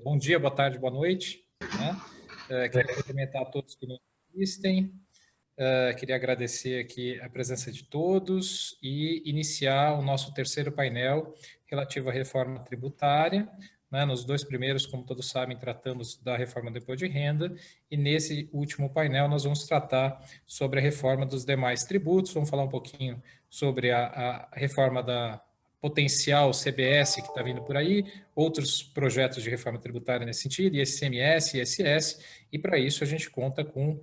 bom dia, boa tarde, boa noite. Né? Queria cumprimentar a todos que nos assistem. Queria agradecer aqui a presença de todos e iniciar o nosso terceiro painel relativo à reforma tributária. Né? Nos dois primeiros, como todos sabem, tratamos da reforma do imposto de renda, e nesse último painel nós vamos tratar sobre a reforma dos demais tributos. Vamos falar um pouquinho sobre a reforma da potencial CBS que está vindo por aí, outros projetos de reforma tributária nesse sentido, ICMS, ISS, e para isso a gente conta com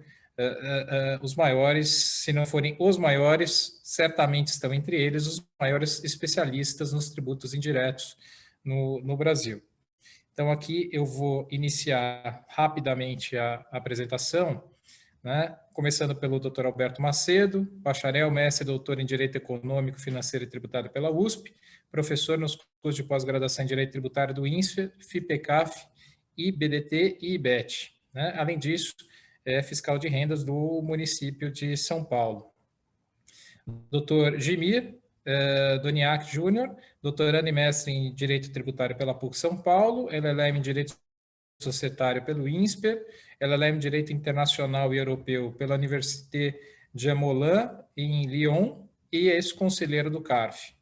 os maiores, se não forem os maiores, certamente estão entre eles os maiores especialistas nos tributos indiretos no Brasil. Então, aqui eu vou iniciar rapidamente a apresentação, né? Começando pelo Dr. Alberto Macedo, bacharel, mestre e doutor em Direito Econômico, Financeiro e Tributário pela USP, professor nos cursos de pós-graduação em Direito Tributário do INSPER, FIPECAF, IBDT e IBET. Né? Além disso, é fiscal de rendas do município de São Paulo. Dr. Gimir Doniac Júnior, doutorando e mestre em Direito Tributário pela PUC São Paulo, LLM em Direito Societário pelo INSPER, LLM em Direito Internacional e Europeu pela Université de Moulins, em Lyon, e ex-conselheiro do CARF.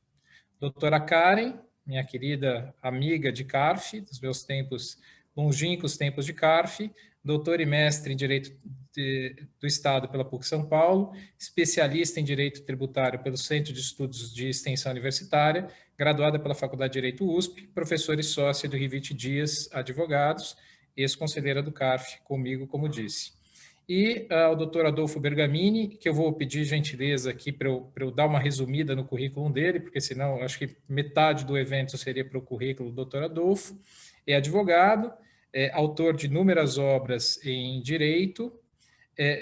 Doutora Karen, minha querida amiga de CARF, dos meus tempos, longínquos tempos de CARF, doutor e mestre em Direito do Estado pela PUC São Paulo, especialista em Direito Tributário pelo Centro de Estudos de Extensão Universitária, graduada pela Faculdade de Direito USP, professora e sócia do Rivite Dias Advogados, ex-conselheira do CARF, comigo, como disse. E o doutor Adolfo Bergamini, que eu vou pedir gentileza aqui para eu dar uma resumida no currículo dele, porque senão acho que metade do evento seria para o currículo do doutor Adolfo. É advogado, autor de inúmeras obras em direito,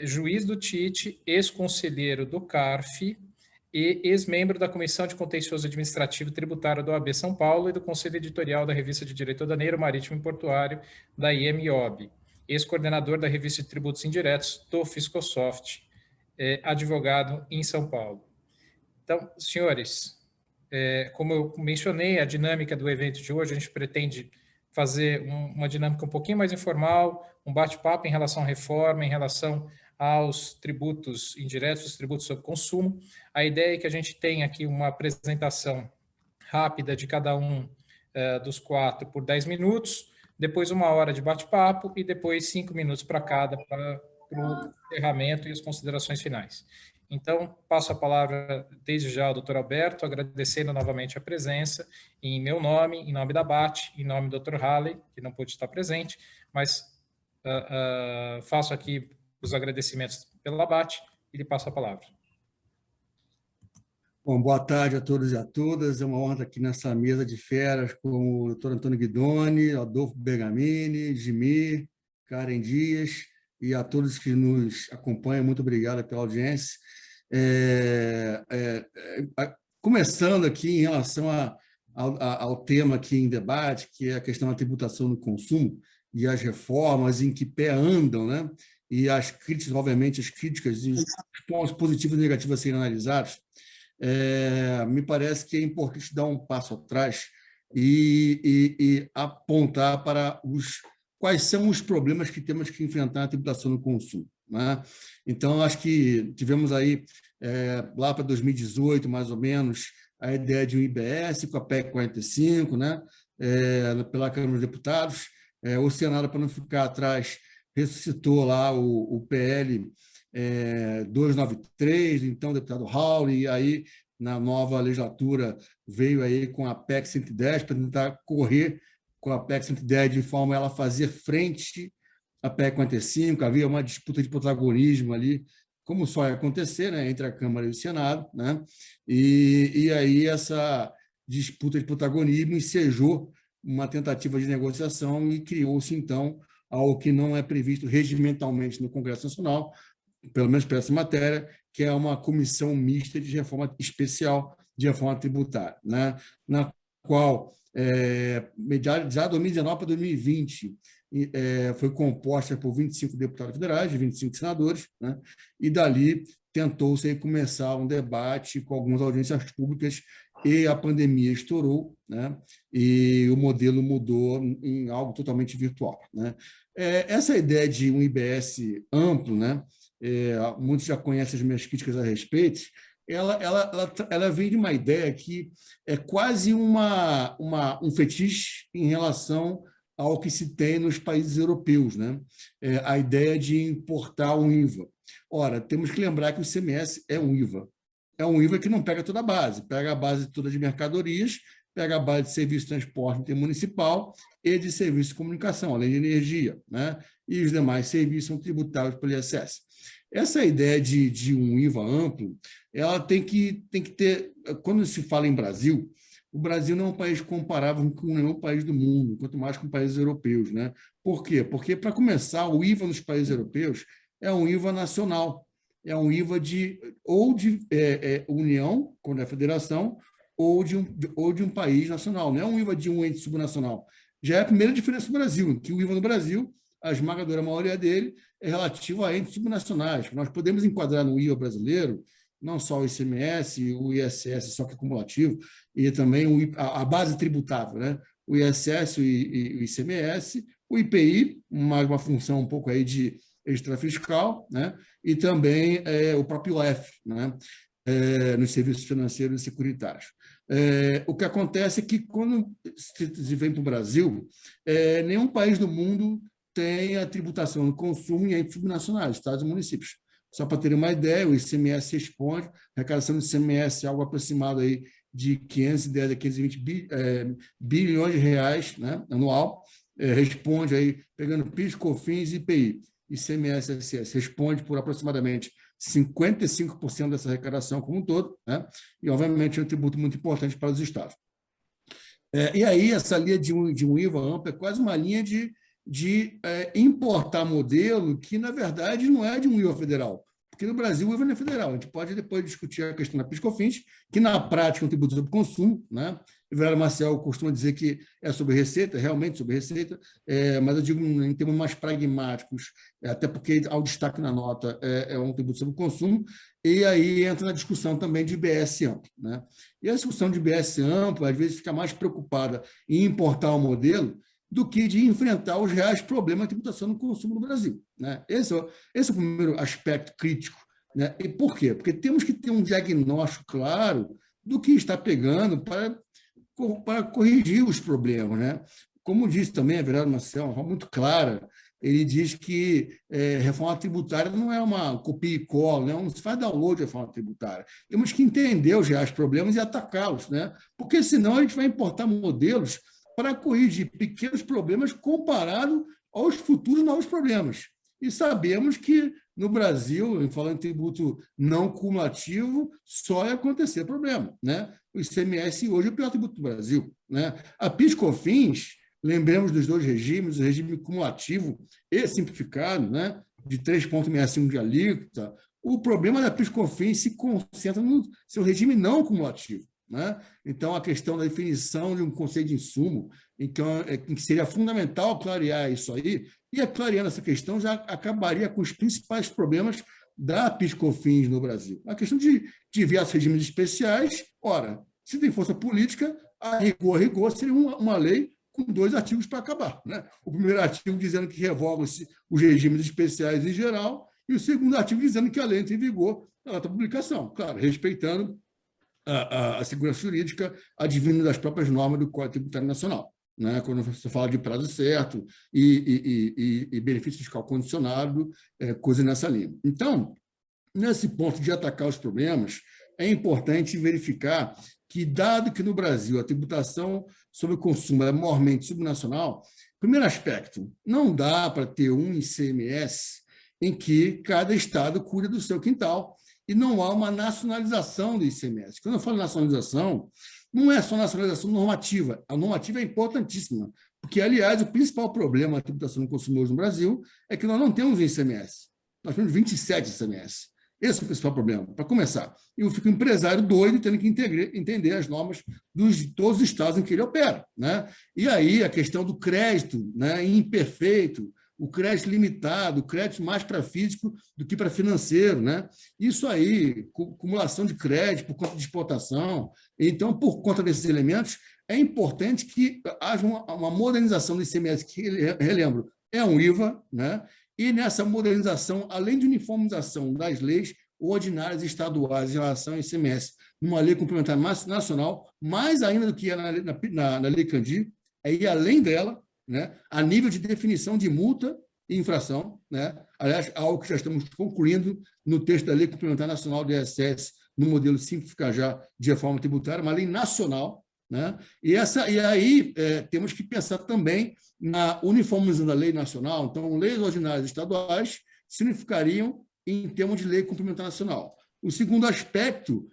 juiz do TIT, ex-conselheiro do CARF e ex-membro da Comissão de Contencioso Administrativo e Tributário da OAB São Paulo e do Conselho Editorial da Revista de Direito Aduaneiro, Marítimo e Portuário da IMOB, ex-coordenador da Revista de Tributos Indiretos do Fiscosoft, advogado em São Paulo. Então, senhores, como eu mencionei, a dinâmica do evento de hoje, a gente pretende fazer uma dinâmica um pouquinho mais informal, um bate-papo em relação à reforma, em relação aos tributos indiretos, os tributos sobre consumo. A ideia é que a gente tenha aqui uma apresentação rápida de cada um dos quatro por 10 minutos, depois 1 hora de bate-papo e depois 5 minutos para cada para o encerramento e as considerações finais. Então, passo a palavra desde já ao doutor Alberto, agradecendo novamente a presença em meu nome, em nome da BAT, em nome do Dr. Halley, que não pôde estar presente, mas faço aqui os agradecimentos pela BAT e lhe passo a palavra. Bom, boa tarde a todos e a todas. É uma honra estar aqui nessa mesa de feras com o Dr. Antônio Guidoni, Adolfo Bergamini, Gimir, Karen Dias e a todos que nos acompanham. Muito obrigado pela audiência. Começando aqui em relação ao tema aqui em debate, que é a questão da tributação no consumo e as reformas, em que pé andam, né? E as críticas, obviamente, as críticas e os pontos positivos e negativos a serem analisados. Me parece que é importante dar um passo atrás e apontar para quais são os problemas que temos que enfrentar na tributação no consumo. Né? Então, acho que tivemos aí, lá para 2018, mais ou menos, a ideia de um IBS com a PEC 45, né? Pela Câmara dos Deputados. O Senado, para não ficar atrás, ressuscitou lá o PL 293, então, o deputado Hawley, e aí, na nova legislatura, veio aí com a PEC 110 para tentar correr com a PEC 110 de forma a ela fazer frente à PEC 45, havia uma disputa de protagonismo ali, como só ia acontecer, né, entre a Câmara e o Senado, né, e aí essa disputa de protagonismo ensejou uma tentativa de negociação e criou-se, então, algo que não é previsto regimentalmente no Congresso Nacional, pelo menos para essa matéria, que é uma comissão mista de reforma especial de reforma tributária, né? Na qual, já 2019 para 2020, foi composta por 25 deputados federais, 25 senadores, né? E dali tentou-se começar um debate com algumas audiências públicas e a pandemia estourou, né? E o modelo mudou em algo totalmente virtual, né? Essa ideia de um IBS amplo, né? Muitos já conhecem as minhas críticas a respeito, ela vem de uma ideia que é quase um fetiche em relação ao que se tem nos países europeus, né? A ideia de importar um IVA. Ora, temos que lembrar que o ICMS é um IVA. É um IVA que não pega toda a base, pega a base toda de mercadorias, pega a base de serviço de transporte intermunicipal e de serviço de comunicação, além de energia, né? E os demais serviços são tributáveis pelo ISS. Essa ideia de um IVA amplo, ela tem que ter... Quando se fala em Brasil, o Brasil não é um país comparável com nenhum país do mundo, quanto mais com países europeus, né? Por quê? Porque, para começar, o IVA nos países europeus é um IVA nacional, é um IVA de União, quando é federação, ou de um país nacional, não é um IVA de um ente subnacional. Já é a primeira diferença do Brasil, que o IVA no Brasil, a esmagadora maioria dele, é relativo a entes subnacionais. Nós podemos enquadrar no IVA brasileiro não só o ICMS, o ISS, só que acumulativo, e também a base tributável, né? O ISS e o ICMS, o IPI, uma função um pouco aí de extrafiscal, né? E também o próprio IOF, né? Nos serviços financeiros e securitários. O que acontece é que, quando se vem para o Brasil, nenhum país do mundo tem a tributação do consumo em entes subnacionais, estados e municípios. Só para ter uma ideia, o ICMS responde, a arrecadação do ICMS é algo aproximado aí de 510 a 520 bilhões de reais, né, anual, responde aí, pegando PIS, COFINS e IPI. ICMS, ISS, responde por aproximadamente 55% dessa arrecadação como um todo, né, e, obviamente, é um tributo muito importante para os estados. E aí, essa linha de um IVA amplo é quase uma linha de importar modelo que, na verdade, não é de um IVA federal, porque no Brasil o IVA não é federal. A gente pode depois discutir a questão da PIS/COFINS, que na prática é um tributo sobre consumo, né? O Everardo Maciel costuma dizer que é sobre receita, realmente sobre receita, mas eu digo em termos mais pragmáticos, até porque há o destaque na nota, é um tributo sobre consumo, e aí entra na discussão também de IBS amplo, né? E a discussão de IBS amplo, às vezes, fica mais preocupada em importar um modelo do que de enfrentar os reais problemas de tributação no consumo no Brasil, né? Esse é o primeiro aspecto crítico, né? E por quê? Porque temos que ter um diagnóstico claro do que está pegando para corrigir os problemas, né? Como disse também a Everardo Maciel, uma forma muito clara, ele diz que reforma tributária não é uma copia e cola, né? Não se faz download de reforma tributária. Temos que entender os reais problemas e atacá-los, né? Porque senão a gente vai importar modelos para corrigir pequenos problemas comparado aos futuros novos problemas. E sabemos que, no Brasil, falando em tributo não cumulativo, só ia acontecer problema, né? O ICMS hoje é o pior tributo do Brasil, né? A PIS/COFINS, lembremos dos dois regimes, o regime cumulativo e simplificado, né? De 3,65 de alíquota. O problema da PIS/COFINS se concentra no seu regime não cumulativo, né? Então, a questão da definição de um conceito de insumo, em que seria fundamental clarear isso aí, e clareando essa questão já acabaria com os principais problemas da PIS/COFINS no Brasil. A questão de diversos regimes especiais, ora, se tem força política, a rigor seria uma lei com 2 artigos para acabar, né? O primeiro artigo dizendo que revoga os regimes especiais em geral, e o segundo artigo dizendo que a lei entra em vigor na data da publicação, claro, respeitando a segurança jurídica advindo das próprias normas do Código Tributário Nacional, né? Quando você fala de prazo certo e benefício fiscal condicionado, coisa nessa linha. Então, nesse ponto de atacar os problemas, é importante verificar que, dado que no Brasil a tributação sobre o consumo é maiormente subnacional, primeiro aspecto, não dá para ter um ICMS em que cada estado cuida do seu quintal, e não há uma nacionalização do ICMS. Quando eu falo nacionalização, não é só nacionalização normativa. A normativa é importantíssima, porque, aliás, o principal problema da tributação do consumidor no Brasil é que nós não temos ICMS. Nós temos 27 ICMS. Esse é o principal problema, para começar. E eu fico empresário doido tendo que entender as normas de todos os estados em que ele opera, né? E aí a questão do crédito, né, imperfeito, o crédito limitado, o crédito mais para físico do que para financeiro, né? Isso aí, acumulação de crédito por conta de exportação. Então, por conta desses elementos, é importante que haja uma modernização do ICMS, que, relembro, é um IVA, né? E nessa modernização, além de uniformização das leis ordinárias estaduais em relação ao ICMS, numa lei complementar nacional, mais ainda do que é na Lei Candir, é ir além dela, né, a nível de definição de multa e infração, né? Aliás, algo que já estamos concluindo no texto da Lei Complementar Nacional do ISS, no modelo Simplificar Já de reforma tributária, uma lei nacional, né? E aí temos que pensar também na uniformização da lei nacional. Então, leis ordinárias estaduais se unificariam em termos de lei complementar nacional. O segundo aspecto,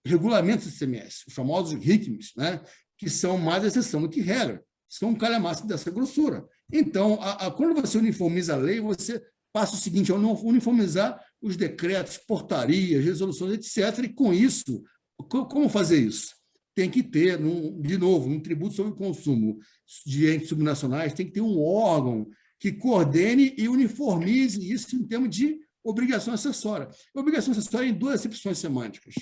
regulamentos do ICMS, os famosos RICMs, né? Que são mais exceção do que regra, são um calhamaço dessa grossura. Então, quando você uniformiza a lei, você passa o seguinte, a uniformizar os decretos, portarias, resoluções, etc. E, com isso, como fazer isso? Tem que ter, de novo, um tributo sobre o consumo de entes subnacionais, tem que ter um órgão que coordene e uniformize isso em termos de obrigação acessória. Obrigação acessória em duas acepções semânticas.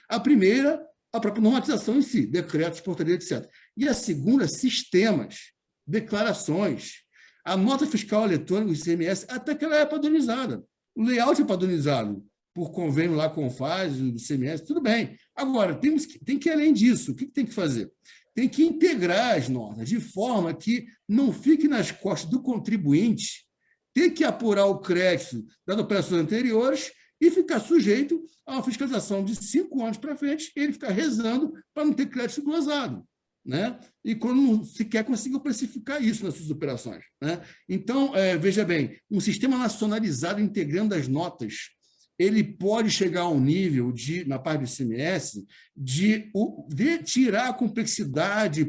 A primeira, a própria normatização em si, decretos, portaria, etc. E a segunda, sistemas, declarações. A nota fiscal eletrônica, o ICMS, até que ela é padronizada. O layout é padronizado por convênio lá com o FAS, do ICMS, tudo bem. Agora, tem que ir além disso. O que tem que fazer? Tem que integrar as normas de forma que não fique nas costas do contribuinte ter que apurar o crédito das operações anteriores e ficar sujeito a uma fiscalização de 5 anos para frente, ele ficar rezando para não ter crédito glosado, né? E quando não sequer conseguiu precificar isso nas suas operações, né? Então, veja bem, um sistema nacionalizado integrando as notas, ele pode chegar a um nível, na parte do ICMS, de tirar a complexidade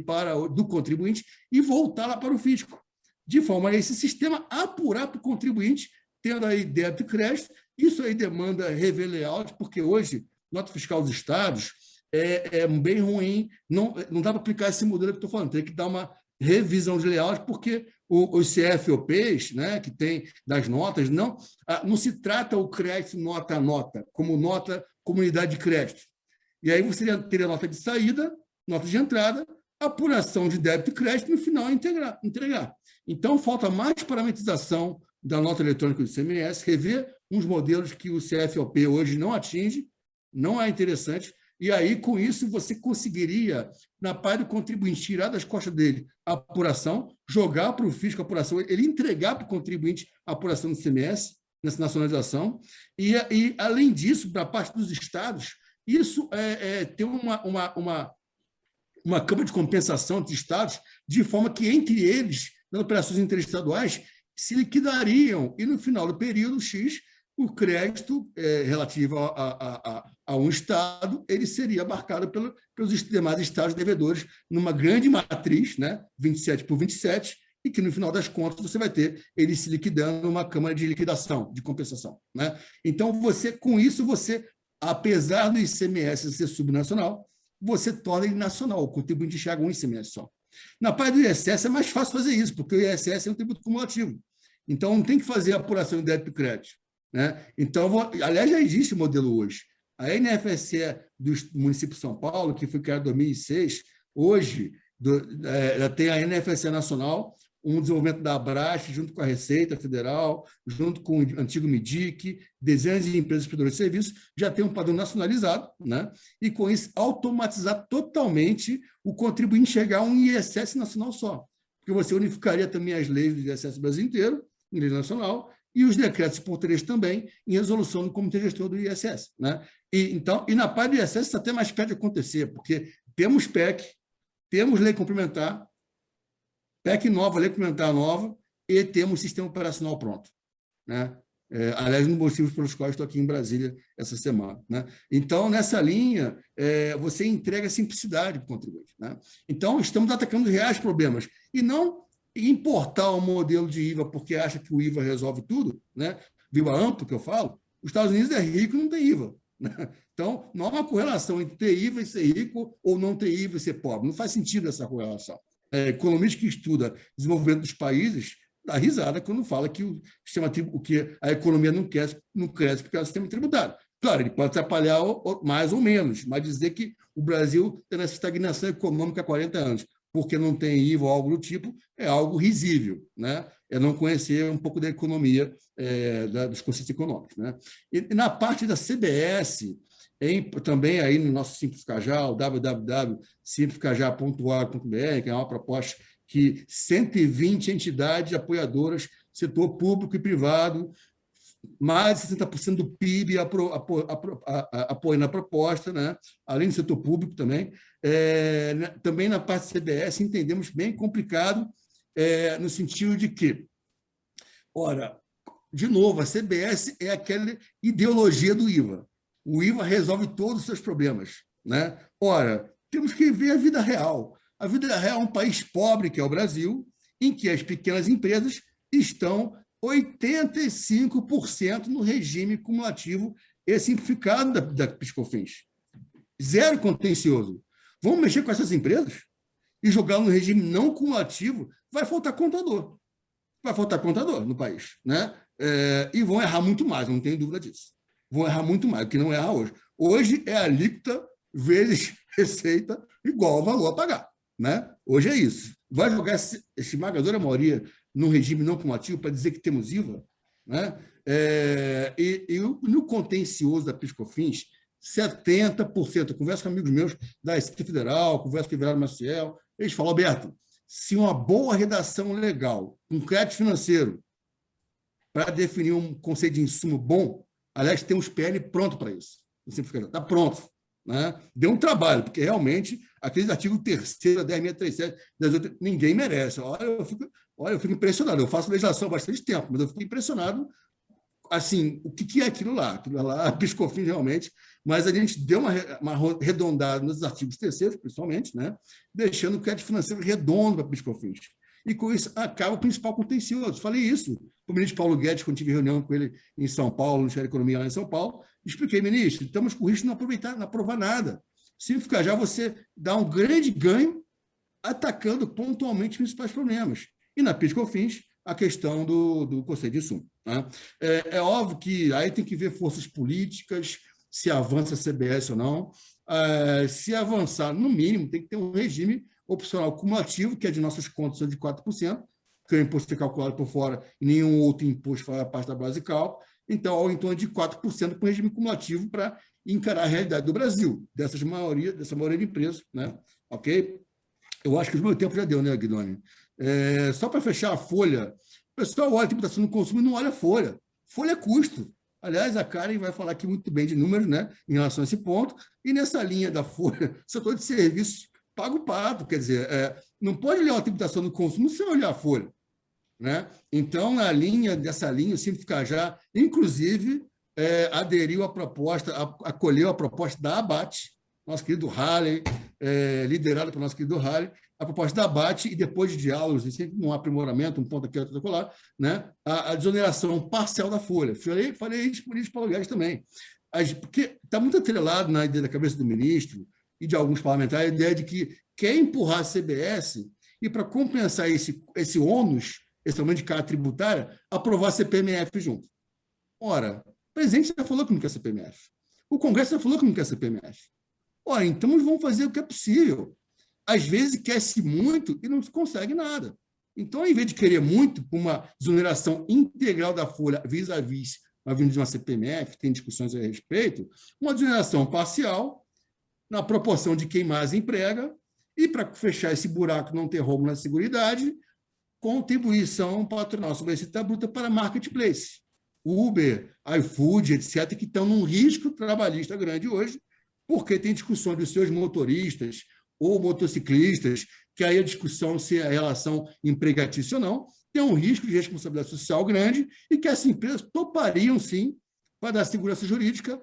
do contribuinte e voltá-la para o fisco, de forma a esse sistema apurar para o contribuinte, tendo aí débito e crédito. Isso aí demanda rever layout, porque hoje, nota fiscal dos estados é bem ruim, não dá para aplicar esse modelo que estou falando, tem que dar uma revisão de layout, porque os CFOPs, né, que tem das notas, não se trata o crédito nota a nota, como nota comunidade de crédito. E aí você teria nota de saída, nota de entrada, apuração de débito e crédito, no final entregar. Então, falta mais parametrização da nota eletrônica do ICMS, rever uns modelos que o CFOP hoje não atinge, não é interessante, e aí, com isso, você conseguiria, na parte do contribuinte, tirar das costas dele a apuração, jogar para o fisco a apuração, ele entregar para o contribuinte a apuração do ICMS, nessa nacionalização, e além disso, da parte dos estados, isso ter uma cama de compensação entre estados, de forma que, entre eles, nas operações interestaduais, se liquidariam, e no final do período X, o crédito relativo a um Estado, ele seria abarcado pelos demais Estados devedores numa grande matriz, né, 27 por 27, e que, no final das contas, você vai ter ele se liquidando numa câmara de liquidação, de compensação, né? Então, com isso, apesar do ICMS ser subnacional, você torna ele nacional, o contribuinte enxerga um ICMS só. Na parte do ISS é mais fácil fazer isso, porque o ISS é um tributo cumulativo. Então, não tem que fazer apuração de débito e crédito, né? Então, aliás, já existe o modelo hoje. A NFSE do município de São Paulo, que foi criada em 2006, hoje já tem a NFSE nacional, um desenvolvimento da Abraxe, junto com a Receita Federal, junto com o antigo MIDIC, dezenas de empresas prestadoras de serviços, já tem um padrão nacionalizado, né? E, com isso, automatizar totalmente o contribuinte chegar a um ISS nacional só. Porque você unificaria também as leis do ISS do Brasil inteiro, em lei nacional, e os decretos portugueses também, em resolução do Comitê Gestor do ISS, né? E na parte do ISS, isso até mais perto de acontecer, porque temos PEC, temos lei complementar, PEC nova, lei complementar nova, e temos sistema operacional pronto, né? Aliás, um dos motivos pelos quais estou aqui em Brasília essa semana, né? Então, nessa linha, você entrega simplicidade para o contribuinte, né? Então, estamos atacando reais problemas, e não importar um modelo de IVA porque acha que o IVA resolve tudo, né? IVA amplo, que eu falo. Os Estados Unidos é rico e não tem IVA, né? Então, não há uma correlação entre ter IVA e ser rico ou não ter IVA e ser pobre. Não faz sentido essa correlação. Economista que estuda desenvolvimento dos países dá risada quando fala que o sistema que a economia não cresce porque é o sistema tributário. Claro, ele pode atrapalhar mais ou menos, mas dizer que o Brasil tem essa estagnação econômica há 40 anos, porque não tem IVA ou algo do tipo, é algo risível, né? É não conhecer um pouco da economia, dos conceitos econômicos, né? E na parte da CBS, também aí no nosso Simples Cajal, www.simplescajal.org.br, que é uma proposta que 120 entidades apoiadoras, setor público e privado, mais de 60% do PIB apoiando a proposta, né? Além do setor público também. Também na parte da CBS entendemos bem complicado, no sentido de que, ora, de novo, a CBS é aquela ideologia do IVA. O IVA resolve todos os seus problemas, né? Ora, temos que ver a vida real. A vida real é um país pobre, que é o Brasil, em que as pequenas empresas estão 85% no regime cumulativo e simplificado da PIS/COFINS. Zero contencioso. Vamos mexer com essas empresas e jogar no regime não cumulativo, vai faltar contador. Vai faltar contador no país, né? E vão errar muito mais, não tenho dúvida disso. Vão errar muito mais, o que não erra hoje. Hoje é alíquota vezes receita igual ao valor a pagar, né? Hoje é isso. Vai jogar essa esmagadora maioria num regime não cumulativo para dizer que temos IVA, né? No contencioso da PIS/COFINS, 70%. Eu converso com amigos meus da Receita Federal, converso com o Everardo Maciel, eles falam, Alberto, se uma boa redação legal, um crédito financeiro, para definir um conceito de insumo bom, aliás, tem uns PL pronto para isso. Está pronto, né? Deu um trabalho, porque realmente aqueles artigos 3º, 10.637, ninguém merece. Olha, eu fico impressionado. Eu faço legislação há bastante tempo, mas eu fico impressionado, assim, o que é aquilo lá? Aquilo lá, PIS/COFINS realmente, mas a gente deu uma arredondada nos artigos 3º, principalmente, né? Deixando o crédito financeiro redondo para PIS/COFINS. E com isso acaba o principal contencioso. Falei isso para o ministro Paulo Guedes, quando tive reunião com ele em São Paulo, no Ministério da Economia lá em São Paulo. Expliquei, ministro, estamos com o risco de não aprovar nada. Significa já você dá um grande ganho atacando pontualmente os principais problemas. E na PIS/COFINS, a questão do conceito de insumo, né? É óbvio que aí tem que ver forças políticas, se avança a CBS ou não. Se avançar, no mínimo, tem que ter um regime opcional cumulativo, que é de nossas contas de 4%, que é o imposto é calculado por fora e nenhum outro imposto faz parte da base de cálculo. Então, ao em torno de 4% com regime cumulativo para encarar a realidade do Brasil, dessa maioria de empresas, né? Ok? Eu acho que o meu tempo já deu, né, Guidoni? Só para fechar a folha, o pessoal olha a tributação do consumo e não olha a folha. Folha é custo. Aliás, a Karen vai falar aqui muito bem de números, né, em relação a esse ponto. E nessa linha da folha, setor de serviços, paga o pato. Quer dizer, não pode olhar a tributação do consumo sem olhar a folha, né? Então, dessa linha, o Simples Cajal, inclusive, aderiu à proposta, acolheu a proposta da ABAT, nosso querido Halley, liderado pelo nosso querido Halley, a proposta da ABAT, e depois de diálogos, e sempre um aprimoramento, um ponto aqui, outro colar, né? A desoneração parcial da folha. Falei isso por isso para o Guedes também. Porque está muito atrelado na ideia da cabeça do ministro e de alguns parlamentares a ideia de que quer empurrar a CBS e, para compensar esse ônus, esse aumento de carga tributária, aprovar a CPMF junto. Ora, o presidente já falou que não quer CPMF. O Congresso já falou que não quer CPMF. Ora, então vamos fazer o que é possível. Às vezes quer-se muito e não se consegue nada. Então, ao invés de querer muito por uma desoneração integral da folha vis-à-vis a vinda de uma CPMF, tem discussões a respeito, uma desoneração parcial, na proporção de quem mais emprega, e para fechar esse buraco, não ter roubo na Seguridade, contribuição patronal sobre a receita bruta para marketplace. Uber, iFood, etc., que estão num risco trabalhista grande hoje, porque tem discussão dos seus motoristas ou motociclistas, que aí a discussão se a relação empregatícia ou não, tem um risco de responsabilidade social grande e que essas empresas topariam, sim, para dar segurança jurídica,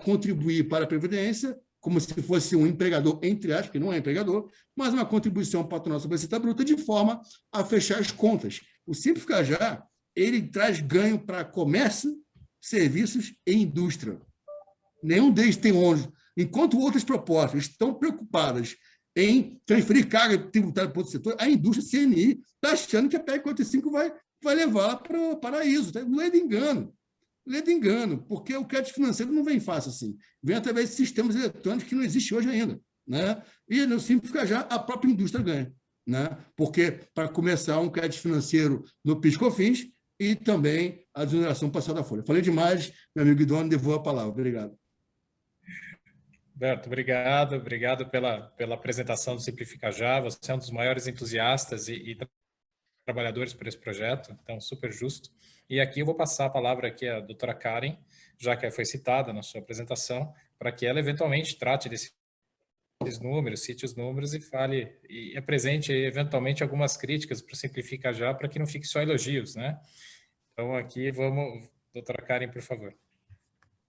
contribuir para a Previdência, como se fosse um empregador, entre aspas, que não é empregador, mas uma contribuição patronal sobre a receita bruta, de forma a fechar as contas. O Simples Cajal, ele traz ganho para comércio, serviços e indústria. Nenhum deles tem ônus. Enquanto outras propostas estão preocupadas em transferir carga tributária para outro setor, a indústria CNI está achando que a PEC 45 vai levá-la para o paraíso. Tá? Lê de engano. Lê de engano, porque o crédito financeiro não vem fácil assim. Vem através de sistemas eletrônicos que não existem hoje ainda. Né? E no Simplifica Já, a própria indústria ganha. Né? Porque, para começar, um crédito financeiro no PIS/COFINS e também a desoneração parcial da folha. Falei demais, meu amigo Guidoni, devolvo a palavra. Obrigado. Berto, obrigado pela apresentação do Simplifica Já. Você é um dos maiores entusiastas e trabalhadores por esse projeto, então super justo. E aqui eu vou passar a palavra aqui à doutora Karen, já que foi citada na sua apresentação, para que ela eventualmente trate desses números, cite os números e fale, e apresente eventualmente algumas críticas para o Simplifica Já, para que não fique só elogios, né? Então aqui vamos, doutora Karen, por favor.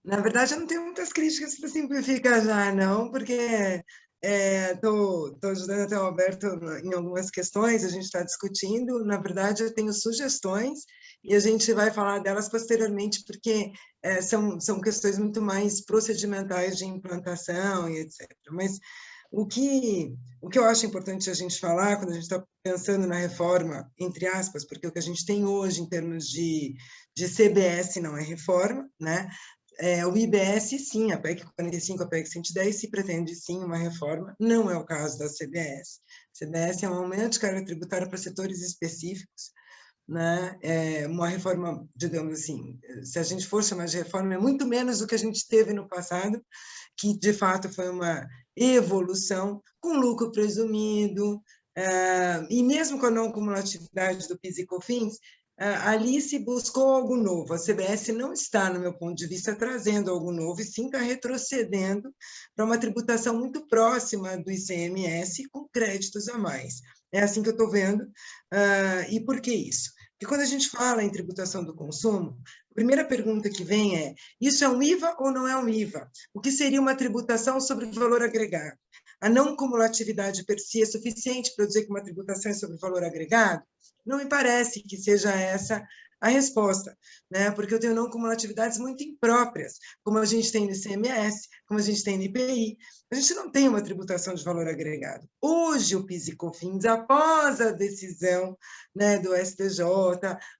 Na verdade, eu não tenho muitas críticas para Simplifica Já, não, porque estou ajudando até o Alberto em algumas questões, a gente está discutindo. Na verdade, eu tenho sugestões e a gente vai falar delas posteriormente, porque são questões muito mais procedimentais de implantação e etc. Mas o que eu acho importante a gente falar, quando a gente está pensando na reforma, entre aspas, porque o que a gente tem hoje em termos de CBS não é reforma, né? O IBS, sim, a PEC 45, a PEC 110, se pretende, sim, uma reforma, não é o caso da CBS. A CBS é um aumento de carga tributária para setores específicos, né? Uma reforma, digamos assim, se a gente for chamar de reforma, é muito menos do que a gente teve no passado, que, de fato, foi uma evolução com lucro presumido, e mesmo com a não cumulatividade do PIS e COFINS, ali se buscou algo novo. A CBS não está, no meu ponto de vista, trazendo algo novo, e sim está retrocedendo para uma tributação muito próxima do ICMS, com créditos a mais. É assim que eu estou vendo. E por que isso? Porque quando a gente fala em tributação do consumo, a primeira pergunta que vem é: isso é um IVA ou não é um IVA? O que seria uma tributação sobre valor agregado? A não cumulatividade per si é suficiente para eu dizer que uma tributação é sobre valor agregado? Não me parece que seja essa a resposta, né? Porque eu tenho não cumulatividades muito impróprias, como a gente tem no ICMS, como a gente tem no IPI. A gente não tem uma tributação de valor agregado. Hoje, o PIS e COFINS, após a decisão, né, do STJ,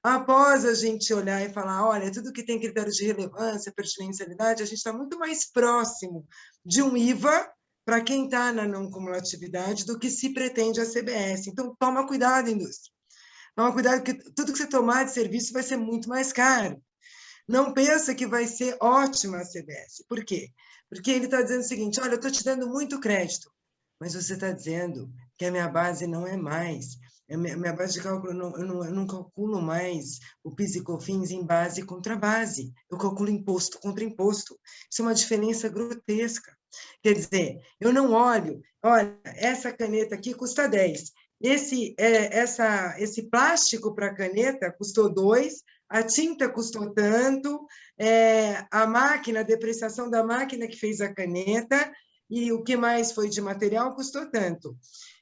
após a gente olhar e falar, olha, tudo que tem critério de relevância, pertinencialidade, a gente está muito mais próximo de um IVA para quem está na não cumulatividade do que se pretende a CBS. Então, toma cuidado, indústria. Toma cuidado, que tudo que você tomar de serviço vai ser muito mais caro. Não pensa que vai ser ótima a CBS. Por quê? Porque ele está dizendo o seguinte, olha, eu estou te dando muito crédito, mas você está dizendo que a minha base não é mais. A minha base de cálculo, eu não calculo mais o PIS e COFINS em base contra base. Eu calculo imposto contra imposto. Isso é uma diferença grotesca. Quer dizer, eu não olho, olha, essa caneta aqui custa 10. Esse plástico para caneta custou 2, a tinta custou tanto, a máquina, a depreciação da máquina que fez a caneta, e o que mais foi de material custou tanto.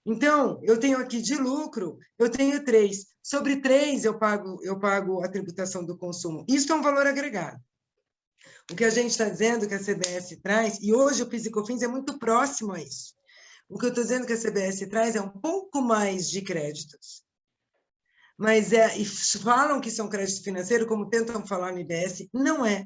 Então, eu tenho aqui de lucro, eu tenho 3. Sobre 3, eu pago a tributação do consumo. Isso é um valor agregado. O que a gente está dizendo que a CBS traz, e hoje o PIS e COFINS é muito próximo a isso. O que eu estou dizendo que a CBS traz é um pouco mais de créditos. Mas e falam que são crédito financeiro, como tentam falar no IBS, não é.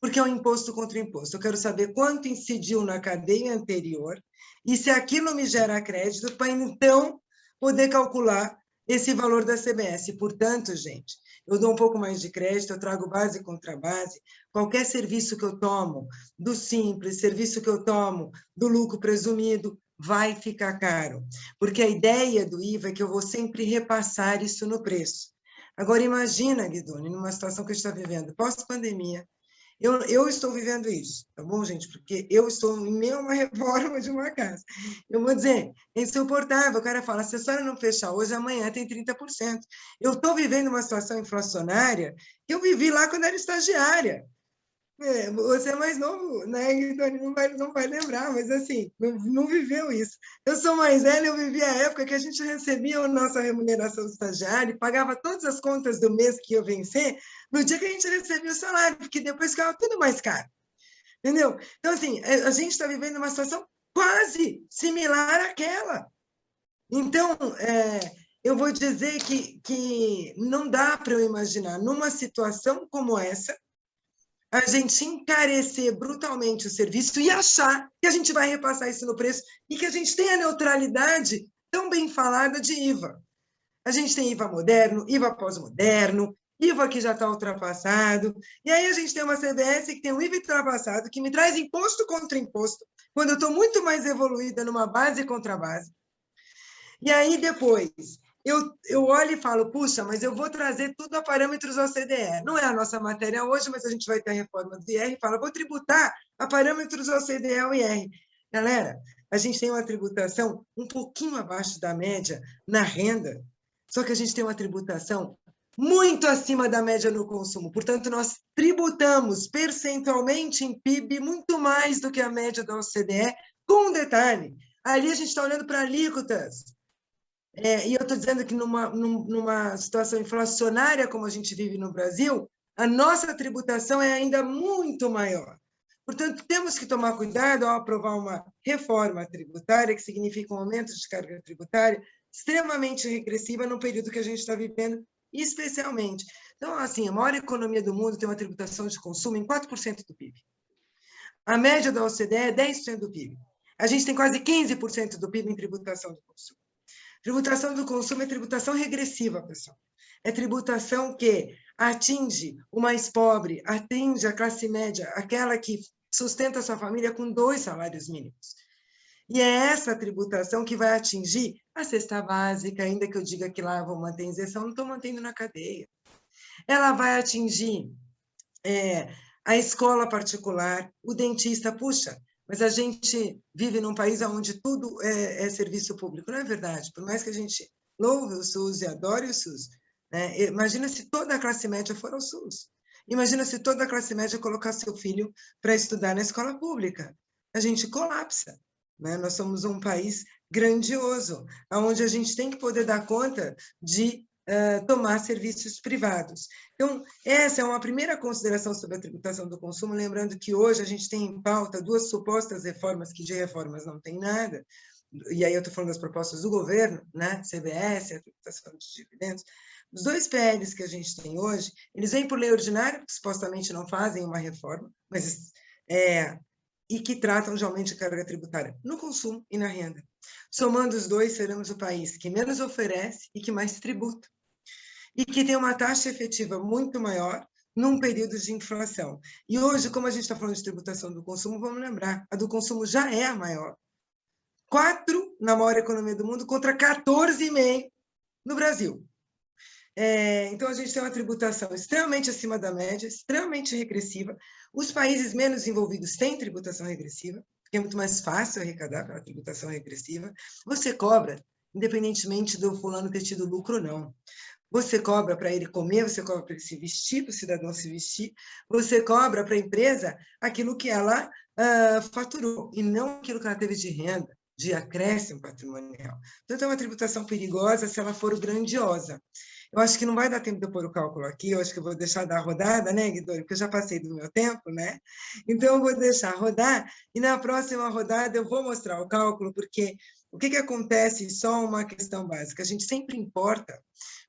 Porque é um imposto contra imposto. Eu quero saber quanto incidiu na cadeia anterior e se aquilo me gera crédito para, então, poder calcular esse valor da CBS. Portanto, gente, eu dou um pouco mais de crédito, eu trago base contra base. Qualquer serviço que eu tomo do simples, serviço que eu tomo do lucro presumido, vai ficar caro. Porque a ideia do IVA é que eu vou sempre repassar isso no preço. Agora, imagina, Guidoni, numa situação que a gente está vivendo pós-pandemia, eu estou vivendo isso, tá bom, gente? Porque eu estou em meio a uma reforma de uma casa. Eu vou dizer, é insuportável. O cara fala, se a senhora não fechar hoje, amanhã tem 30%. Eu estou vivendo uma situação inflacionária que eu vivi lá quando era estagiária. Você é mais novo, né? Então não vai lembrar, mas assim, não viveu isso. Eu sou mais velha, eu vivi a época que a gente recebia a nossa remuneração de estagiário e pagava todas as contas do mês que ia vencer no dia que a gente recebia o salário, porque depois ficava tudo mais caro. Entendeu? Então, assim, a gente está vivendo uma situação quase similar àquela. Então, eu vou dizer que não dá para eu imaginar, numa situação como essa, a gente encarecer brutalmente o serviço e achar que a gente vai repassar isso no preço e que a gente tem a neutralidade tão bem falada de IVA. A gente tem IVA moderno, IVA pós-moderno, IVA que já está ultrapassado, e aí a gente tem uma CBS que tem um IVA ultrapassado, que me traz imposto contra imposto, quando eu estou muito mais evoluída numa base contra base. E aí, depois, eu olho e falo, puxa, mas eu vou trazer tudo a parâmetros OCDE. Não é a nossa matéria hoje, mas a gente vai ter a reforma do IR e fala, vou tributar a parâmetros OCDE ao IR. Galera, a gente tem uma tributação um pouquinho abaixo da média na renda, só que a gente tem uma tributação muito acima da média no consumo. Portanto, nós tributamos percentualmente em PIB muito mais do que a média da OCDE, com um detalhe, ali a gente está olhando para alíquotas. E eu estou dizendo que numa situação inflacionária como a gente vive no Brasil, a nossa tributação é ainda muito maior. Portanto, temos que tomar cuidado ao aprovar uma reforma tributária, que significa um aumento de carga tributária extremamente regressiva no período que a gente está vivendo, especialmente. Então, assim, a maior economia do mundo tem uma tributação de consumo em 4% do PIB. A média da OCDE é 10% do PIB. A gente tem quase 15% do PIB em tributação de consumo. Tributação do consumo é tributação regressiva, pessoal. É tributação que atinge o mais pobre, atinge a classe média, aquela que sustenta a sua família com 2 salários mínimos. E é essa tributação que vai atingir a cesta básica, ainda que eu diga que lá eu vou manter isenção, não estou mantendo na cadeia. Ela vai atingir a escola particular, o dentista, puxa, mas a gente vive num país onde tudo é serviço público. Não é verdade? Por mais que a gente louve o SUS e adore o SUS, né? Imagina se toda a classe média for ao SUS. Imagina se toda a classe média colocar seu filho para estudar na escola pública. A gente colapsa. Né? Nós somos um país grandioso, onde a gente tem que poder dar conta de tomar serviços privados. Então, essa é uma primeira consideração sobre a tributação do consumo, lembrando que hoje a gente tem em pauta 2 supostas reformas, que de reformas não tem nada, e aí eu estou falando das propostas do governo, né? CBS, a tributação de dividendos. Os 2 PLs que a gente tem hoje, eles vêm por lei ordinária, que supostamente não fazem uma reforma, mas e que tratam de aumento de carga tributária no consumo e na renda. Somando os 2, seremos o país que menos oferece e que mais tributa. E que tem uma taxa efetiva muito maior num período de inflação. E hoje, como a gente está falando de tributação do consumo, vamos lembrar, a do consumo já é a maior. 4 na maior economia do mundo contra 14,5 no Brasil. Então, a gente tem uma tributação extremamente acima da média, extremamente regressiva. Os países menos desenvolvidos têm tributação regressiva, porque é muito mais fácil arrecadar pela tributação regressiva. Você cobra, independentemente do fulano ter tido lucro ou não. Você cobra para ele comer, você cobra para ele se vestir, para o cidadão se vestir, você cobra para a empresa aquilo que ela faturou, e não aquilo que ela teve de renda, de acréscimo patrimonial. Então, é uma tributação perigosa se ela for grandiosa. Eu acho que não vai dar tempo de eu pôr o cálculo aqui, eu acho que eu vou deixar dar rodada, né, Guidori? Porque eu já passei do meu tempo, né? Então, eu vou deixar rodar, e na próxima rodada eu vou mostrar o cálculo, porque o que acontece? Só uma questão básica, a gente sempre importa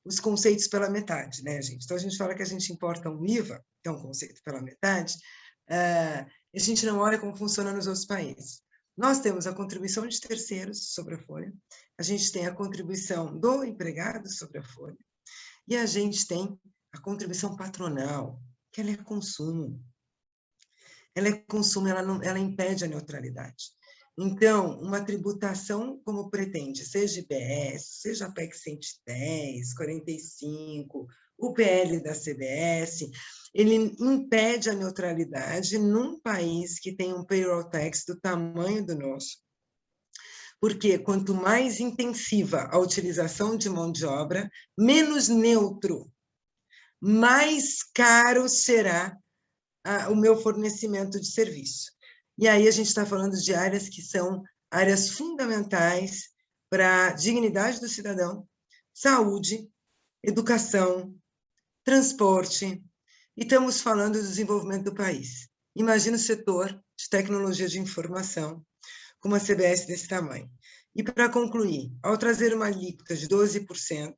os conceitos pela metade, né, gente? Então, a gente fala que a gente importa um IVA, que é um conceito pela metade, e a gente não olha como funciona nos outros países. Nós temos a contribuição de terceiros sobre a folha, a gente tem a contribuição do empregado sobre a folha, e a gente tem a contribuição patronal, que ela é consumo. Ela é consumo, ela impede a neutralidade. Então, uma tributação como pretende, seja IBS, seja a PEC 110, 45, o PL da CBS, ele impede a neutralidade num país que tem um payroll tax do tamanho do nosso. Porque quanto mais intensiva a utilização de mão de obra, menos neutro, mais caro será o meu fornecimento de serviço. E aí a gente está falando de áreas que são áreas fundamentais para a dignidade do cidadão, saúde, educação, transporte, e estamos falando do desenvolvimento do país. Imagina o setor de tecnologia de informação, com uma CBS desse tamanho. E, para concluir, ao trazer uma alíquota de 12%,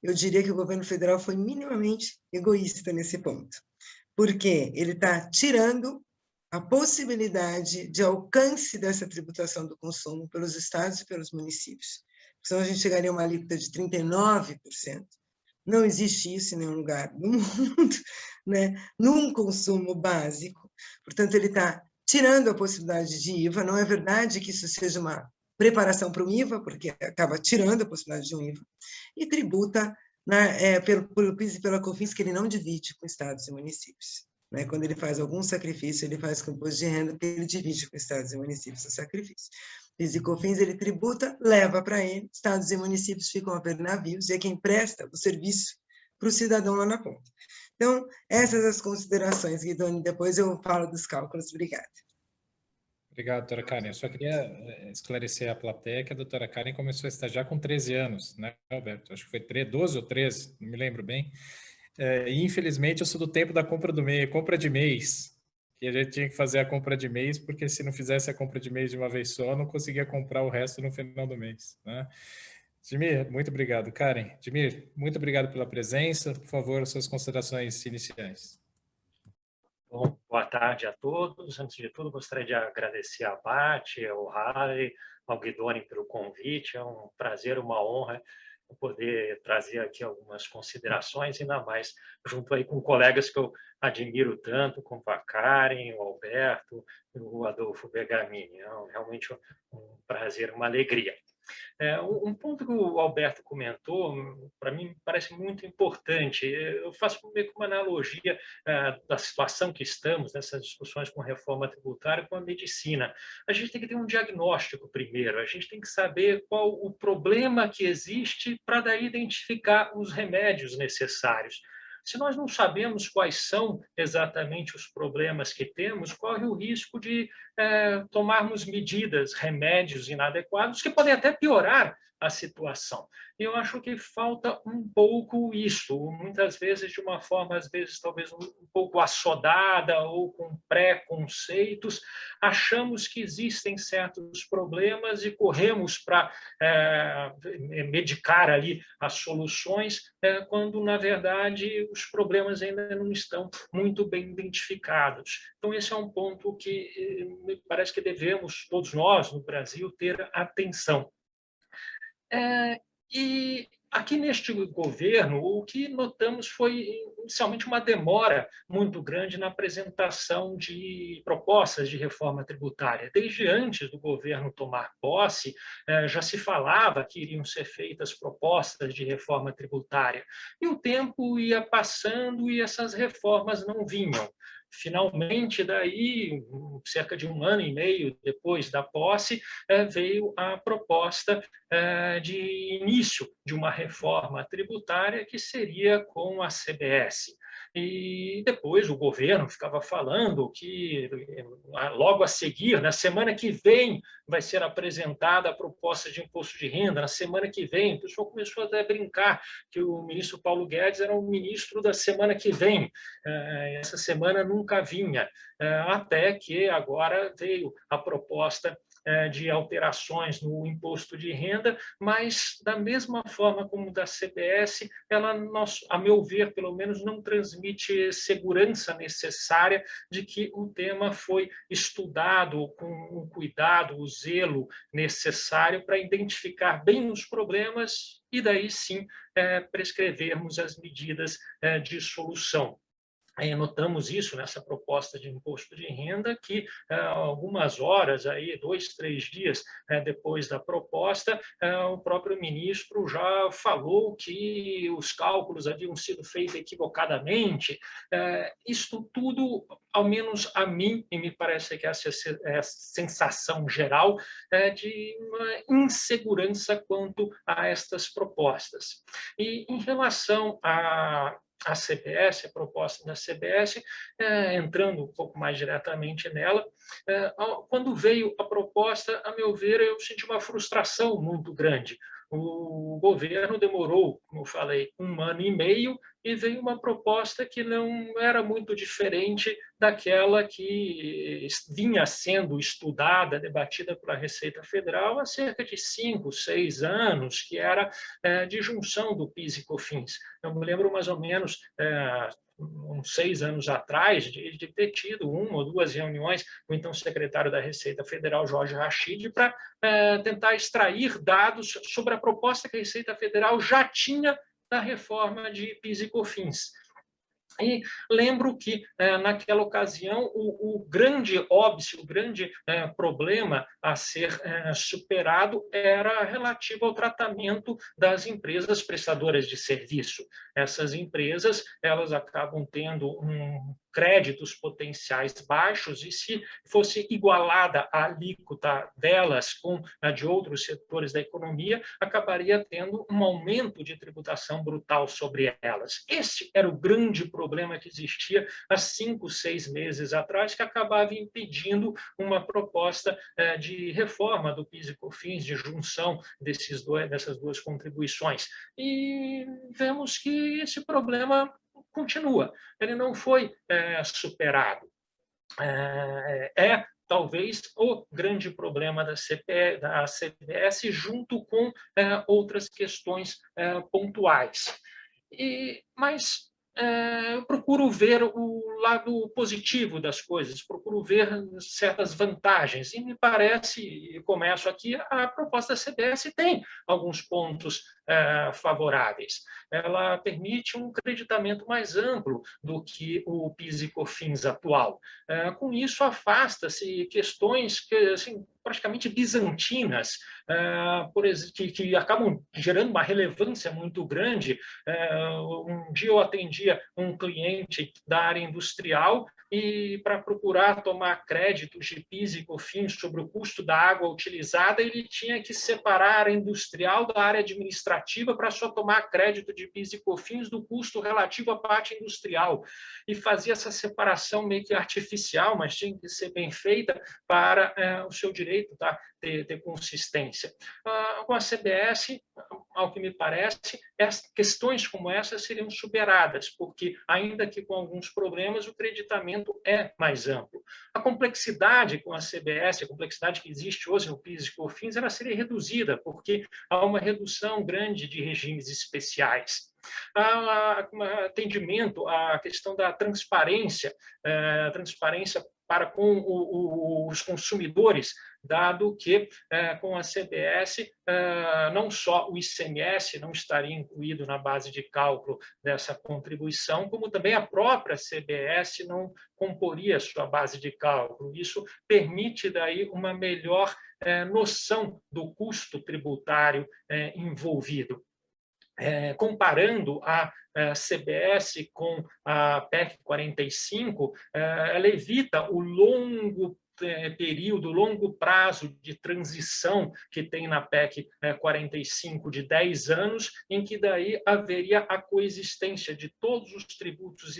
eu diria que o governo federal foi minimamente egoísta nesse ponto, porque ele está tirando a possibilidade de alcance dessa tributação do consumo pelos estados e pelos municípios. Senão a gente chegaria a uma alíquota de 39%. Não existe isso em nenhum lugar do mundo, né? Num consumo básico. Portanto, ele está tirando a possibilidade de IVA. Não é verdade que isso seja uma preparação para um IVA, porque acaba tirando a possibilidade de um IVA, e tributa, né, pelo PIS e pela COFINS, que ele não divide com estados e municípios. Né? Quando ele faz algum sacrifício, ele faz com imposto de renda, porque ele divide com estados e municípios o sacrifício. PIS e COFINS, ele tributa, leva para ele, estados e municípios ficam a ver navios, e é quem presta o serviço para o cidadão lá na ponta. Então, essas as considerações, Guidoni, depois eu falo dos cálculos. Obrigada. Obrigado, doutora Karen. Eu só queria esclarecer a plateia que a doutora Karen começou a estagiar com 13 anos, né, Alberto? Acho que foi 12 ou 13, não me lembro bem. E, infelizmente, eu sou do tempo da compra do mês, compra de mês, que a gente tinha que fazer a compra de mês, porque se não fizesse a compra de mês de uma vez só, não conseguia comprar o resto no final do mês, né? Dimir, muito obrigado. Karen, Dimir, muito obrigado pela presença. Por favor, suas considerações iniciais. Bom, boa tarde a todos. Antes de tudo, gostaria de agradecer a Bate, ao Harley, ao Guidoni pelo convite. É um prazer, uma honra poder trazer aqui algumas considerações, ainda mais junto aí com colegas que eu admiro tanto, como a Karen, o Alberto e o Adolfo Bergamini. É realmente um prazer, uma alegria. Um ponto que o Alberto comentou, para mim, parece muito importante. Eu faço meio que uma analogia da situação que estamos, nessas discussões com reforma tributária, com a medicina. A gente tem que ter um diagnóstico primeiro, a gente tem que saber qual o problema que existe para daí identificar os remédios necessários. Se nós não sabemos quais são exatamente os problemas que temos, corre o risco de tomarmos medidas, remédios inadequados, que podem até piorar a situação. E eu acho que falta um pouco isso, muitas vezes de uma forma, às vezes, talvez um pouco assodada ou com preconceitos, achamos que existem certos problemas e corremos para medicar ali as soluções, quando, na verdade, os problemas ainda não estão muito bem identificados. Então, esse é um ponto que me parece que devemos, todos nós, no Brasil, ter atenção. E aqui neste governo, o que notamos foi, inicialmente, uma demora muito grande na apresentação de propostas de reforma tributária. Desde antes do governo tomar posse, já se falava que iriam ser feitas propostas de reforma tributária. E o tempo ia passando e essas reformas não vinham. Finalmente, daí, cerca de 1 ano e meio depois da posse, veio a proposta de início de uma reforma tributária que seria com a CBS. E depois o governo ficava falando que logo a seguir, na semana que vem, vai ser apresentada a proposta de imposto de renda, na semana que vem. O pessoal começou até a brincar que o ministro Paulo Guedes era o ministro da semana que vem. Essa semana nunca vinha, até que agora veio a proposta de alterações no imposto de renda, mas, da mesma forma como da CBS, ela, a meu ver, pelo menos, não transmite segurança necessária de que o tema foi estudado com o cuidado, o zelo necessário para identificar bem os problemas e, daí sim, prescrevermos as medidas de solução. Notamos isso nessa proposta de imposto de renda, que algumas horas, 2, 3 dias depois da proposta, o próprio ministro já falou que os cálculos haviam sido feitos equivocadamente. Isto tudo, ao menos a mim, e me parece que essa é a sensação geral, de uma insegurança quanto a estas propostas. E em relação a CBS, a proposta da CBS, entrando um pouco mais diretamente nela, quando veio a proposta, a meu ver, eu senti uma frustração muito grande. o governo demorou, como eu falei, 1 ano e meio, e veio uma proposta que não era muito diferente daquela que vinha sendo estudada, debatida pela Receita Federal há cerca de 5, 6 anos, que era de junção do PIS e COFINS. Eu me lembro mais ou menos uns 6 anos atrás, de ter tido 1 ou 2 reuniões com o então secretário da Receita Federal, Jorge Rachid, para tentar extrair dados sobre a proposta que a Receita Federal já tinha da reforma de PIS e COFINS. E lembro que, naquela ocasião, o grande óbice, o grande problema a ser superado era relativo ao tratamento das empresas prestadoras de serviço. Essas empresas, elas acabam tendo créditos potenciais baixos, e se fosse igualada a alíquota delas com a de outros setores da economia, acabaria tendo um aumento de tributação brutal sobre elas. Esse era o grande problema que existia há 5, 6 meses atrás, que acabava impedindo uma proposta de reforma do PIS e COFINS, de junção dessas duas contribuições. E vemos que esse problema continua, ele não foi superado. Talvez o grande problema da CBS, junto com outras questões pontuais. Mas eu procuro ver o lado positivo das coisas, procuro ver certas vantagens, e me parece, e começo aqui, a proposta da CBS tem alguns pontos favoráveis. Ela permite um creditamento mais amplo do que o PIS e COFINS atual. Com isso, afasta-se questões que, assim, praticamente bizantinas, que acabam gerando uma relevância muito grande. Um dia eu atendia um cliente da área industrial, e para procurar tomar créditos de PIS e COFINS sobre o custo da água utilizada, ele tinha que separar a área industrial da área administrativa para só tomar crédito de PIS e COFINS do custo relativo à parte industrial. E fazia essa separação meio que artificial, mas tinha que ser bem feita para o seu direito ter consistência. Com a CBS, ao que me parece, questões como essa seriam superadas, porque, ainda que com alguns problemas, o creditamento é mais amplo. A complexidade com a CBS, a complexidade que existe hoje no PIS e COFINS, ela seria reduzida, porque há uma redução grande de regimes especiais. Atendimento à questão da transparência, para com os consumidores, dado que, com a CBS, não só o ICMS não estaria incluído na base de cálculo dessa contribuição, como também a própria CBS não comporia sua base de cálculo. Isso permite, daí, uma melhor noção do custo tributário envolvido. Comparando a CBS com a PEC 45, ela evita o longo período, longo prazo de transição que tem na PEC 45 de 10 anos, em que daí haveria a coexistência de todos os tributos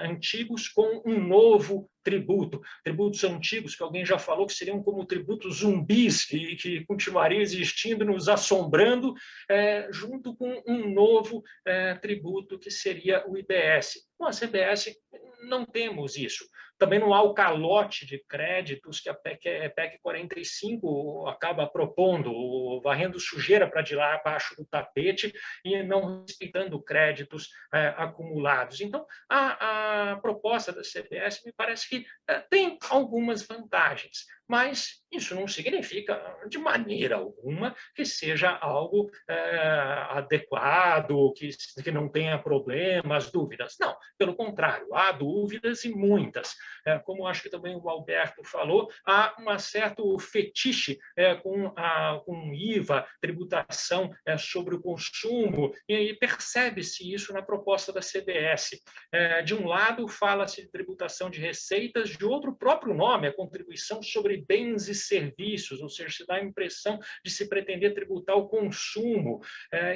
antigos com um novo tributo. Tributos antigos, que alguém já falou que seriam como tributos zumbis, que continuariam existindo, nos assombrando, junto com um novo tributo, que seria o IBS. Com a CBS, não temos isso. Também não há o calote de créditos que a PEC 45 acaba propondo, varrendo sujeira para de lá abaixo do tapete e não respeitando créditos acumulados. Então, a proposta da CBS me parece que tem algumas vantagens, mas isso não significa, de maneira alguma, que seja algo adequado, que não tenha problemas, dúvidas. Não, pelo contrário, há dúvidas, e muitas. Como acho que também o Alberto falou, há um certo fetiche com IVA, tributação sobre o consumo, e percebe-se isso na proposta da CBS. De um lado, fala-se de tributação de receitas, de outro, o próprio nome, a contribuição sobre sobre bens e serviços, ou seja, se dá a impressão de se pretender tributar o consumo.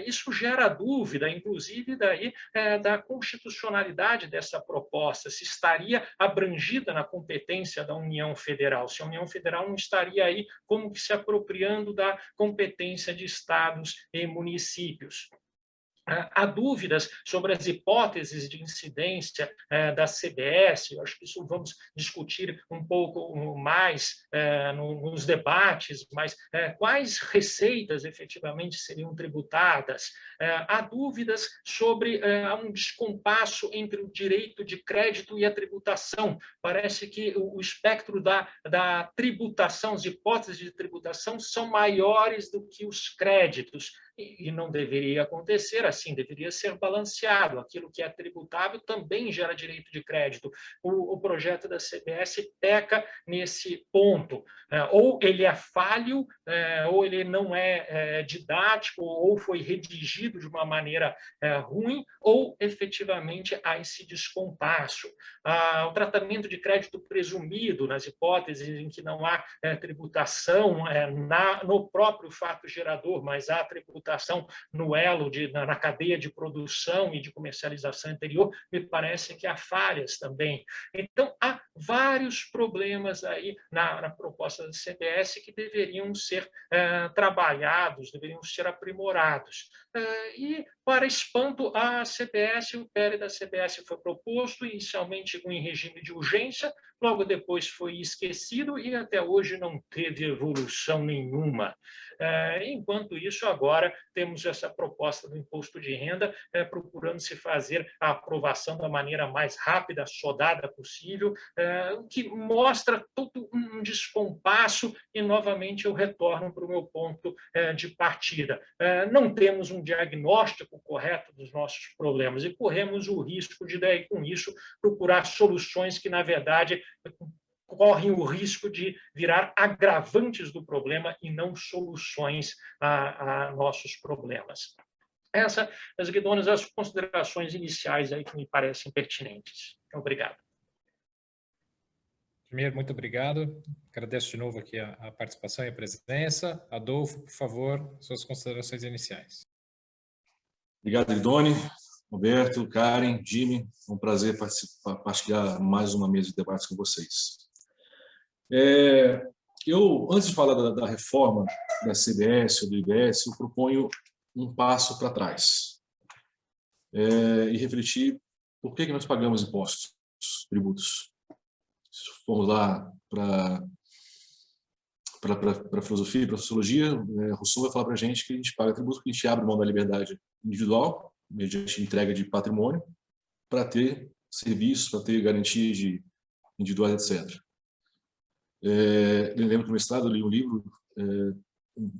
Isso gera dúvida, inclusive, daí, da constitucionalidade dessa proposta, se estaria abrangida na competência da União Federal, se a União Federal não estaria aí como que se apropriando da competência de estados e municípios. Há dúvidas sobre as hipóteses de incidência da CBS, eu acho que isso vamos discutir um pouco mais nos debates, mas quais receitas efetivamente seriam tributadas? Há dúvidas sobre um descompasso entre o direito de crédito e a tributação. Parece que o espectro da tributação, as hipóteses de tributação são maiores do que os créditos, e não deveria acontecer assim, deveria ser balanceado. Aquilo que é tributável também gera direito de crédito. O projeto da CBS peca nesse ponto. Ou ele é falho, ou ele não é didático, ou foi redigido de uma maneira ruim, ou efetivamente há esse descompasso. O tratamento de crédito presumido, nas hipóteses em que não há tributação no próprio fato gerador, mas há tributação no elo, na cadeia de produção e de comercialização anterior, me parece que há falhas também. Então, há vários problemas aí na proposta da CBS que deveriam ser trabalhados, deveriam ser aprimorados. E, para espanto, a CBS, o PL da CBS foi proposto inicialmente em regime de urgência, logo depois foi esquecido e até hoje não teve evolução nenhuma. Enquanto isso, agora temos essa proposta do imposto de renda procurando se fazer a aprovação da maneira mais rápida, sodada possível, o que mostra todo um descompasso e, novamente, eu retorno para o meu ponto de partida. Não temos um diagnóstico correto dos nossos problemas e corremos o risco de, daí, com isso, procurar soluções que, na verdade, correm o risco de virar agravantes do problema e não soluções a nossos problemas. Essas, Guidones, as considerações iniciais aí que me parecem pertinentes. Obrigado. Primeiro, muito obrigado. Agradeço de novo aqui a participação e a presença. Adolfo, por favor, suas considerações iniciais. Obrigado, Guidoni, Roberto, Karen, Jimmy. É um prazer partilhar mais uma mesa de debates com vocês. Antes de falar da reforma da CBS ou do IBS, eu proponho um passo para trás e refletir por que nós pagamos impostos, tributos. Se formos lá para a filosofia, para a sociologia, Rousseau vai falar para a gente que a gente paga tributos porque a gente abre mão da liberdade individual, mediante entrega de patrimônio, para ter serviços, para ter garantia de individuais, etc. Eu lembro que no mestrado eu li um livro,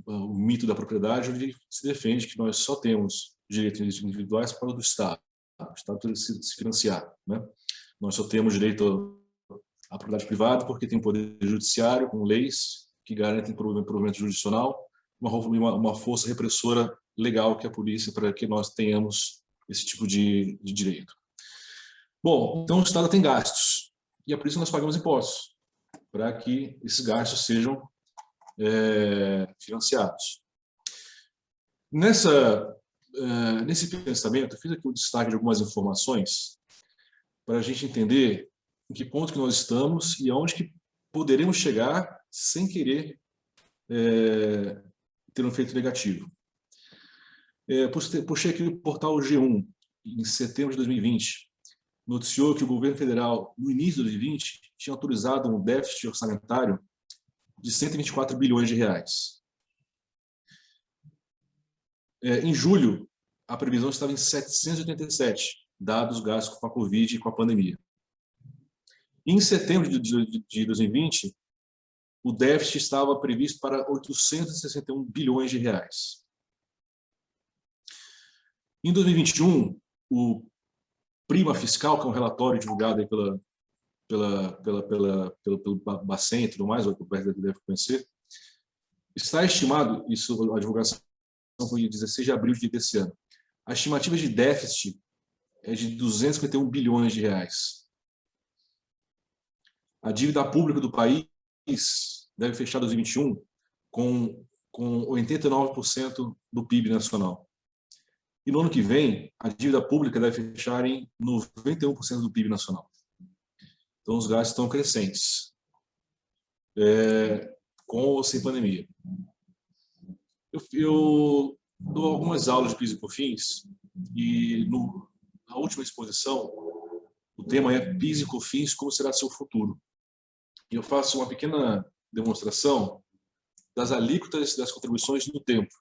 O Mito da Propriedade, onde se defende que nós só temos direitos individuais para o do Estado. O Estado precisa se financiar, né? Nós só temos direito à propriedade privada porque tem poder judiciário, com leis que garantem provimento jurisdicional, uma força repressora legal que é a polícia, para que nós tenhamos esse tipo de direito. Bom, então o Estado tem gastos, e é por isso que nós pagamos impostos, para que esses gastos sejam financiados. Nesse pensamento, eu fiz aqui o destaque de algumas informações para a gente entender em que ponto que nós estamos e aonde que poderemos chegar sem querer ter um efeito negativo. Puxei aqui o portal G1, em setembro de 2020, noticiou que o governo federal, no início de 2020, tinha autorizado um déficit orçamentário de 124 bilhões de reais. Em julho, a previsão estava em 787, dados os gastos com a Covid e com a pandemia. Em setembro de 2020, o déficit estava previsto para 861 bilhões de reais. Em 2021, o Prima Fiscal, que é um relatório divulgado aí pelo Bacen e tudo mais, o Roberto deve conhecer, está estimado, a divulgação foi em 16 de abril desse ano, a estimativa de déficit é de 251 bilhões de reais. A dívida pública do país deve fechar 2021 com 89% do PIB nacional. E no ano que vem, a dívida pública deve fechar em 91% do PIB nacional. Então, os gastos estão crescentes, com ou sem pandemia. Eu dou algumas aulas de PIS e COFINS, e na última exposição, o tema é PIS e COFINS, como será seu futuro? E eu faço uma pequena demonstração das alíquotas das contribuições no tempo.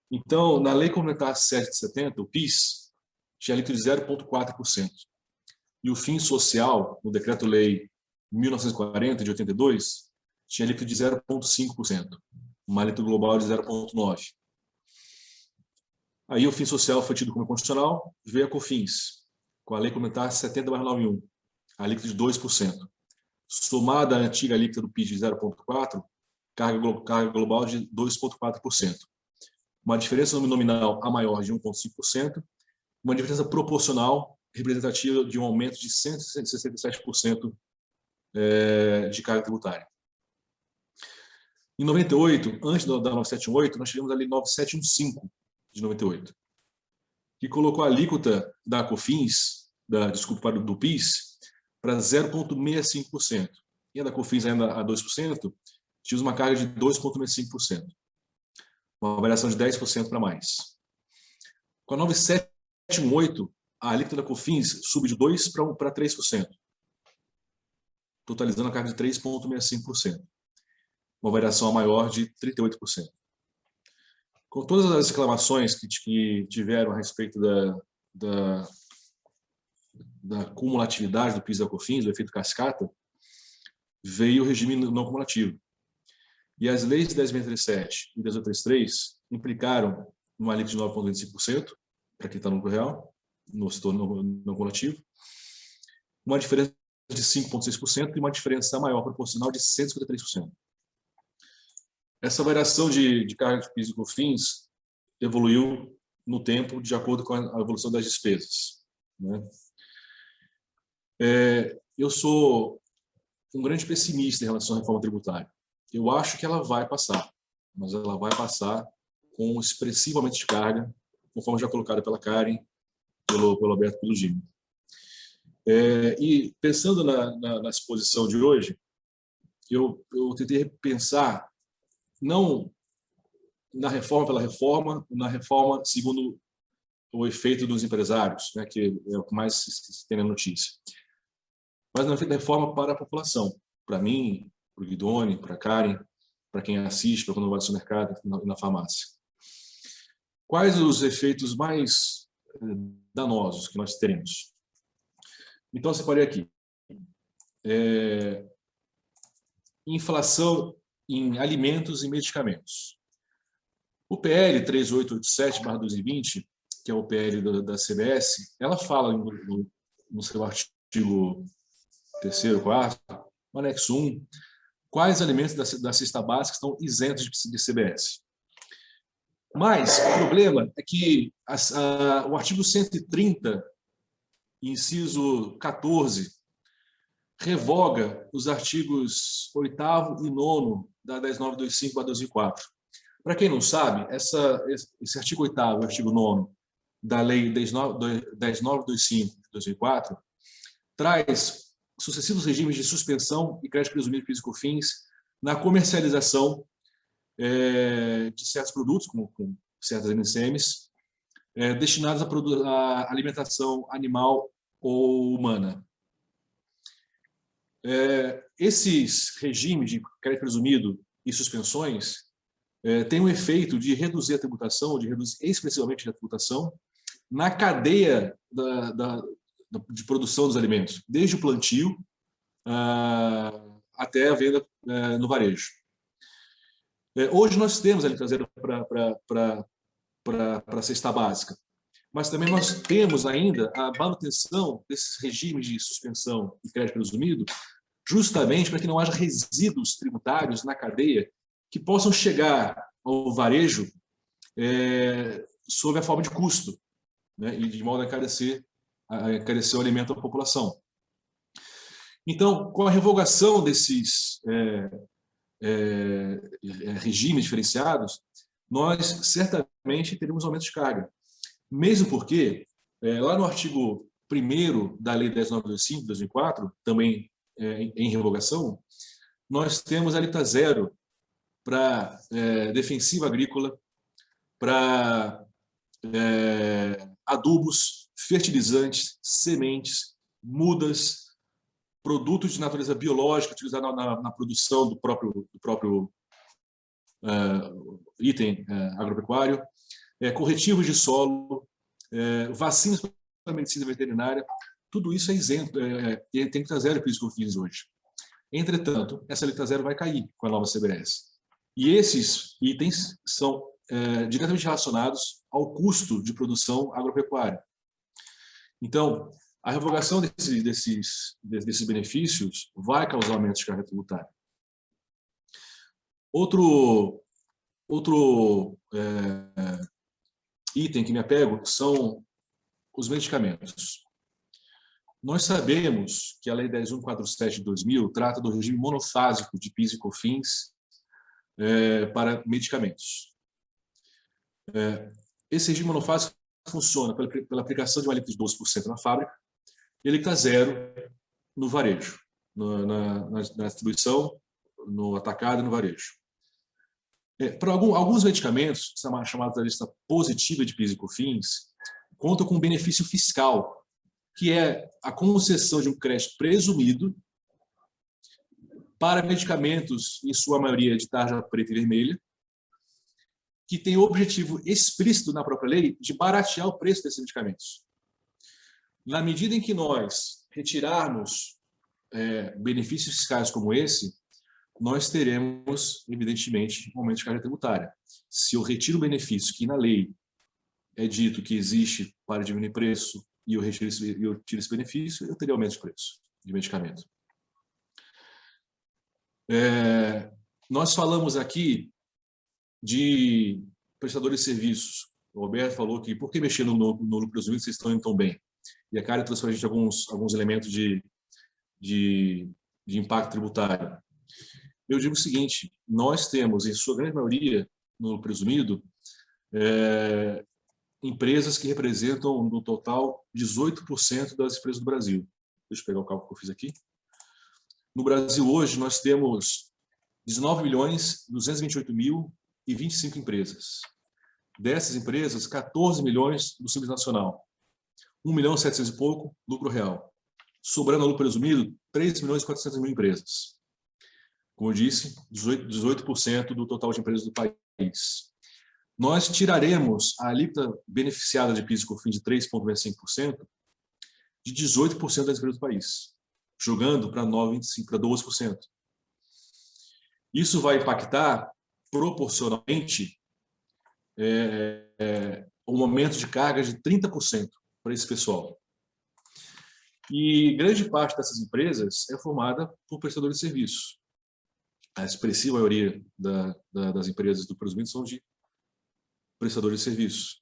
Então, na Lei Complementar 7 de 70, o PIS tinha alíquota de 0,4%. E o FINS social, no Decreto-Lei 1940, de 82, tinha alíquota de 0,5%. Uma alíquota global de 0,9%. Aí o FINS social foi tido como inconstitucional, veio a COFINS, com a Lei Complementar 70/91, a alíquota de 2%. Somada à antiga alíquota do PIS de 0,4%, carga global de 2,4%. Uma diferença nominal a maior de 1,5%, uma diferença proporcional representativa de um aumento de 167% de carga tributária. Em 98, antes da 9718, nós tivemos a Lei 9715 de 98, que colocou a alíquota da COFINS, do PIS, para 0,65%. E a da COFINS ainda a 2%, tínhamos uma carga de 2,65%. Uma variação de 10% para mais. Com a 9718, a alíquota da COFINS sube de 2% para 3%, totalizando a carga de 3,65%. Uma variação maior de 38%. Com todas as reclamações que tiveram a respeito da cumulatividade do PIS e da COFINS, do efeito cascata, veio o regime não cumulativo. E as leis 10.637 e 10.833 implicaram uma alíquota de 9,25%, para quem está no lucro real, no setor não cumulativo, uma diferença de 5,6% e uma diferença maior proporcional de 153%. Essa variação de carga de PIS e COFINS evoluiu no tempo de acordo com a evolução das despesas, né? Eu sou um grande pessimista em relação à reforma tributária. Eu acho que ela vai passar, mas ela vai passar com expressivo aumento de carga, conforme já colocado pela Karen, pelo Alberto e pelo Jimmy. E pensando na exposição de hoje, eu tentei pensar não na reforma pela reforma, na reforma segundo o efeito dos empresários, né, que é o que mais se tem na notícia, mas na reforma para a população, para mim, para o Guidoni, para a Karen, para quem assiste, para quando vai no supermercado e na farmácia. Quais os efeitos mais danosos que nós teremos? Então, eu separei aqui. Inflação em alimentos e medicamentos. O PL 3887/2020, que é o PL da CBS, ela fala no seu artigo 3º, 4º, no anexo 1, quais alimentos da cesta básica estão isentos de CBS. Mas o problema é que o artigo 130, inciso 14, revoga os artigos 8º e 9º da 10.925/2004. Para quem não sabe, esse artigo 8º e o artigo 9º da Lei 10.925/2004 traz sucessivos regimes de suspensão e crédito presumido de PIS e COFINS na comercialização de certos produtos, como certas NCMs, destinados à alimentação animal ou humana. Esses regimes de crédito presumido e suspensões têm um efeito de reduzir a tributação, de reduzir expressivamente a tributação na cadeia de produção dos alimentos, desde o plantio até a venda no varejo. Hoje nós temos a alíquota zero para a cesta básica, mas também nós temos ainda a manutenção desses regimes de suspensão e crédito presumido, justamente para que não haja resíduos tributários na cadeia que possam chegar ao varejo sob a forma de custo, né, e de modo a encarecer o alimento à população. Então, com a revogação desses regimes diferenciados, nós certamente teremos aumento de carga. Mesmo porque, lá no artigo 1º da Lei 10.925, de 2004, também em revogação, nós temos a alíquota zero para defensiva agrícola, para adubos, fertilizantes, sementes, mudas, produtos de natureza biológica utilizados na produção do próprio item agropecuário, corretivos de solo, vacinas para medicina veterinária, tudo isso é isento, tem que estar zero PIS e COFINS hoje. Entretanto, essa alíquota zero vai cair com a nova CBS. E esses itens são diretamente relacionados ao custo de produção agropecuária. Então, a revogação desses benefícios vai causar aumento de carga tributária. Outro item que me apego são os medicamentos. Nós sabemos que a Lei 10.147 de 2000 trata do regime monofásico de PIS e COFINS para medicamentos. Esse regime monofásico funciona pela aplicação de uma alíquota de 12% na fábrica e alíquota zero no varejo, na distribuição, no atacado e no varejo. Para alguns medicamentos, chamados da lista positiva de PIS e COFINS, contam com um benefício fiscal, que é a concessão de um crédito presumido para medicamentos, em sua maioria de tarja preta e vermelha, que tem o objetivo explícito na própria lei de baratear o preço desses medicamentos. Na medida em que nós retirarmos benefícios fiscais como esse, nós teremos, evidentemente, um aumento de carga tributária. Se eu retiro o benefício que na lei é dito que existe para diminuir preço e eu tiro esse benefício, eu teria aumento de preço de medicamento. Nós falamos aqui de prestadores de serviços. O Roberto falou que por que mexer no lucro presumido se vocês estão indo tão bem? E a Karen trouxe para a gente alguns elementos de impacto tributário. Eu digo o seguinte, nós temos, em sua grande maioria, no lucro presumido, empresas que representam, no total, 18% das empresas do Brasil. Deixa eu pegar o cálculo que eu fiz aqui. No Brasil, hoje, nós temos 19.228.025 empresas. Dessas empresas, 14 milhões do Simples Nacional. 1.700.000 e pouco, lucro real. Sobrando ao lucro presumido, 3.400.000 empresas. Como eu disse, 18% do total de empresas do país. Nós tiraremos a alíquota beneficiada de PIS e COFINS de 3,25% de 18% das empresas do país, jogando para 9,25%, para 12%. Isso vai impactar proporcionalmente um aumento de carga de 30% para esse pessoal. E grande parte dessas empresas é formada por prestadores de serviços. A expressiva maioria das empresas do presumido são de prestadores de serviços.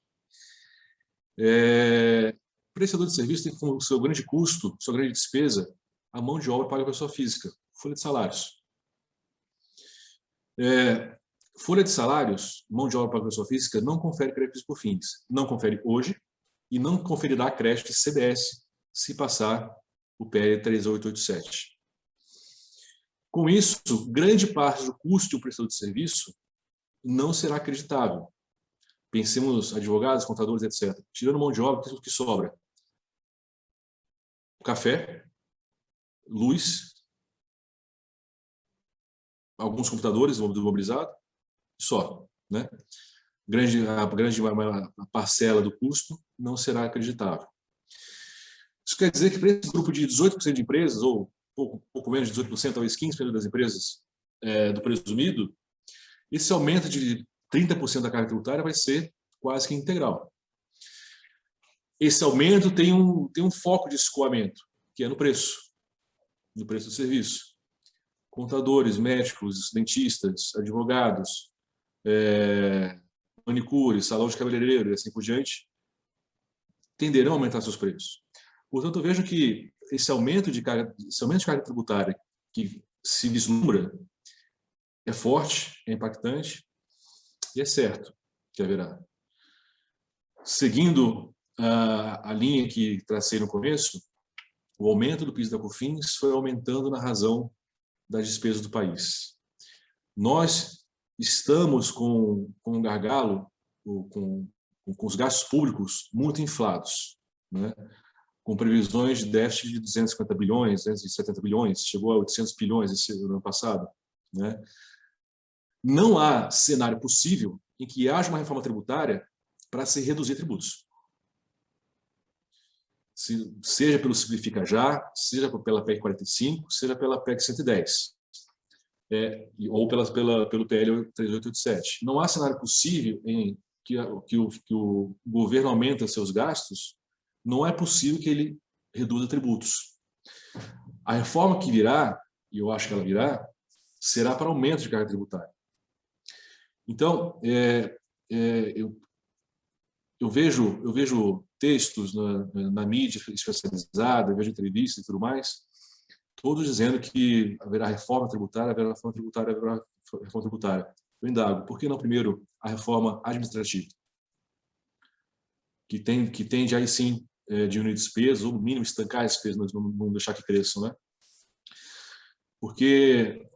Prestador de serviço tem como seu grande custo, sua grande despesa, a mão de obra paga pela pessoa física, folha de salários. Folha de salários, mão de obra paga pela pessoa física, não confere crédito por fins. Não confere hoje e não conferirá crédito de CBS se passar o PL 3887. Com isso, grande parte do custo de um prestador de serviço não será acreditável. Pensemos advogados, contadores, etc. Tirando mão de obra, o que sobra? Café, luz, alguns computadores mobilizados, só. Né? A grande parcela do custo não será acreditável. Isso quer dizer que para esse grupo de 18% de empresas, ou pouco menos de 18%, talvez 15% das empresas do presumido, esse aumento de 30% da carga tributária vai ser quase que integral. Esse aumento tem um foco de escoamento, que é no preço do serviço. Contadores, médicos, dentistas, advogados, manicures, salão de cabeleireiro e assim por diante, tenderão a aumentar seus preços. Portanto, eu vejo que esse aumento de carga tributária que se vislumbra é forte, é impactante e é certo que haverá. Seguindo a linha que tracei no começo, o aumento do PIS da COFINS foi aumentando na razão das despesas do país. Nós estamos com um gargalo, com os gastos públicos muito inflados, né? Com previsões de déficit de 250 bilhões, 270 bilhões, chegou a 800 bilhões esse ano passado, né? Não há cenário possível em que haja uma reforma tributária para se reduzir tributos. Seja pelo Simplifica Já, seja pela PEC 45, seja pela PEC 110, ou pelo PL 3887. Não há cenário possível em que o governo aumenta seus gastos, não é possível que ele reduza tributos. A reforma que virá, e eu acho que ela virá, será para aumento de carga tributária. Então, eu vejo textos na mídia especializada, eu vejo entrevistas e tudo mais, todos dizendo que haverá reforma tributária, haverá reforma tributária, haverá reforma tributária. Eu indago, por que não primeiro a reforma administrativa? Que tende aí sim diminuir despesas, ou no mínimo estancar as despesas, não deixar que cresçam, né? Porque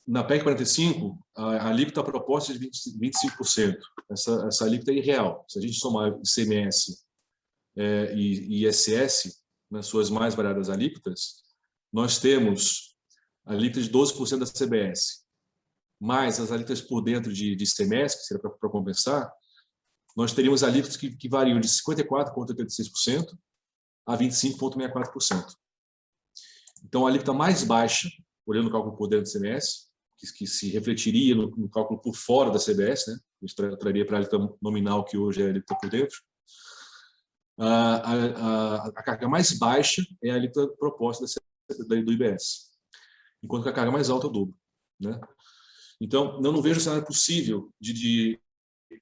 na PEC 45, a alíquota proposta é de 25%. Essa alíquota é irreal. Se a gente somar ICMS e ISS, nas suas mais variadas alíquotas, nós temos a alíquota de 12% da CBS, mais as alíquotas por dentro de ICMS, que seria para compensar, nós teríamos alíquotas que variam de 54,86% a 25,64%. Então, a alíquota mais baixa, olhando o cálculo por dentro do ICMS, que se refletiria no cálculo por fora da CBS, né? A gente traria para a alíquota nominal, que hoje é a alíquota por dentro. A carga mais baixa é a alíquota proposta do IBS, enquanto que a carga mais alta é o dobro, né? Então, eu não vejo cenário possível de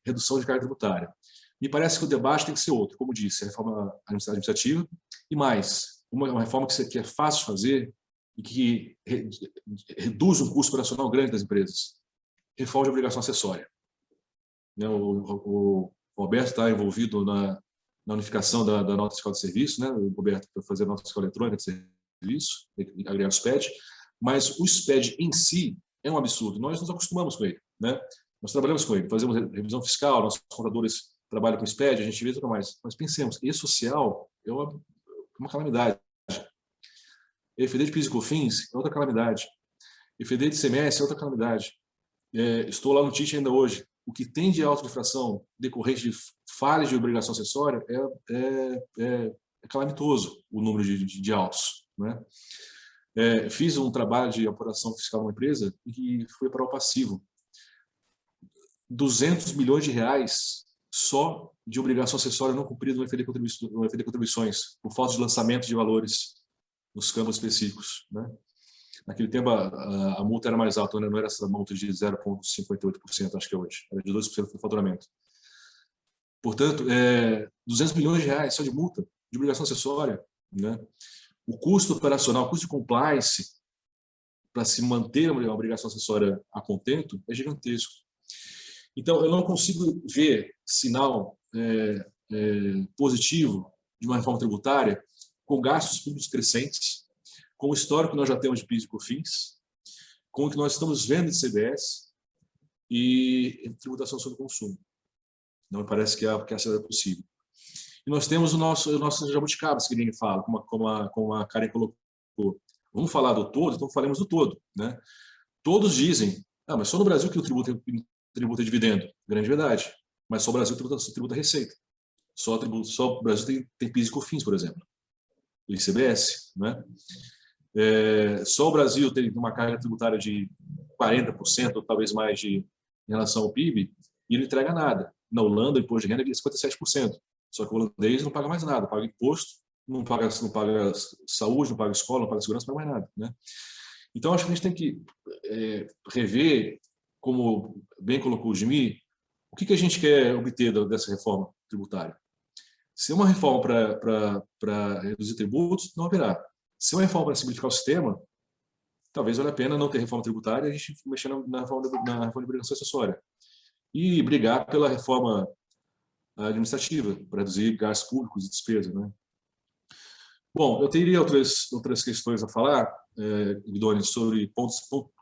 redução de carga tributária. Me parece que o debate tem que ser outro, como disse, a reforma administrativa e mais, uma reforma que é fácil de fazer e que reduz um custo operacional grande das empresas. Reforma de obrigação acessória. O Roberto está envolvido na unificação da nota fiscal de serviço, né? O Roberto para fazer a nota fiscal eletrônica de serviço, agregar o SPED, mas o SPED em si é um absurdo. Nós nos acostumamos com ele, né? Nós trabalhamos com ele, fazemos revisão fiscal, nossos contadores trabalham com SPED, a gente vê tudo mais. Mas pensemos, e-social é uma calamidade. EFD de PIS e COFINS é outra calamidade. EFD de ICMS é outra calamidade. Estou lá no TIT ainda hoje. O que tem de autodifração decorrente de falhas de obrigação acessória é calamitoso, o número de autos, né? Fiz um trabalho de apuração fiscal numa empresa e foi para o passivo. 200 milhões de reais só de obrigação acessória não cumprida no EFD de contribuições, por falta de lançamento de valores nos campos específicos, né? Naquele tempo, a multa era mais alta, né? Não era essa multa de 0,58%, acho que é hoje, era de 2% do faturamento. Portanto, 200 milhões de reais só de multa, de obrigação acessória, né? O custo operacional, o custo de compliance para se manter uma obrigação acessória a contento é gigantesco. Então, eu não consigo ver sinal positivo de uma reforma tributária com gastos públicos crescentes, com o histórico que nós já temos de PIS e COFINS, com o que nós estamos vendo de CBS e tributação sobre o consumo. Não me parece que essa é possível. E nós temos o nosso jabuticaba, que ninguém fala, como a Karen colocou. Vamos falar do todo, então falemos do todo, né? Todos dizem, mas só no Brasil que o tributa dividendo. Grande verdade. Mas só o Brasil tributa receita. Só o Brasil tem PIS e COFINS, por exemplo. O ICBS, né? Só o Brasil tem uma carga tributária de 40%, ou talvez mais, em relação ao PIB, e não entrega nada. Na Holanda, o imposto de renda é 57%. Só que o holandês não paga mais nada, paga imposto, não paga saúde, não paga escola, não paga segurança, não paga mais nada, né? Então, acho que a gente tem que rever, como bem colocou o Jimmy, o que a gente quer obter dessa reforma tributária. Se é uma reforma para reduzir tributos, não haverá. Se é uma reforma para simplificar o sistema, talvez valha a pena não ter reforma tributária e a gente mexer na reforma de obrigação acessória. E brigar pela reforma administrativa, para reduzir gastos públicos e despesas, né? Bom, eu teria outras questões a falar, Guidoni, sobre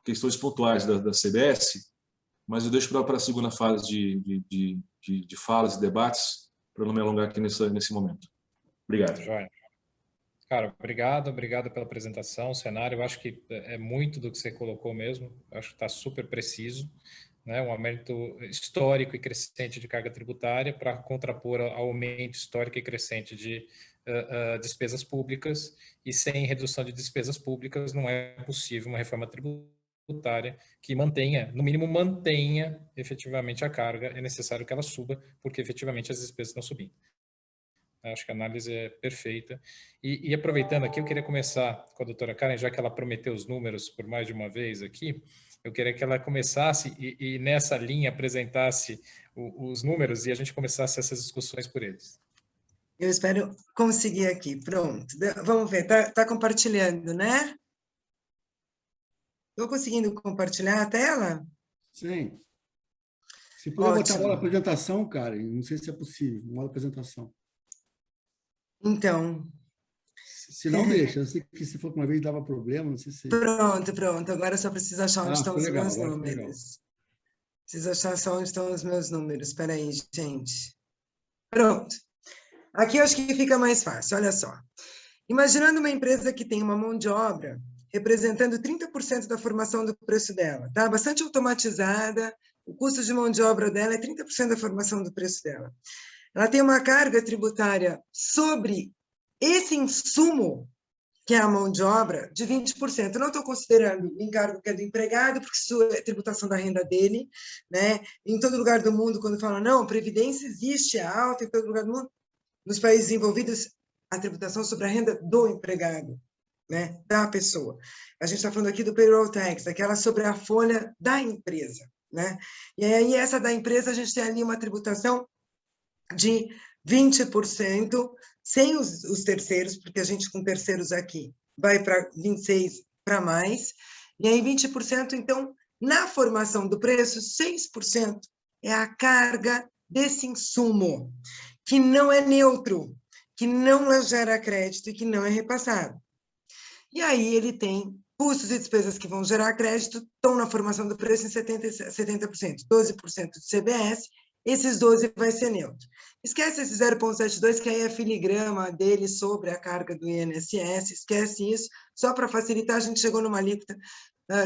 questões pontuais da CBS, mas eu deixo para a segunda fase de falas e debates, para não me alongar aqui nesse momento. Obrigado. Joia. Cara, obrigado pela apresentação, o cenário. Eu acho que é muito do que você colocou mesmo. Eu acho que está super preciso, né? Um aumento histórico e crescente de carga tributária para contrapor ao aumento histórico e crescente de despesas públicas, e sem redução de despesas públicas não é possível uma reforma tributária que mantenha, no mínimo mantenha efetivamente a carga. É necessário que ela suba, porque efetivamente as despesas estão subindo. Acho que a análise é perfeita. E aproveitando aqui, eu queria começar com a doutora Karen, já que ela prometeu os números por mais de uma vez aqui, eu queria que ela começasse e nessa linha apresentasse os números e a gente começasse essas discussões por eles. Eu espero conseguir aqui. Pronto. Vamos ver. Tá compartilhando, né? Estou conseguindo compartilhar a tela? Sim. Se puder botar Ótimo. uma apresentação, Karen, não sei se é possível, uma apresentação. Então. Se não, deixa. Eu sei que se for uma vez dava problema, não sei se... Pronto. Agora eu só preciso achar onde estão os legal, meus números. Preciso achar só onde estão os meus números. Espera aí, gente. Pronto. Aqui eu acho que fica mais fácil, olha só. Imaginando uma empresa que tem uma mão de obra representando 30% da formação do preço dela, tá? Bastante automatizada, o custo de mão de obra dela é 30% da formação do preço dela. Ela tem uma carga tributária sobre esse insumo, que é a mão de obra, de 20%. Eu não estou considerando o encargo que é do empregado, porque isso é tributação da renda dele, né? Em todo lugar do mundo, quando falam, não, previdência existe, é alta em todo lugar do mundo, nos países desenvolvidos, a tributação sobre a renda do empregado, né, da pessoa. A gente está falando aqui do payroll tax, aquela sobre a folha da empresa, né? E aí, essa da empresa, a gente tem ali uma tributação de 20%, sem os terceiros, porque a gente com terceiros aqui vai para 26% para mais, e aí 20%, então, na formação do preço, 6% é a carga desse insumo, que não é neutro, que não gera crédito e que não é repassado. E aí ele tem custos e despesas que vão gerar crédito, estão na formação do preço em 70%, 12% de CBS, esses 12% vai ser neutro. Esquece esse 0,72, que aí é filigrama dele sobre a carga do INSS, esquece isso, só para facilitar, a gente chegou numa alíquota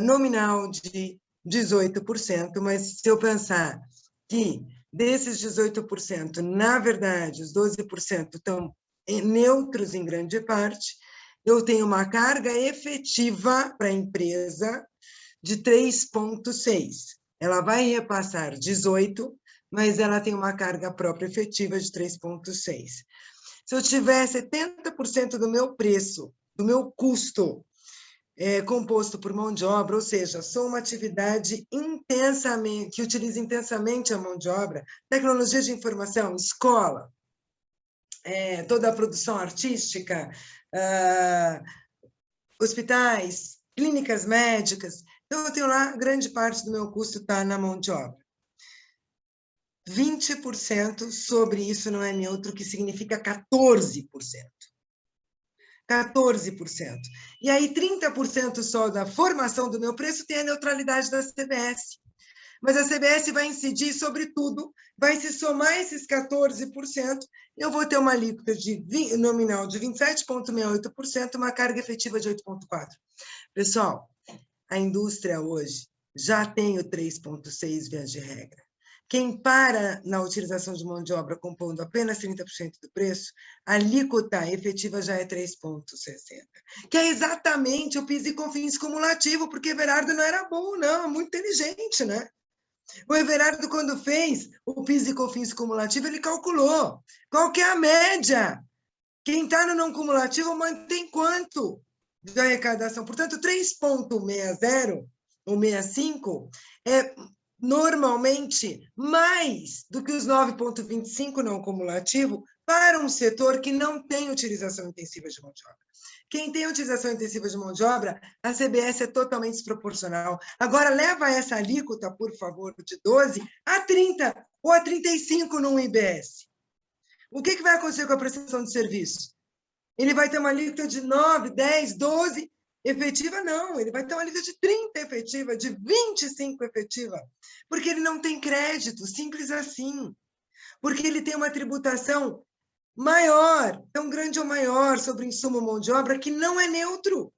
nominal de 18%, mas se eu pensar que desses 18%, na verdade, os 12% estão neutros em grande parte, eu tenho uma carga efetiva para a empresa de 3,6%. Ela vai repassar 18%, mas ela tem uma carga própria efetiva de 3,6%. Se eu tiver 70% do meu preço, do meu custo, composto por mão de obra, ou seja, sou uma atividade que utiliza intensamente a mão de obra, tecnologia de informação, escola, toda a produção artística, hospitais, clínicas médicas. Então, eu tenho lá, grande parte do meu custo está na mão de obra. 20% sobre isso não é neutro, que significa 14%. 14%. E aí, 30% só da formação do meu preço tem a neutralidade da CBS. Mas a CBS vai incidir sobre tudo, vai se somar esses 14%, eu vou ter uma alíquota nominal de 27,68%, uma carga efetiva de 8,4%. Pessoal, a indústria hoje já tem o 3,6% via de regra. Quem para na utilização de mão de obra compondo apenas 30% do preço, a alíquota efetiva já é 3,60%, que é exatamente o PIS e COFINS cumulativo, porque Everardo não era bom, não, é muito inteligente, né? O Everardo, quando fez o PIS e COFINS cumulativo, ele calculou qual que é a média. Quem está no não cumulativo mantém quanto de arrecadação? Portanto, 3,60 ou 65 é normalmente mais do que os 9,25 não cumulativo para um setor que não tem utilização intensiva de mão de obra. Quem tem utilização intensiva de mão de obra, a CBS é totalmente desproporcional. Agora, leva essa alíquota, por favor, de 12% a 30% ou a 35% no IBS. O que vai acontecer com a prestação de serviço? Ele vai ter uma alíquota de 9%, 10%, 12% efetiva? Não, ele vai ter uma alíquota de 30% efetiva, de 25% efetiva, porque ele não tem crédito, simples assim. Porque ele tem uma tributação maior, tão grande ou maior, sobre o insumo mão de obra, que não é neutro.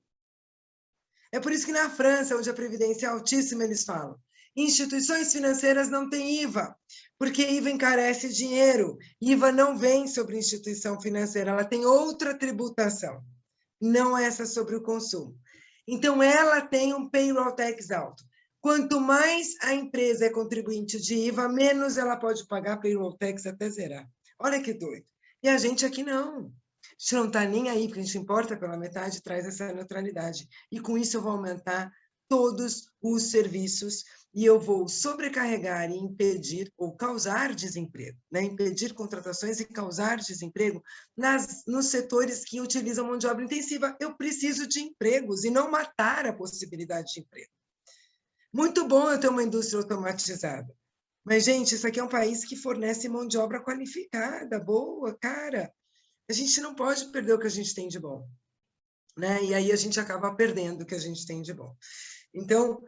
É por isso que na França, onde a previdência é altíssima, eles falam, instituições financeiras não têm IVA, porque IVA encarece dinheiro. IVA não vem sobre instituição financeira, ela tem outra tributação, não essa sobre o consumo. Então, ela tem um payroll tax alto. Quanto mais a empresa é contribuinte de IVA, menos ela pode pagar payroll tax até zerar. Olha que doido. E a gente aqui não. A gente não está nem aí, porque a gente importa pela metade, traz essa neutralidade. E com isso eu vou aumentar todos os serviços e eu vou sobrecarregar e impedir ou causar desemprego, né? Impedir contratações e causar desemprego nos setores que utilizam mão de obra intensiva. Eu preciso de empregos e não matar a possibilidade de emprego. Muito bom eu ter uma indústria automatizada. Mas, gente, isso aqui é um país que fornece mão de obra qualificada, boa, cara. A gente não pode perder o que a gente tem de bom, né? E aí a gente acaba perdendo o que a gente tem de bom. Então,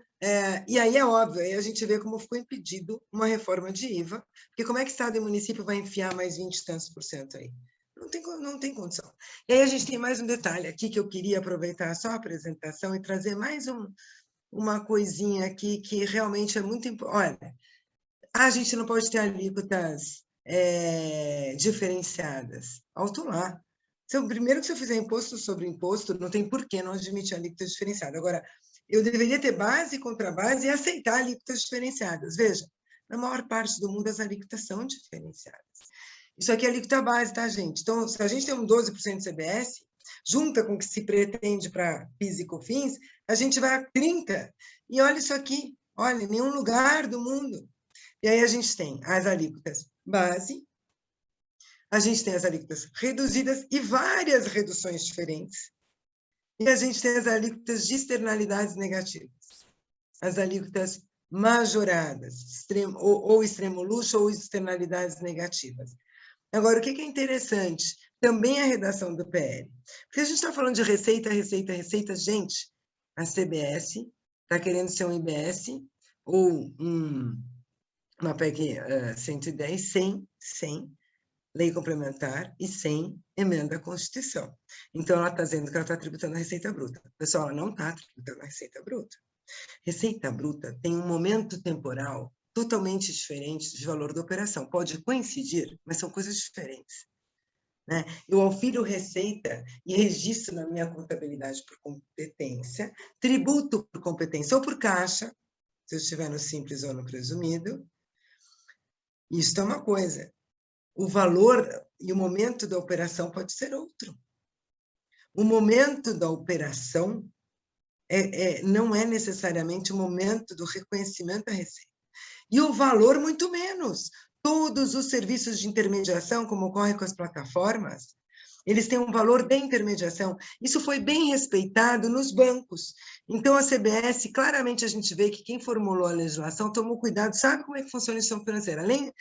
e aí é óbvio, aí a gente vê como ficou impedido uma reforma de IVA, porque como é que Estado e município vai enfiar mais 20 e tantos % aí? Não tem condição. E aí a gente tem mais um detalhe aqui que eu queria aproveitar só a apresentação e trazer mais uma coisinha aqui que realmente é muito importante. Olha, a gente não pode ter alíquotas diferenciadas. Alto lá. Primeiro que se eu fizer imposto sobre imposto, não tem por que não admitir alíquota diferenciada. Agora, eu deveria ter base contra base e aceitar alíquotas diferenciadas. Veja, na maior parte do mundo as alíquotas são diferenciadas. Isso aqui é alíquota base, tá, gente? Então, se a gente tem um 12% de CBS, junta com o que se pretende para PIS e COFINS, a gente vai a 30%. E olha isso aqui, olha, em nenhum lugar do mundo. E aí a gente tem as alíquotas base, a gente tem as alíquotas reduzidas e várias reduções diferentes. E a gente tem as alíquotas de externalidades negativas, as alíquotas majoradas, ou extremo luxo ou externalidades negativas. Agora, o que é interessante? Também a redação do PL. Porque a gente está falando de receita, receita, receita. Gente, a CBS está querendo ser um IBS ou uma PEC 110 sem lei complementar e sem emenda à Constituição. Então, ela está dizendo que ela está tributando a receita bruta. Pessoal, ela não está tributando a receita bruta. Receita bruta tem um momento temporal totalmente diferente de valor da operação. Pode coincidir, mas são coisas diferentes, né? Eu aufilho receita e registro na minha contabilidade por competência, tributo por competência ou por caixa, se eu estiver no simples ou no presumido. Isso é uma coisa. O valor e o momento da operação pode ser outro. O momento da operação não é necessariamente o momento do reconhecimento da receita. E o valor, muito menos. Todos os serviços de intermediação, como ocorre com as plataformas, eles têm um valor de intermediação. Isso foi bem respeitado nos bancos. Então, a CBS, claramente a gente vê que quem formulou a legislação tomou cuidado, sabe como é que funciona a instituição financeira. Além,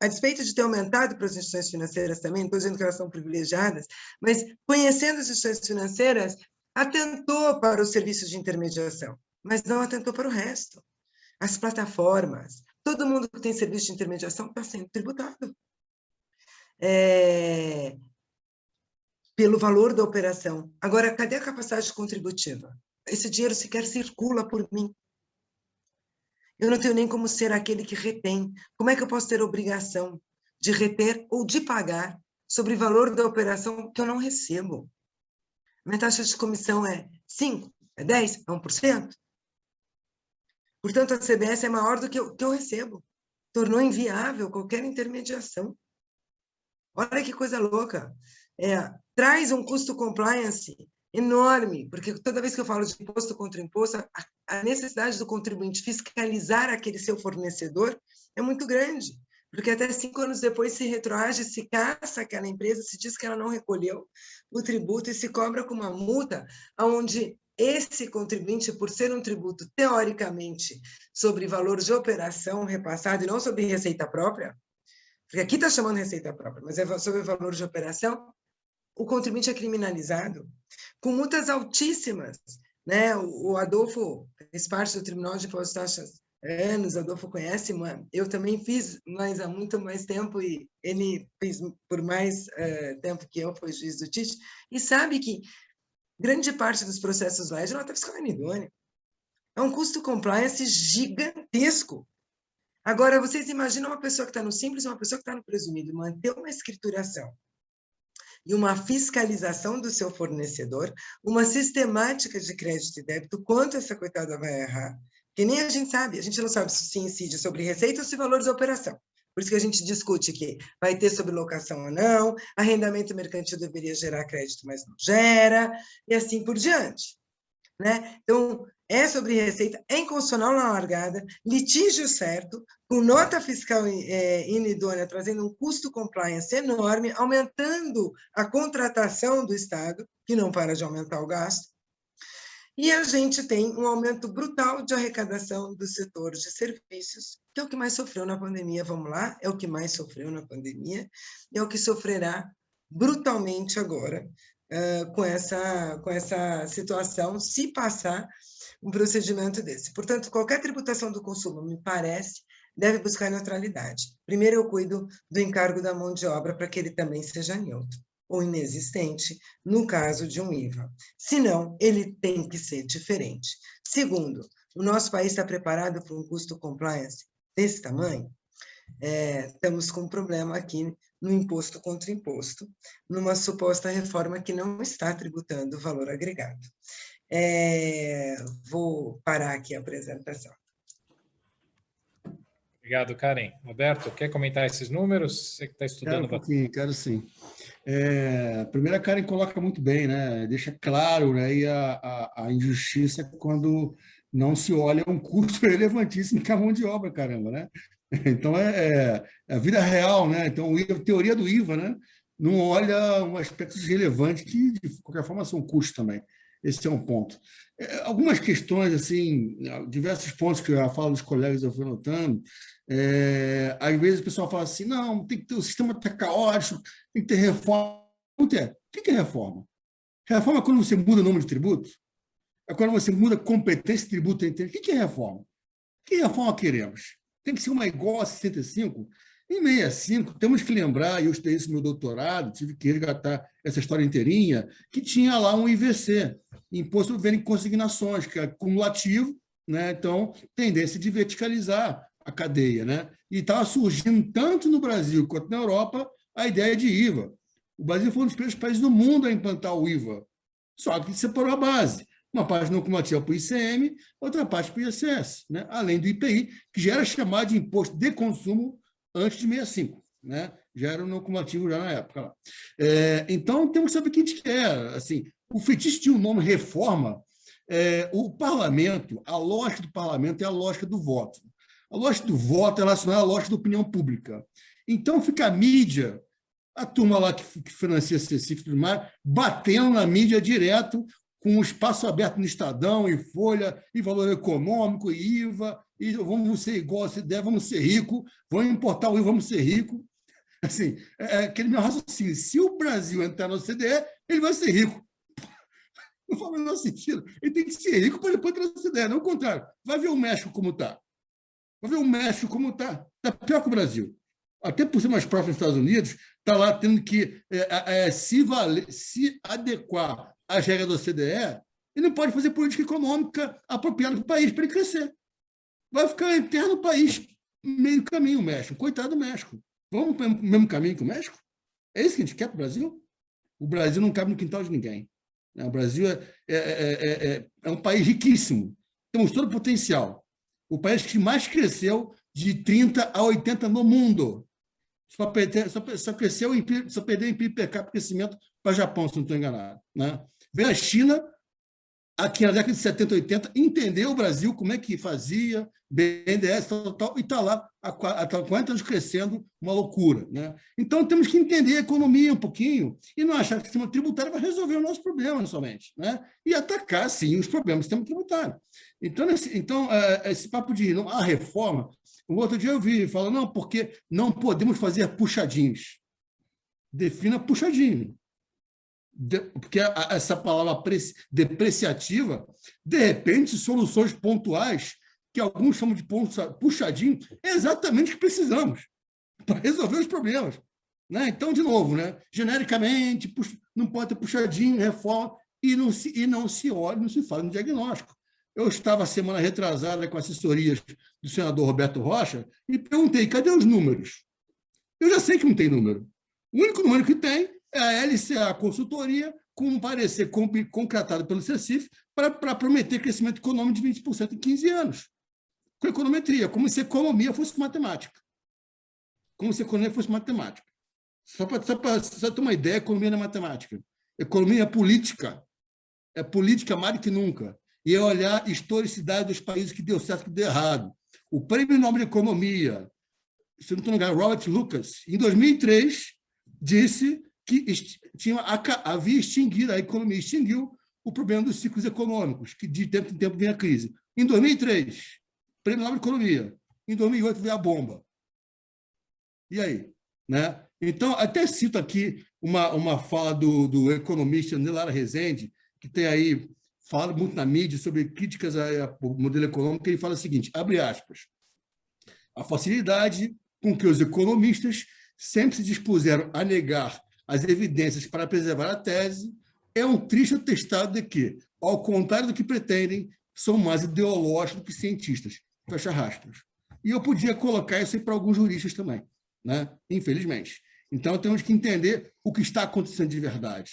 a despeito de ter aumentado para as instituições financeiras também, não estou dizendo que elas são privilegiadas, mas conhecendo as instituições financeiras, atentou para os serviços de intermediação, mas não atentou para o resto. As plataformas, todo mundo que tem serviço de intermediação está sendo tributado pelo valor da operação. Agora, cadê a capacidade contributiva? Esse dinheiro sequer circula por mim. Eu não tenho nem como ser aquele que retém. Como é que eu posso ter obrigação de reter ou de pagar sobre o valor da operação que eu não recebo? Minha taxa de comissão é 5%, é 10%, é 1%. Portanto, a CBS é maior do que eu recebo. Tornou inviável qualquer intermediação. Olha que coisa louca. Traz um custo compliance enorme, porque toda vez que eu falo de imposto contra imposto, a necessidade do contribuinte fiscalizar aquele seu fornecedor é muito grande, porque até 5 anos depois se retroage, se caça aquela empresa, se diz que ela não recolheu o tributo e se cobra com uma multa, onde esse contribuinte, por ser um tributo teoricamente sobre valor de operação repassado e não sobre receita própria, porque aqui está chamando receita própria, mas é sobre valor de operação, o contribuinte é criminalizado com multas altíssimas, né? O Adolfo fez parte do Tribunal de Impostos e Taxas há anos, o Adolfo conhece, eu também fiz, mas há muito mais tempo, e ele fez por mais tempo que eu, foi juiz do TIT, e sabe que grande parte dos processos lá é de nota fiscal inidônea. É um custo compliance gigantesco. Agora, vocês imaginam uma pessoa que está no simples e uma pessoa que está no presumido, manter uma escrituração e uma fiscalização do seu fornecedor, uma sistemática de crédito e débito, quanto essa coitada vai errar? Que nem a gente não sabe se incide sobre receita ou se valores da operação. Por isso que a gente discute que vai ter sobre locação ou não, arrendamento mercantil deveria gerar crédito, mas não gera, e assim por diante, né? Então, é sobre receita, é inconstitucional na largada, litígio certo, com nota fiscal inidônea, trazendo um custo compliance enorme, aumentando a contratação do Estado, que não para de aumentar o gasto, e a gente tem um aumento brutal de arrecadação do setor de serviços, que é o que mais sofreu na pandemia, vamos lá, é o que mais sofreu na pandemia, e é o que sofrerá brutalmente agora, com essa situação, se passar um procedimento desse. Portanto, qualquer tributação do consumo, me parece, deve buscar neutralidade. Primeiro, eu cuido do encargo da mão de obra para que ele também seja neutro ou inexistente, no caso de um IVA. Senão, ele tem que ser diferente. Segundo, o nosso país está preparado para um custo compliance desse tamanho? Estamos com um problema aqui no imposto contra imposto, numa suposta reforma que não está tributando o valor agregado. Vou parar aqui a apresentação. Obrigado, Karen. Roberto, quer comentar esses números? Você que está estudando... Quero sim. Primeiro, a Karen coloca muito bem, né? Deixa claro, né? E a injustiça quando não se olha um custo relevantíssimo que é a mão de obra, caramba, né? Então, a vida real, né? Então, a teoria do IVA, né? Não olha um aspecto relevante que, de qualquer forma, são custos também. Esse é um ponto. Algumas questões, assim, diversos pontos que eu falo dos colegas, eu fui notando, às vezes o pessoal fala assim, não, tem que ter, o sistema está caótico, tem que ter reforma. Não tem. O que é reforma? Reforma é quando você muda o nome de tributo? É quando você muda a competência de tributo. O que é reforma? Que reforma queremos? Tem que ser uma igual a 65? Em 65, temos que lembrar, e eu estudei isso no meu doutorado, tive que resgatar essa história inteirinha, que tinha lá um IVC, Imposto sobre Venda em Consignações, que é cumulativo, né? Então, tendência de verticalizar a cadeia, né? E estava surgindo, tanto no Brasil quanto na Europa, a ideia de IVA. O Brasil foi um dos primeiros países do mundo a implantar o IVA, só que separou a base. Uma parte não cumulativa para o ICM, outra parte para o ISS, né? Além do IPI, que já era chamado de Imposto de Consumo antes de 65, né? Já era não cumulativo já na época lá. Então, temos que saber o que a gente quer. Assim, o fetiche de um nome reforma, o parlamento, a lógica do parlamento é a lógica do voto. A lógica do voto é relacionada à lógica da opinião pública. Então, fica a mídia, a turma lá que financia CECIF e tudo mais, batendo na mídia direto, com o espaço aberto no Estadão, e Folha, e Valor Econômico, e IVA, e vamos ser igual, se der, vamos ser rico, vamos importar o IVA, vamos ser rico. Assim, aquele meu raciocínio, se o Brasil entrar no OCDE, ele vai ser rico. Não faz o menor sentido. Ele tem que ser rico para depois entrar no OCDE, não o contrário. Vai ver o México como está. Vai ver o México como está. Está pior que o Brasil. Até por ser mais próximo dos Estados Unidos, está lá tendo que se adequar às regras do OCDE, e não pode fazer política econômica apropriada para o país, para ele crescer. Vai ficar interno no país, meio caminho o México. Coitado do México. Vamos para o mesmo caminho que o México? É isso que a gente quer para o Brasil? O Brasil não cabe no quintal de ninguém. O Brasil é um país riquíssimo. Temos todo o potencial. O país que mais cresceu de 30 a 80 no mundo. Só perdeu em PIB per capita crescimento para o Japão, se não estou enganado. Né? Vem a China, aqui na década de 70, 80, entendeu o Brasil, como é que fazia, BNDES, tal, e está lá há 40 anos crescendo, uma loucura. Né? Então, temos que entender a economia um pouquinho e não achar que o sistema tributário vai resolver os nossos problemas somente. Né? E atacar, sim, os problemas do sistema tributário. Então, esse papo de a reforma, o outro dia eu vi, fala, não, porque não podemos fazer puxadinhos. Defina puxadinho. Porque essa palavra depreciativa, de repente, soluções pontuais, que alguns chamam de puxadinho, é exatamente o que precisamos para resolver os problemas. Né? Então, de novo, né? Genericamente, não pode ter puxadinho, reforma, e não se olha, não se fala no diagnóstico. Eu estava semana retrasada com assessorias do senador Roberto Rocha e perguntei, cadê os números? Eu já sei que não tem número. O único número que tem é a LCA Consultoria, com um parecer concretado pelo CECIF para prometer crescimento econômico de 20% em 15 anos. Com econometria, como se economia fosse matemática. Como se economia fosse matemática. Só para ter uma ideia, economia não é matemática. Economia é política. É política mais do que nunca. E é olhar a historicidade dos países que deu certo e que deu errado. O Prêmio Nobel de Economia, se não estou enganado, Robert Lucas, em 2003, disse que havia extinguido, a economia extinguiu o problema dos ciclos econômicos, que de tempo em tempo vem a crise. Em 2003, Prêmio Nobel de Economia. Em 2008 veio a bomba. E aí? Né? Então, até cito aqui uma fala do economista Nelara Rezende, que tem aí, fala muito na mídia sobre críticas ao modelo econômico, ele fala o seguinte, abre aspas, a facilidade com que os economistas sempre se dispuseram a negar as evidências para preservar a tese é um triste atestado de que, ao contrário do que pretendem, são mais ideológicos do que cientistas. Fecha aspas. E eu podia colocar isso aí para alguns juristas também, né? Infelizmente. Então, temos que entender o que está acontecendo de verdade,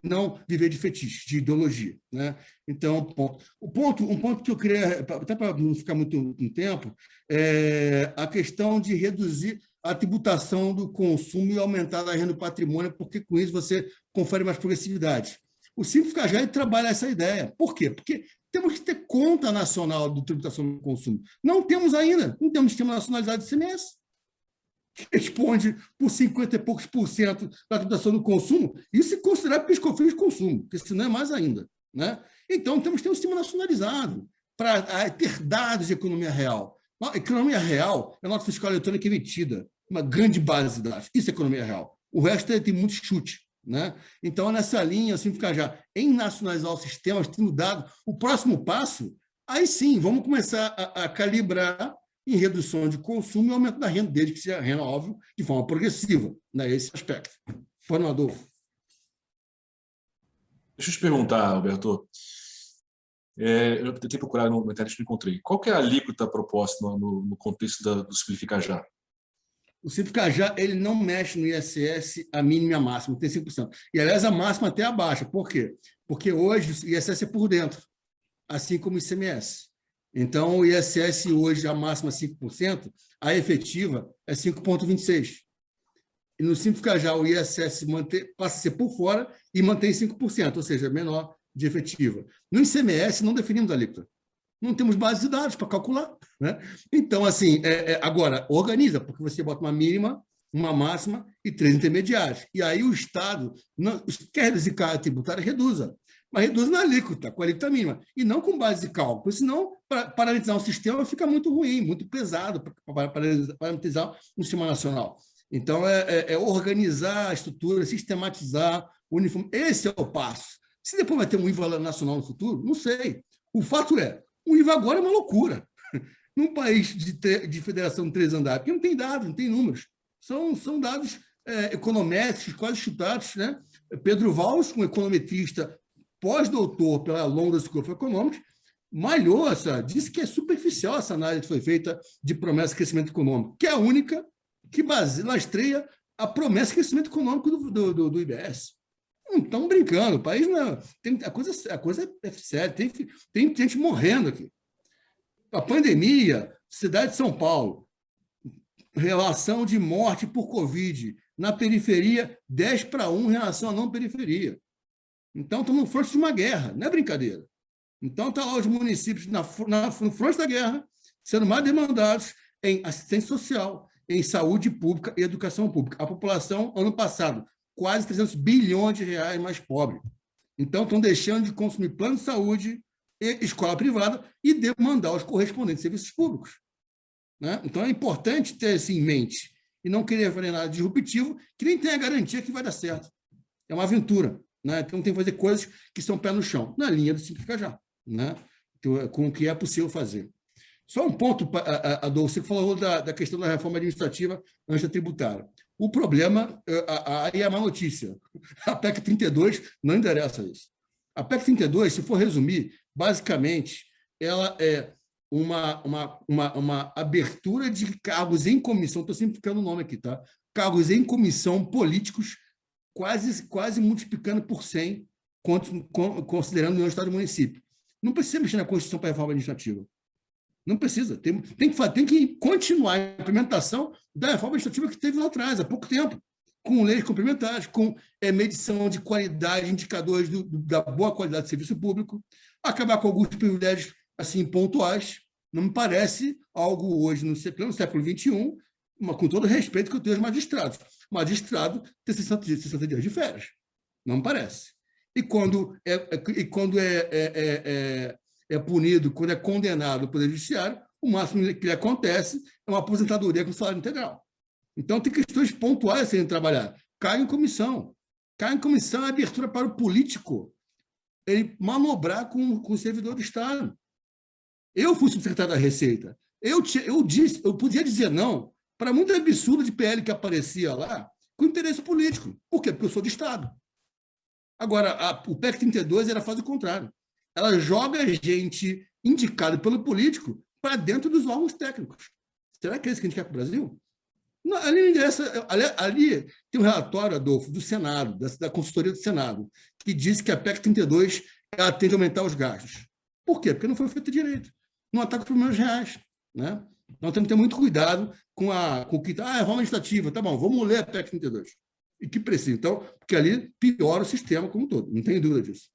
e não viver de fetiche, de ideologia. Né? Então, um ponto que eu queria, até para não ficar muito no tempo, é a questão de reduzir a tributação do consumo e aumentar a renda do patrimônio, porque com isso você confere mais progressividade. O Simples Cajal trabalha essa ideia. Por quê? Porque temos que ter conta nacional de tributação do consumo. Não temos ainda, não temos sistema nacionalizado de ICMS, que responde por 50 e poucos % da tributação do consumo, isso se considerar piscofins de consumo, porque senão é mais ainda. Né? Então, temos que ter um sistema nacionalizado para ter dados de economia real. A economia real é a nota fiscal eletrônica emitida, uma grande base de dados. Isso é economia real. O resto tem muito chute. Né? Então, nessa linha, assim, ficar já em nacionalizar os sistemas, tendo dado o próximo passo, aí sim, vamos começar a calibrar em redução de consumo e aumento da renda, desde que seja renda, óbvio, de forma progressiva, né? Esse aspecto. Foi no Adolfo. Deixa eu te perguntar, Alberto. Eu tentei procurar no internet e não encontrei. Qual que é a alíquota proposta no contexto do Simples Cajal? O Simples Cajal, ele não mexe no ISS a mínima e a máxima, tem 5%. E, aliás, a máxima até abaixa. Por quê? Porque hoje o ISS é por dentro, assim como o ICMS. Então, o ISS hoje, a máxima é 5%, a efetiva é 5,26%. E no Simples Cajal, o ISS passa a ser por fora e mantém 5%, ou seja, menor de efetiva. No ICMS, não definimos a alíquota. Não temos base de dados para calcular. Né? Então, assim, agora, organiza, porque você bota uma mínima, uma máxima e 3 intermediários. E aí o Estado quer reduzir carga tributária, reduza. Mas reduz na alíquota, com a alíquota mínima, e não com base de cálculo, senão paralisar um sistema fica muito ruim, muito pesado para parametrizar um sistema nacional. Então, organizar a estrutura, sistematizar, uniforme. Esse é o passo. Se depois vai ter um IVA nacional no futuro, não sei. O fato é, o IVA agora é uma loucura. Num país de federação de 3 andares, porque não tem dados, não tem números. São dados econométricos, quase chutados. Né? Pedro Valls, um econometrista pós-doutor pela London School of Economics, malhou disse que é superficial essa análise que foi feita de promessa de crescimento econômico, que é a única que lastreia a promessa de crescimento econômico do IBS. Não estão brincando, o país não. A coisa é séria, tem gente morrendo aqui. A pandemia, cidade de São Paulo, relação de morte por Covid, na periferia, 10-1 em relação à não periferia. Então, estamos no fronte de uma guerra, não é brincadeira. Então, está lá os municípios no fronte da guerra, sendo mais demandados em assistência social, em saúde pública e educação pública. A população, ano passado, quase 300 bilhões de reais mais pobre. Então, estão deixando de consumir plano de saúde e escola privada e demandar os correspondentes serviços públicos. Né? Então, é importante ter isso em mente e não querer fazer nada disruptivo que nem tem a garantia que vai dar certo. É uma aventura. Né? Então, tem que fazer coisas que são pé no chão, na linha do Simplificar Já, né? Então, com o que é possível fazer. Só um ponto, Adolfo, você falou da questão da reforma administrativa antes da tributária. O problema, aí é a má notícia. A PEC 32 não endereça isso. A PEC 32, se for resumir, basicamente, ela é uma abertura de cargos em comissão, estou simplificando o nome aqui, tá? Cargos em comissão políticos, quase multiplicando por 100, considerando o Estado e o município. Não precisa mexer na Constituição para a reforma administrativa. Não precisa. Tem que continuar a implementação da reforma administrativa que teve lá atrás, há pouco tempo, com leis complementares, com medição de qualidade, indicadores da boa qualidade do serviço público, acabar com alguns privilégios assim, pontuais. Não me parece algo hoje, no século XXI, com todo o respeito que eu tenho aos magistrados. O magistrado tem 60 dias de férias. Não me parece. E quando é punido, quando é condenado no Poder Judiciário, o máximo que lhe acontece é uma aposentadoria com salário integral. Então, tem questões pontuais a serem trabalhadas. Cai em comissão. Cai em comissão a abertura para o político ele manobrar com o servidor do Estado. Eu fui subsecretário da Receita. Eu podia dizer não para muito absurdo de PL que aparecia lá com interesse político. Por quê? Porque eu sou de Estado. Agora, o PEC 32 ela faz o contrário. Ela joga gente indicada pelo político para dentro dos órgãos técnicos. Será que é isso que a gente quer para o Brasil? Não, ali tem um relatório, Adolfo, do Senado, da consultoria do Senado, que diz que a PEC 32 ela tende a aumentar os gastos. Por quê? Porque não foi feito direito. Não ataca os problemas reais. Né? Nós temos que ter muito cuidado com o que está. Reforma administrativa, tá bom, vamos ler a PEC 32. E que precisa, então, porque ali piora o sistema como um todo, não tem dúvida disso.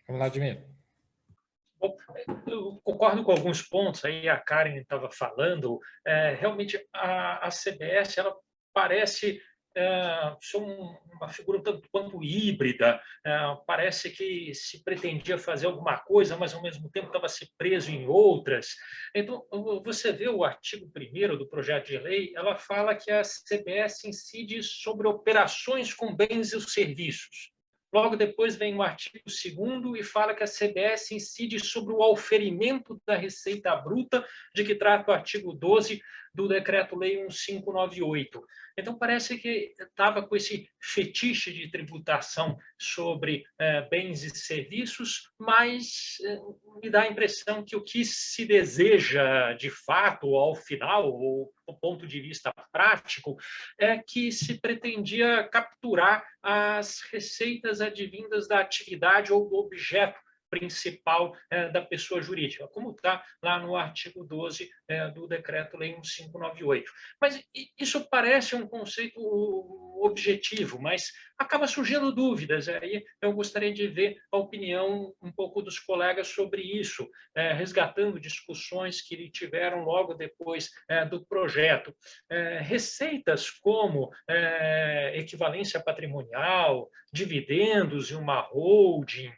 Vamos lá, Admir. Eu concordo com alguns pontos, aí a Karen estava falando, realmente a CBS ela parece ser uma figura tanto quanto híbrida, parece que se pretendia fazer alguma coisa, mas ao mesmo tempo estava se preso em outras. Então, você vê o artigo 1º do projeto de lei, ela fala que a CBS incide sobre operações com bens e serviços. Logo depois vem o artigo 2º e fala que a CBS incide sobre o auferimento da receita bruta, de que trata o artigo 12 do Decreto-Lei 1598. Então, parece que estava com esse fetiche de tributação sobre bens e serviços, mas me dá a impressão que o que se deseja, de fato, ao final, ou do ponto de vista prático, é que se pretendia capturar as receitas advindas da atividade ou do objeto principal da pessoa jurídica, como está lá no artigo 12 do Decreto-Lei 1598. Mas isso parece um conceito objetivo, mas acaba surgindo dúvidas. Aí eu gostaria de ver a opinião um pouco dos colegas sobre isso, resgatando discussões que tiveram logo depois do projeto. Receitas como equivalência patrimonial, dividendos em uma holding,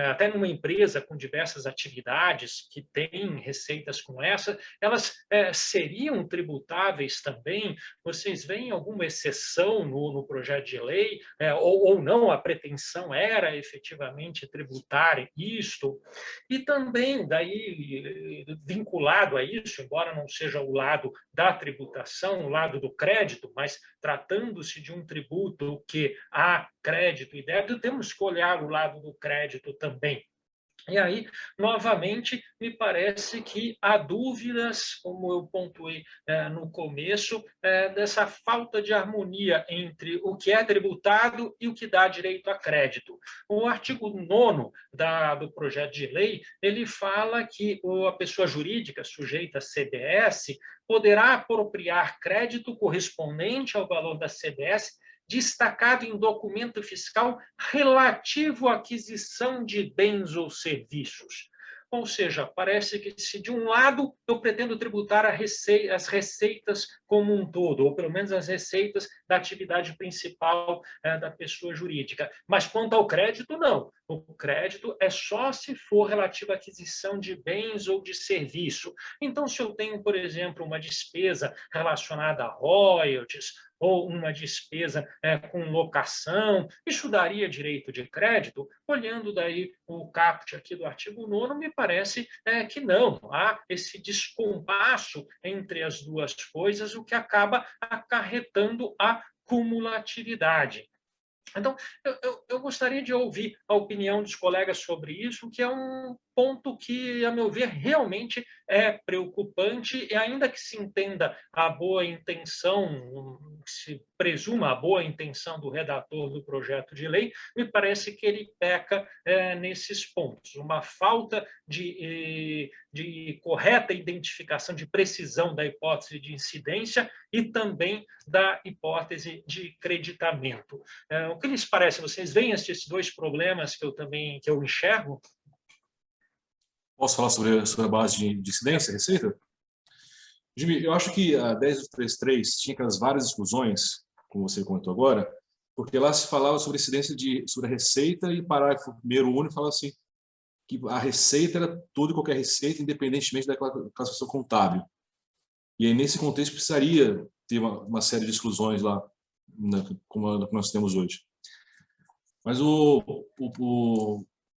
até numa empresa com diversas atividades que tem receitas como essa, elas seriam tributáveis também? Vocês veem alguma exceção no projeto de lei? Ou não, a pretensão era efetivamente tributar isto? E também, daí, vinculado a isso, embora não seja o lado da tributação, o lado do crédito, mas tratando-se de um tributo que há crédito e débito, temos que olhar o lado do crédito também. E aí, novamente, me parece que há dúvidas, como eu pontuei no começo, dessa falta de harmonia entre o que é tributado e o que dá direito a crédito. O artigo 9º do projeto de lei, ele fala que a pessoa jurídica sujeita a CBS poderá apropriar crédito correspondente ao valor da CBS destacado em documento fiscal relativo à aquisição de bens ou serviços. Ou seja, parece que se de um lado eu pretendo tributar as receitas como um todo, ou pelo menos as receitas da atividade principal da pessoa jurídica. Mas quanto ao crédito, não. O crédito é só se for relativo à aquisição de bens ou de serviço. Então, se eu tenho, por exemplo, uma despesa relacionada a royalties, ou uma despesa com locação, isso daria direito de crédito? Olhando daí o caput aqui do artigo 9º, me parece que não. Há esse descompasso entre as duas coisas, o que acaba acarretando a cumulatividade. Então, eu gostaria de ouvir a opinião dos colegas sobre isso, que é um ponto que, a meu ver, realmente é preocupante, e ainda que se entenda a boa intenção, se presuma a boa intenção do redator do projeto de lei, me parece que ele peca nesses pontos. Uma falta de correta identificação, de precisão da hipótese de incidência e também da hipótese de creditamento. O que lhes parece? Vocês veem esses dois problemas que eu enxergo? Posso falar sobre a base de incidência, receita? Jimmy, eu acho que a 10.33 tinha aquelas várias exclusões, como você comentou agora, porque lá se falava sobre incidência sobre a receita, e o parágrafo primeiro único fala assim, que a receita era toda e qualquer receita, independentemente da classificação contábil. E aí, nesse contexto, precisaria ter uma série de exclusões lá, como nós temos hoje. Mas o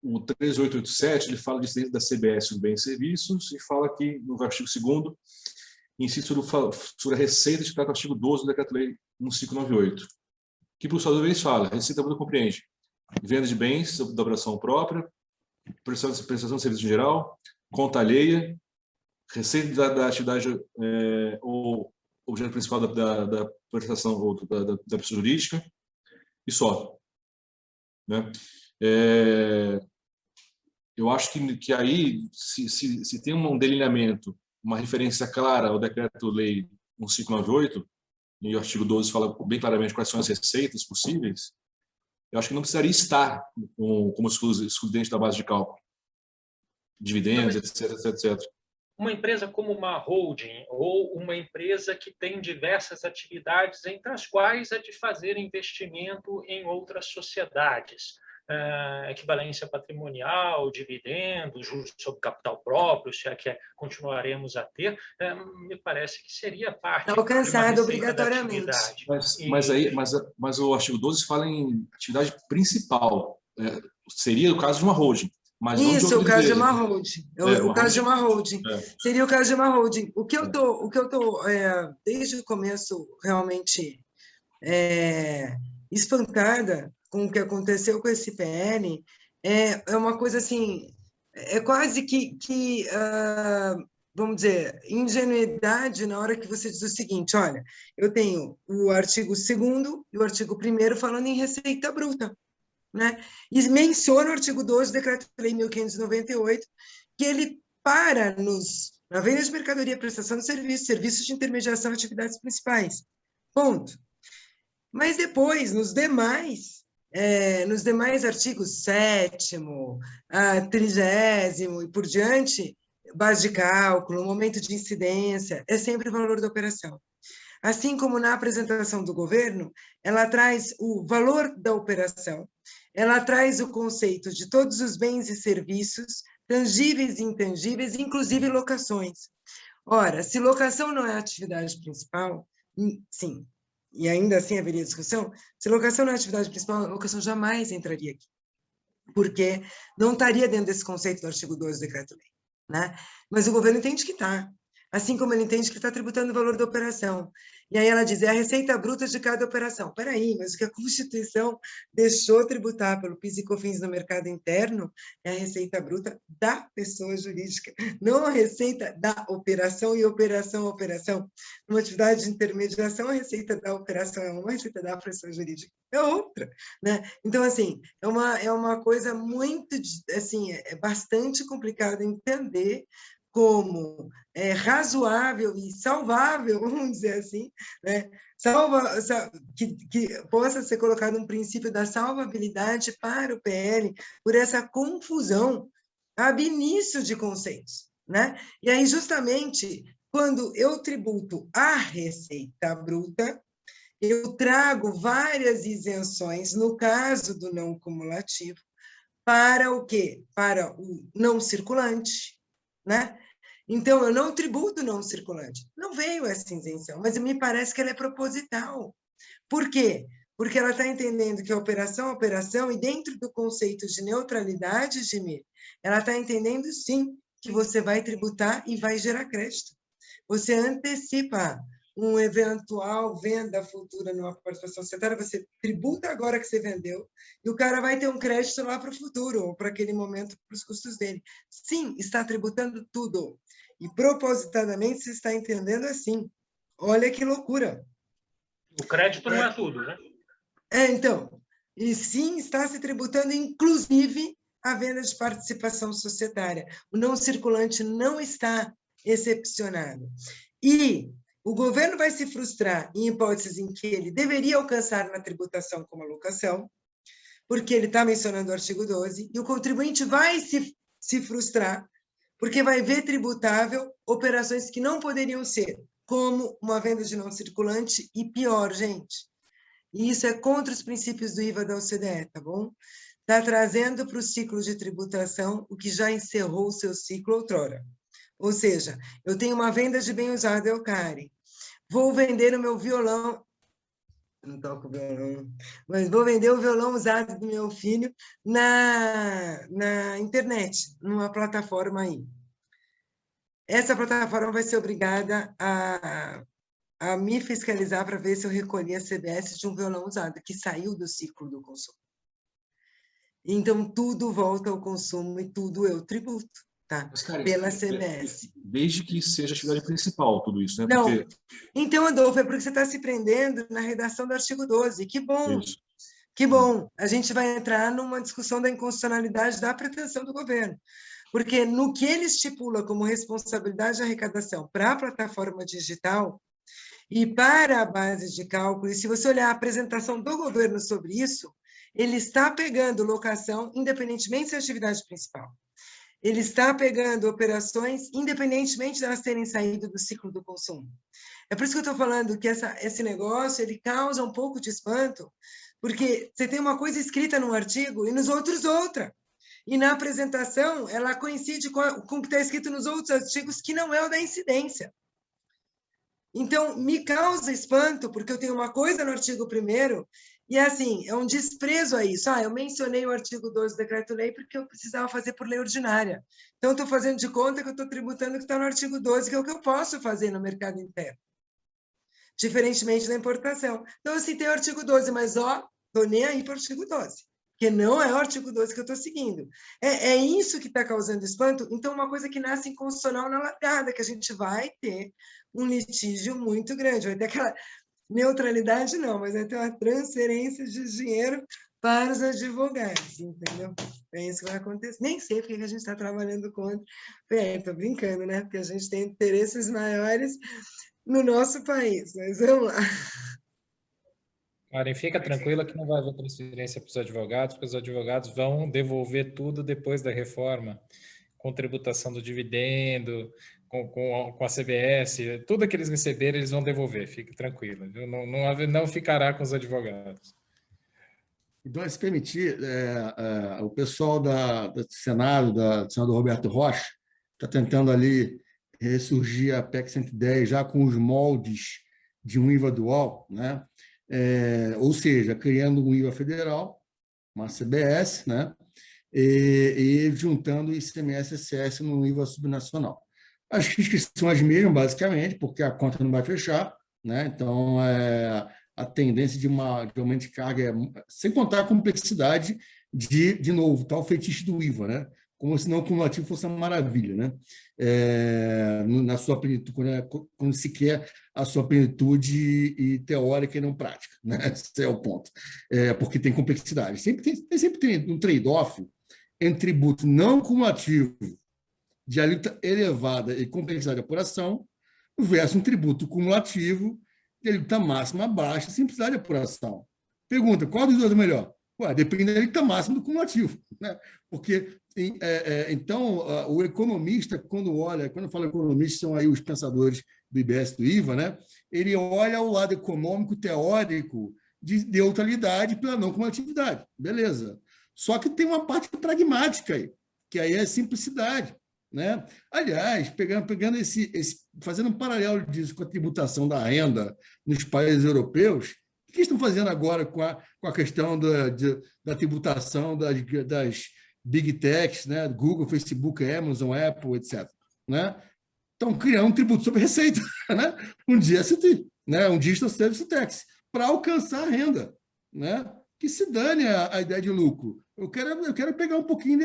3887, ele fala de incidência da CBS sobre bens e serviços, e fala aqui, no artigo 2º, incide sobre a receita de trata o artigo 12 do Decreto-Lei 1598, que, por sua vez, fala, receita bruta compreende venda de bens da operação própria, prestação de serviço em geral, conta alheia, receita da atividade ou objeto principal da prestação ou da pessoa jurídica, e só. Né? Eu acho que aí, se tem um delineamento, uma referência clara ao Decreto-Lei 1598, e o artigo 12 fala bem claramente quais são as receitas possíveis, eu acho que não precisaria estar como excludente da base de cálculo. Dividendos, etc. Uma empresa como uma holding, ou uma empresa que tem diversas atividades, entre as quais a de fazer investimento em outras sociedades, equivalência patrimonial, dividendos, juros sobre capital próprio, se é que continuaremos a ter, me parece que seria parte alcançado obrigatoriamente. Mas o artigo 12 fala em atividade principal. Seria o caso de uma holding. Mas isso, o caso de uma holding. O caso de uma holding. Seria o caso de uma holding. O que eu tô desde o começo realmente espantada com o que aconteceu com esse PL é uma coisa assim, é quase que vamos dizer, ingenuidade na hora que você diz o seguinte, olha, eu tenho o artigo 2º e o artigo 1º falando em receita bruta. Né? E menciona o artigo 12 do Decreto-Lei 1598, que ele na venda de mercadoria, prestação de serviços, serviços de intermediação, atividades principais. Ponto. Mas depois, nos demais artigos 7º, 30º e por diante, base de cálculo, momento de incidência, é sempre o valor da operação. Assim como na apresentação do governo, ela traz o valor da operação, ela traz o conceito de todos os bens e serviços, tangíveis e intangíveis, inclusive locações. Ora, se locação não é a atividade principal, sim, e ainda assim haveria discussão, se locação não é a atividade principal, a locação jamais entraria aqui, porque não estaria dentro desse conceito do artigo 12 do Decreto-Lei. Né? Mas o governo entende que está. Assim como ele entende que está tributando o valor da operação. E aí ela diz, é a receita bruta de cada operação. Espera aí, mas o que a Constituição deixou tributar pelo PIS e COFINS no mercado interno é a receita bruta da pessoa jurídica, não a receita da operação e operação. Numa atividade de intermediação, a receita da operação é uma, a receita da pessoa jurídica é outra. Né? Então, assim, é uma coisa muito, assim, é bastante complicado entender como razoável e salvável, vamos dizer assim, né? Que possa ser colocado um princípio da salvabilidade para o PL por essa confusão ab início de conceitos, né? E aí, justamente, quando eu tributo a receita bruta, eu trago várias isenções, no caso do não cumulativo, para o quê? Para o não circulante, né? Então, eu não tributo não circulante. Não veio essa isenção, mas me parece que ela é proposital. Por quê? Porque ela está entendendo que a operação é operação, e dentro do conceito de neutralidade, Gimir, ela está entendendo, sim, que você vai tributar e vai gerar crédito. Você antecipa uma eventual venda futura numa participação societária, você tributa agora que você vendeu, e o cara vai ter um crédito lá para o futuro, ou para aquele momento, para os custos dele. Sim, está tributando tudo. E propositadamente se está entendendo assim. Olha que loucura. O crédito não é tudo, né? Então, e sim está se tributando, inclusive, a venda de participação societária. O não circulante não está excepcionado. E o governo vai se frustrar em hipóteses em que ele deveria alcançar na tributação como alocação, porque ele está mencionando o artigo 12, e o contribuinte vai se frustrar, porque vai ver tributável operações que não poderiam ser, como uma venda de não circulante, e pior, gente, e isso é contra os princípios do IVA da OCDE, tá bom? Está trazendo para o ciclo de tributação o que já encerrou o seu ciclo outrora. Ou seja, eu tenho uma venda de bem usado Eucari, vou vender o meu violão, não toco violão, mas vou vender o violão usado do meu filho na internet, numa plataforma aí. Essa plataforma vai ser obrigada a me fiscalizar para ver se eu recolhi a CBS de um violão usado, que saiu do ciclo do consumo. Então, tudo volta ao consumo e tudo eu tributo, tá? Mas, Karen, pela CBS. Desde que seja atividade principal, tudo isso, né? Não. Porque... Então, Adolfo, é porque você está se prendendo na redação do artigo 12. Que bom! Isso. Que bom! A gente vai entrar numa discussão da inconstitucionalidade da pretensão do governo. Porque no que ele estipula como responsabilidade de arrecadação para a plataforma digital e para a base de cálculo, e se você olhar a apresentação do governo sobre isso, ele está pegando locação, independentemente da atividade principal. Ele está pegando operações, independentemente de elas terem saído do ciclo do consumo. É por isso que eu estou falando que esse negócio ele causa um pouco de espanto, porque você tem uma coisa escrita num artigo e nos outros outra. E na apresentação, ela coincide com o que está escrito nos outros artigos, que não é o da incidência. Então, me causa espanto, porque eu tenho uma coisa no artigo 1º, e assim, é um desprezo a isso. Eu mencionei o artigo 12 do decreto-lei porque eu precisava fazer por lei ordinária. Então, eu estou fazendo de conta que eu estou tributando o que está no artigo 12, que é o que eu posso fazer no mercado interno, diferentemente da importação. Então, eu citei o artigo 12, mas, estou nem aí para o artigo 12, porque não é o artigo 12 que eu estou seguindo. É isso que está causando espanto. Então, uma coisa que nasce inconstitucional na largada, que a gente vai ter um litígio muito grande, vai ter aquela neutralidade, não, mas vai ter uma transferência de dinheiro para os advogados, entendeu? É isso que vai acontecer. Nem sei porque a gente está trabalhando contra. Estou brincando, né? Porque a gente tem interesses maiores no nosso país, mas vamos lá. Karen, fica tranquila que não vai haver transferência para os advogados, porque os advogados vão devolver tudo depois da reforma, com tributação do dividendo, com a CBS, tudo que eles receberem, eles vão devolver, fique tranquila, não ficará com os advogados. Então, se permitir, o pessoal do Senado, do senador Roberto Rocha, está tentando ali ressurgir a PEC 110 já com os moldes de um IVA dual, né? Ou seja, criando um IVA federal, uma CBS, né? E juntando o ICMS e ICS no IVA subnacional. As críticas são as mesmas, basicamente, porque a conta não vai fechar, né? Então, a tendência de aumento de carga, sem contar a complexidade de novo, tal fetiche do IVA, né? Como se não o cumulativo fosse uma maravilha, né? Na sua plenitude, quando se quer a sua plenitude e teórica e não prática, né? Esse é o ponto. Porque tem complexidade. Sempre tem um trade-off entre tributo não cumulativo de alíquota elevada e complexidade de apuração, versus um tributo cumulativo de alíquota máxima baixa, simplicidade de apuração. Pergunta, qual dos dois é melhor? Ué, depende da alíquota máxima do cumulativo, né? Porque, então, o economista, quando fala economista, são aí os pensadores do IBS, do IVA, né? Ele olha o lado econômico, teórico, de neutralidade pela não cumulatividade. Beleza. Só que tem uma parte pragmática aí, que aí é simplicidade, né? Aliás, pegando fazendo um paralelo disso com a tributação da renda nos países europeus, o que estão fazendo agora com a questão da tributação das big techs, né? Google, Facebook, Amazon, Apple, etc. Né? Estão criando um tributo sobre receita, né? Um GST, né? Um Digital Service Tax, para alcançar a renda, né? Que se dane a ideia de lucro. Eu quero pegar um pouquinho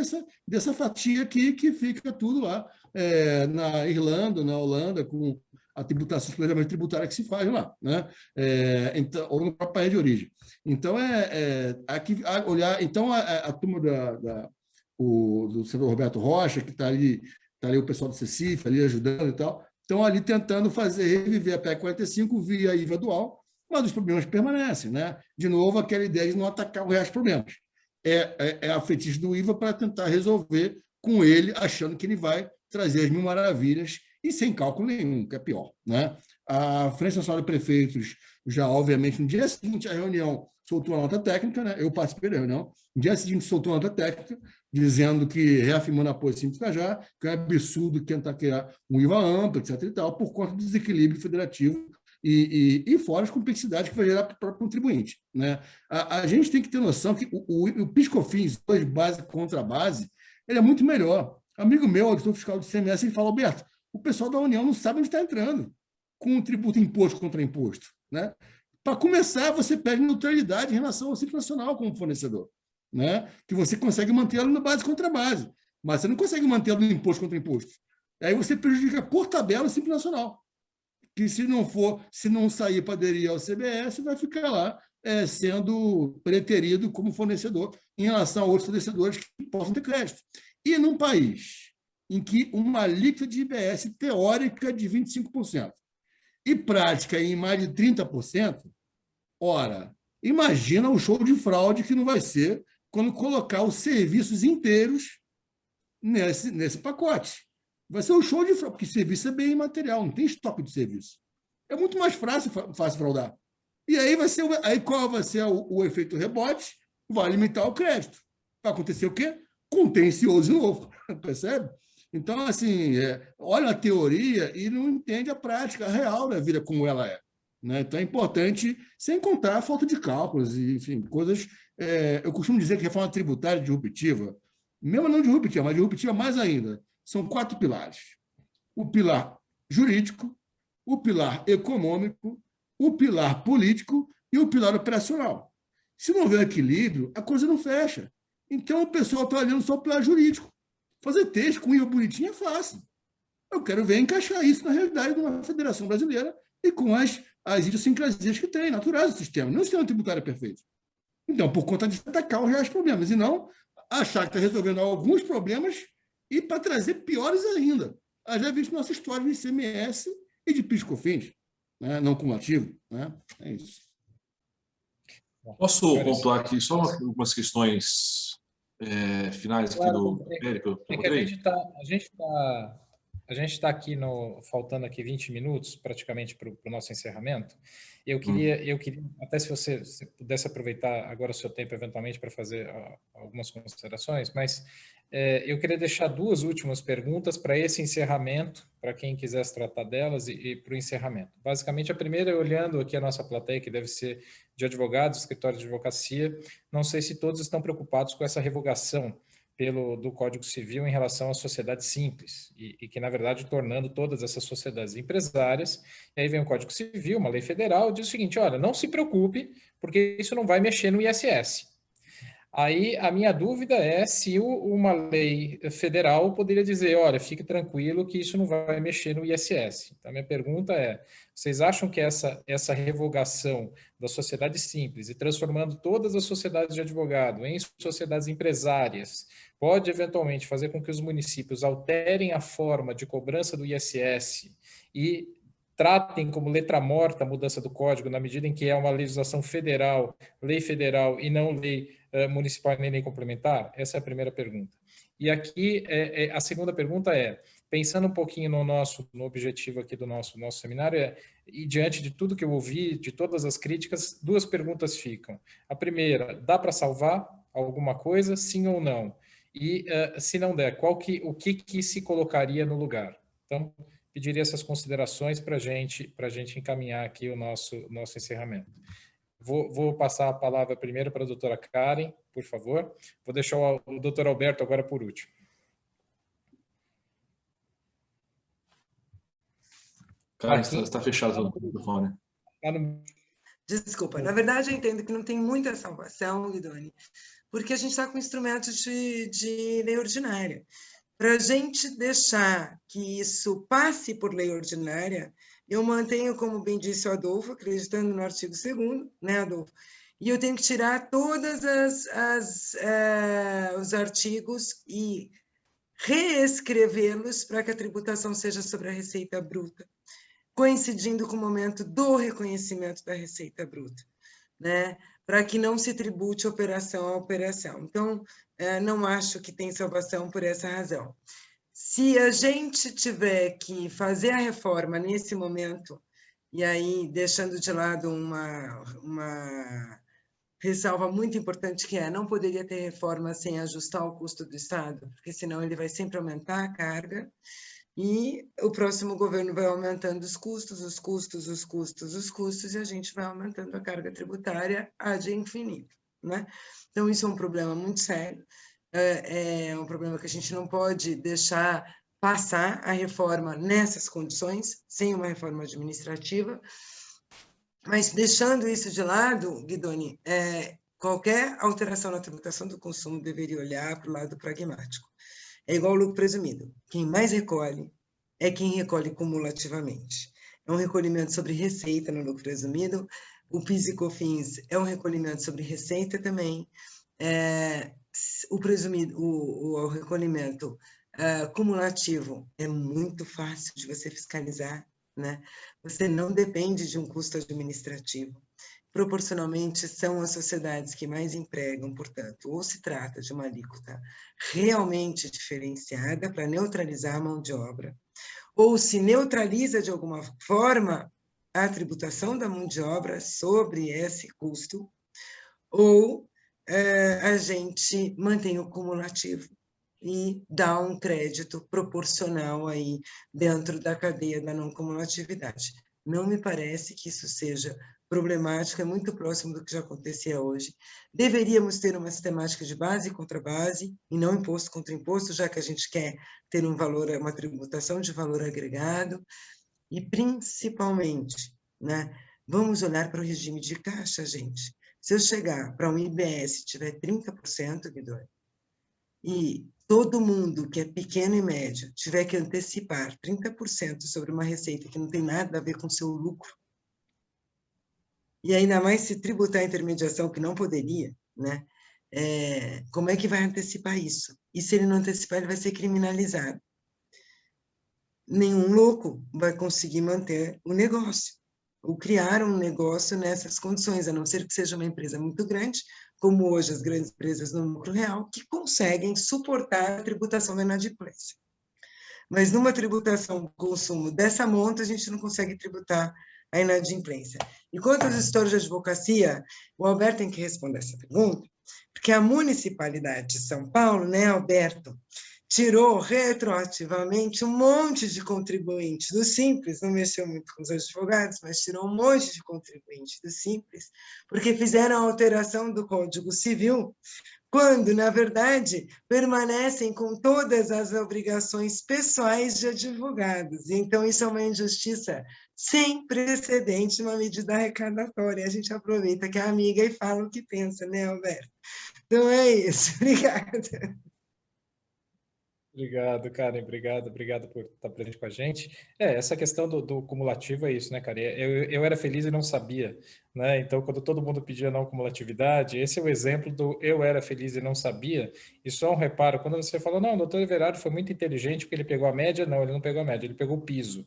dessa fatia aqui, que fica tudo lá na Irlanda, na Holanda, com a tributação, o planejamento tributário que se faz lá, né? Então, ou no próprio país de origem. Então, aqui olhar. Então, a turma do senador Roberto Rocha, que está ali o pessoal do CECIF ali ajudando e tal, estão ali tentando reviver a PEC 45 via IVA dual, mas os problemas permanecem, né? De novo, aquela ideia de não atacar os reais problemas. É a fetiche do IVA para tentar resolver com ele, achando que ele vai trazer as mil maravilhas e sem cálculo nenhum, que é pior, né? A Frente Nacional de Prefeitos já, obviamente, no dia seguinte à reunião, soltou uma nota técnica, né? Eu participei da reunião, no dia seguinte soltou uma nota técnica, dizendo que, reafirmando a posição já, que é absurdo tentar criar um IVA amplo, etc. e tal, por conta do desequilíbrio federativo e fora as complexidades que vai gerar para o próprio contribuinte, né? A gente tem que ter noção que o PIS/COFINS, hoje, base contra base, ele é muito melhor. Amigo meu, auditor fiscal do ICMS, ele fala, Alberto, o pessoal da União não sabe onde está entrando com o tributo imposto contra imposto, né? Para começar, você perde neutralidade em relação ao Simples Nacional como fornecedor, né? Que você consegue mantê-lo no base contra base, mas você não consegue mantê-lo no imposto contra imposto. Aí você prejudica por tabela o Simples Nacional, que se não sair para aderir ao CBS, vai ficar lá sendo preterido como fornecedor em relação a outros fornecedores que possam ter crédito. E num país em que uma alíquota de IBS teórica de 25% e prática em mais de 30%, ora, imagina o show de fraude que não vai ser quando colocar os serviços inteiros nesse pacote. Vai ser um show de fraude, porque serviço é bem imaterial, não tem estoque de serviço. É muito mais fácil fraudar. E aí qual vai ser o efeito rebote? Vai limitar o crédito. Vai acontecer o quê? Contencioso de novo, percebe? Então, assim, olha a teoria e não entende a prática real da vida como ela é, né? Então, é importante, sem contar a falta de cálculos, e, enfim, coisas... eu costumo dizer que reforma tributária disruptiva, mesmo não disruptiva, mas disruptiva mais ainda, são 4 pilares. O pilar jurídico, o pilar econômico, o pilar político e o pilar operacional. Se não houver equilíbrio, a coisa não fecha. Então, o pessoal está olhando só o pilar jurídico. Fazer texto com IVA bonitinho é fácil. Eu quero ver encaixar isso na realidade de uma federação brasileira e com as idiosincrasias que tem, naturais do sistema. Não é um sistema tributário perfeito. Então, por conta disso, atacar os reais problemas, e não achar que está resolvendo alguns problemas e para trazer piores ainda. Já visto nossa história de ICMS e de PIS/COFINS, né? Não cumulativo. Né? É isso. Posso pontuar aqui só algumas questões finais aqui do Érico? A gente está aqui faltando aqui 20 minutos praticamente para o nosso encerramento. Eu queria, até se você pudesse aproveitar agora o seu tempo eventualmente para fazer algumas considerações, mas eu queria deixar 2 últimas perguntas para esse encerramento, para quem quisesse tratar delas e para o encerramento. Basicamente, a primeira, olhando aqui a nossa plateia, que deve ser de advogados, escritório de advocacia, não sei se todos estão preocupados com essa revogação do Código Civil em relação à sociedade simples, e que, na verdade, tornando todas essas sociedades empresárias, e aí vem o Código Civil, uma lei federal, diz o seguinte, olha, não se preocupe, porque isso não vai mexer no ISS. Aí a minha dúvida é se uma lei federal poderia dizer, olha, fique tranquilo que isso não vai mexer no ISS. Então, a minha pergunta é, vocês acham que essa revogação da sociedade simples e transformando todas as sociedades de advogado em sociedades empresárias pode eventualmente fazer com que os municípios alterem a forma de cobrança do ISS e tratem como letra morta a mudança do código na medida em que é uma legislação federal, lei federal e não lei municipal nem lei complementar? Essa é a primeira pergunta. E aqui, a segunda pergunta é, pensando um pouquinho no objetivo aqui do nosso seminário, e diante de tudo que eu ouvi, de todas as críticas, duas perguntas ficam. A primeira, dá para salvar alguma coisa, sim ou não? E se não der, o que se colocaria no lugar? Então, pediria essas considerações para a gente encaminhar aqui o nosso encerramento. Vou passar a palavra primeiro para a doutora Karen, por favor. Vou deixar o doutor Alberto agora por último. Karen, está fechado o microfone. Desculpa, na verdade eu entendo que não tem muita salvação, Guidoni, porque a gente está com instrumentos de lei ordinária. Para a gente deixar que isso passe por lei ordinária, eu mantenho, como bem disse o Adolfo, acreditando no artigo 2º, né, Adolfo? E eu tenho que tirar todos os artigos e reescrevê-los para que a tributação seja sobre a receita bruta, coincidindo com o momento do reconhecimento da receita bruta, né? Para que não se tribute operação a operação. Então, não acho que tem salvação por essa razão. Se a gente tiver que fazer a reforma nesse momento, e aí deixando de lado uma ressalva muito importante que não poderia ter reforma sem ajustar o custo do Estado, porque senão ele vai sempre aumentar a carga, e o próximo governo vai aumentando os custos, e a gente vai aumentando a carga tributária ad infinito, né? Então, isso é um problema muito sério, é um problema que a gente não pode deixar passar a reforma nessas condições, sem uma reforma administrativa, mas deixando isso de lado, Guidoni, qualquer alteração na tributação do consumo deveria olhar para o lado pragmático. É igual o lucro presumido. Quem mais recolhe é quem recolhe cumulativamente. É um recolhimento sobre receita no lucro presumido. O PIS e COFINS é um recolhimento sobre receita também. O presumido, o recolhimento cumulativo é muito fácil de você fiscalizar, né? Você não depende de um custo administrativo. Proporcionalmente, são as sociedades que mais empregam, portanto, ou se trata de uma alíquota realmente diferenciada para neutralizar a mão de obra, ou se neutraliza de alguma forma a tributação da mão de obra sobre esse custo, ou a gente mantém o cumulativo e dá um crédito proporcional aí dentro da cadeia da não cumulatividade. Não me parece que isso seja problemático, é muito próximo do que já acontecia hoje. Deveríamos ter uma sistemática de base contra base, e não imposto contra imposto, já que a gente quer ter uma tributação de valor agregado, e principalmente, né, vamos olhar para o regime de caixa, gente. Se eu chegar para um IBS e tiver 30%, Guidoni, e todo mundo que é pequeno e médio tiver que antecipar 30% sobre uma receita que não tem nada a ver com seu lucro, e ainda mais se tributar a intermediação, que não poderia, né? Como é que vai antecipar isso? E se ele não antecipar, ele vai ser criminalizado. Nenhum louco vai conseguir manter o negócio, ou criar um negócio nessas condições, a não ser que seja uma empresa muito grande, como hoje as grandes empresas no lucro real, que conseguem suportar a tributação da inadimplência. Mas numa tributação do consumo dessa monta, a gente não consegue tributar a inadimplência. E quanto às histórias de advocacia, o Alberto tem que responder essa pergunta, porque a Municipalidade de São Paulo, né, Alberto, tirou retroativamente um monte de contribuintes do Simples, não mexeu muito com os advogados, mas tirou um monte de contribuintes do Simples, porque fizeram a alteração do Código Civil, quando, na verdade, permanecem com todas as obrigações pessoais de advogados. Então, isso é uma injustiça sem precedente, uma medida arrecadatória. A gente aproveita que é amiga e fala o que pensa, né, Alberto? Então é isso. Obrigada. Obrigado, Karen. Obrigado por estar presente com a gente. Essa questão do cumulativo é isso, né, cara? Eu era feliz e não sabia, né? Então, quando todo mundo pedia não cumulatividade, esse é o exemplo do eu era feliz e não sabia. E só um reparo, quando você falou, não, o doutor Everardo foi muito inteligente porque ele pegou a média, não, ele não pegou a média, ele pegou o piso.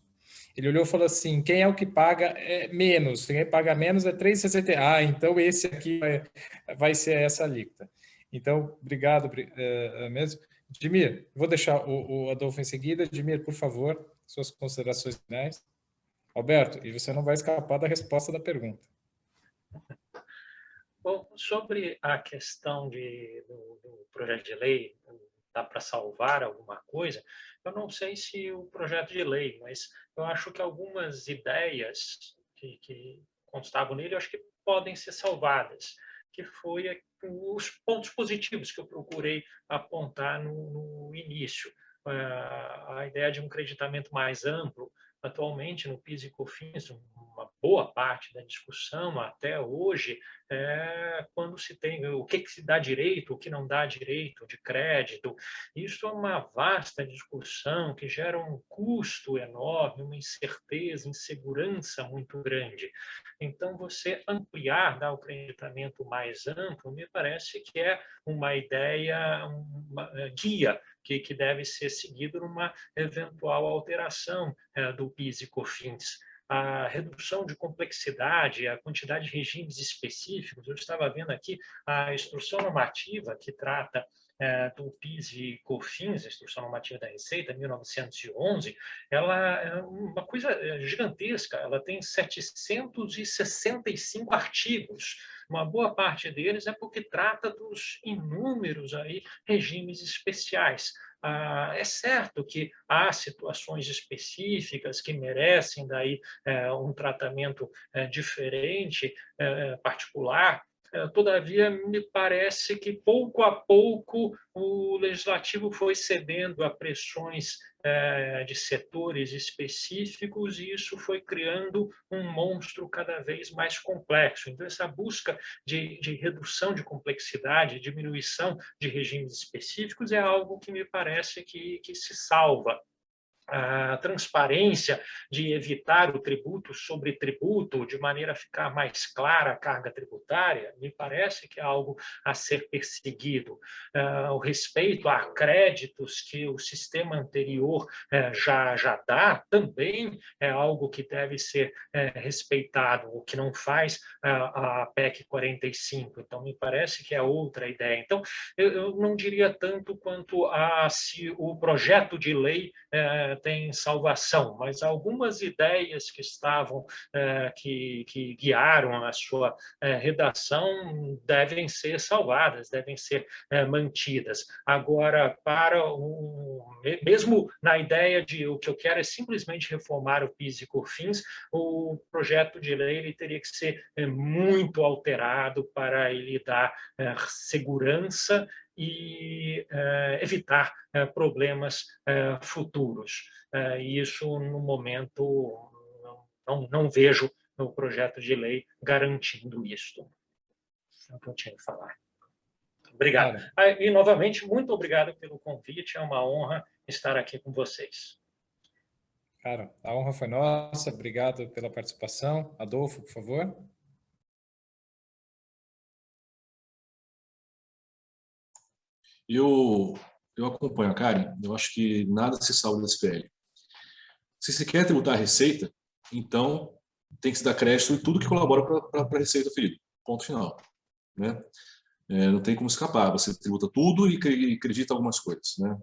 Ele olhou e falou assim, quem é o que paga menos? Quem paga menos é 3,60. Ah, então esse aqui vai ser essa alíquota. Então, obrigado mesmo. Dimir, vou deixar o Adolfo em seguida. Dimir, por favor, suas considerações finais. Alberto, e você não vai escapar da resposta da pergunta. Bom, sobre a questão do projeto de lei, dá para salvar alguma coisa, eu não sei se o projeto de lei, mas eu acho que algumas ideias que constavam nele, eu acho que podem ser salvadas, que foi os pontos positivos que eu procurei apontar no início. A ideia de um creditamento mais amplo, atualmente no PIS e COFINS, uma boa parte da discussão até hoje quando se tem o que se dá direito, o que não dá direito de crédito. Isso é uma vasta discussão que gera um custo enorme, uma incerteza, insegurança muito grande. Então, você ampliar, dar o creditamento mais amplo, me parece que é uma ideia, uma guia que deve ser seguido numa eventual alteração do PIS e COFINS. A redução de complexidade, a quantidade de regimes específicos. Eu estava vendo aqui a instrução normativa que trata do PIS e COFINS, a instrução normativa da Receita, 1911, ela é uma coisa gigantesca, ela tem 765 artigos. Uma boa parte deles é porque trata dos inúmeros aí regimes especiais. É certo que há situações específicas que merecem daí um tratamento diferente, particular. Todavia, me parece que pouco a pouco o legislativo foi cedendo a pressões de setores específicos e isso foi criando um monstro cada vez mais complexo. Então, essa busca de redução de complexidade, diminuição de regimes específicos é algo que me parece que se salva. A transparência de evitar o tributo sobre tributo, de maneira a ficar mais clara a carga tributária, me parece que é algo a ser perseguido. O respeito a créditos que o sistema anterior já dá, também é algo que deve ser respeitado, o que não faz a PEC 45. Então, me parece que é outra ideia. Então, eu não diria tanto quanto a se o projeto de lei tem salvação, mas algumas ideias que estavam, que guiaram a sua redação devem ser salvadas, devem ser mantidas. Agora, mesmo na ideia de o que eu quero é simplesmente reformar o PIS e COFINS, o projeto de lei ele teria que ser muito alterado para ele dar segurança e evitar problemas futuros. E isso, no momento, não vejo no projeto de lei garantindo isso. É o que eu tinha que falar. Obrigado. E, novamente, muito obrigado pelo convite. É uma honra estar aqui com vocês. Cara, a honra foi nossa. Obrigado pela participação. Adolfo, por favor. Eu acompanho a Karen, eu acho que nada se salva desse PL. Se você quer tributar a receita, então tem que se dar crédito em tudo que colabora para a receita oferida. Ponto final. Né? Não tem como escapar. Você tributa tudo e acredita algumas coisas. Né?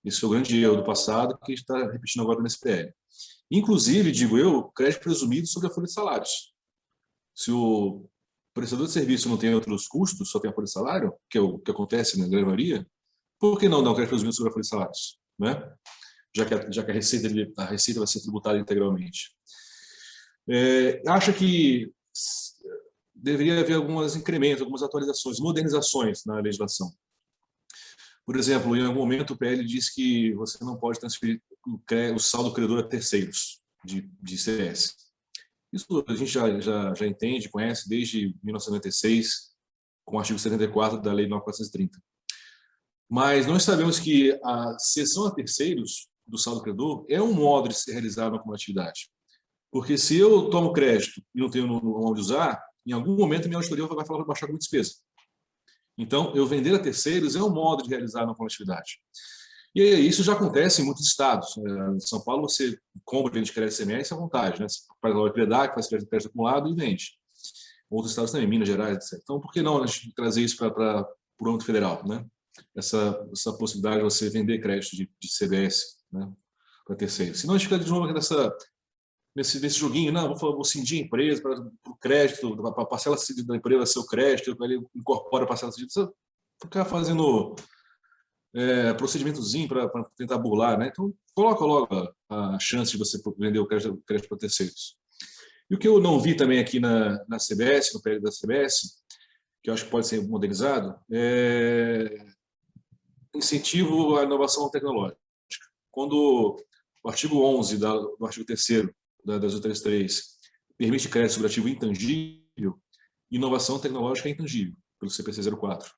Esse foi o grande erro do passado que está repetindo agora nesse PL. Inclusive, digo eu, crédito presumido sobre a folha de salários. Se o prestador de serviço não tem outros custos, só tem a folha de salário, que é o que acontece na grande maioria, por que não dar um crédito presumido sobre a folha de salários? Né? Já que a receita vai ser tributada integralmente. Acho que deveria haver alguns incrementos, algumas atualizações, modernizações na legislação. Por exemplo, em algum momento o PL diz que você não pode transferir o saldo credor a terceiros de ICMS. Isso a gente já entende, conhece desde 1996, com o artigo 74 da Lei 9.430. Mas nós sabemos que a cessão a terceiros do saldo credor é um modo de ser realizado na acumulatividade. Porque se eu tomo crédito e não tenho onde usar, em algum momento minha auditoria vai falar para baixar como despesa. Então, eu vender a terceiros é um modo de realizar na coletividade. E isso já acontece em muitos estados. Em São Paulo, você compra de crédito CMS à vontade, né? Você faz a propriedade, faz crédito acumulado e vende. Outros estados também, Minas Gerais, etc. Então, por que não a gente trazer isso para o âmbito federal, né? Essa possibilidade de você vender crédito de CBS, né, para terceiros. Senão a gente fica de novo nesse joguinho, não, vou cindir a empresa para o crédito, para a parcela da empresa vai ser o crédito, ele incorpora a parcela cedida, você ficar fazendo procedimentozinho para tentar burlar, né? Então, coloca logo a chance de você vender o crédito para terceiros. E o que eu não vi também aqui na CBS, no PL da CBS, que eu acho que pode ser modernizado, é incentivo à inovação tecnológica. Quando o artigo 11 do artigo 3º da 233 permite crédito sobre ativo intangível, inovação tecnológica é intangível, pelo CPC 04.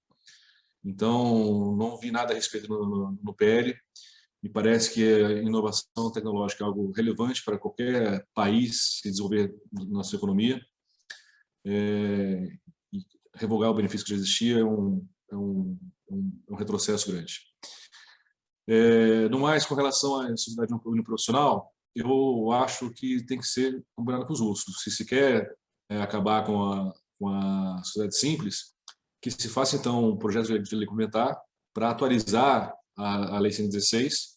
Então, não vi nada a respeito no PL, me parece que a inovação tecnológica é algo relevante para qualquer país se desenvolver na sua economia. E revogar o benefício que já existia é um retrocesso grande. No mais, com relação à sociedade uniprofissional, eu acho que tem que ser combinado com os outros. Se quer acabar com a sociedade simples, que se faça, então, um projeto de lei complementar para atualizar a Lei 116,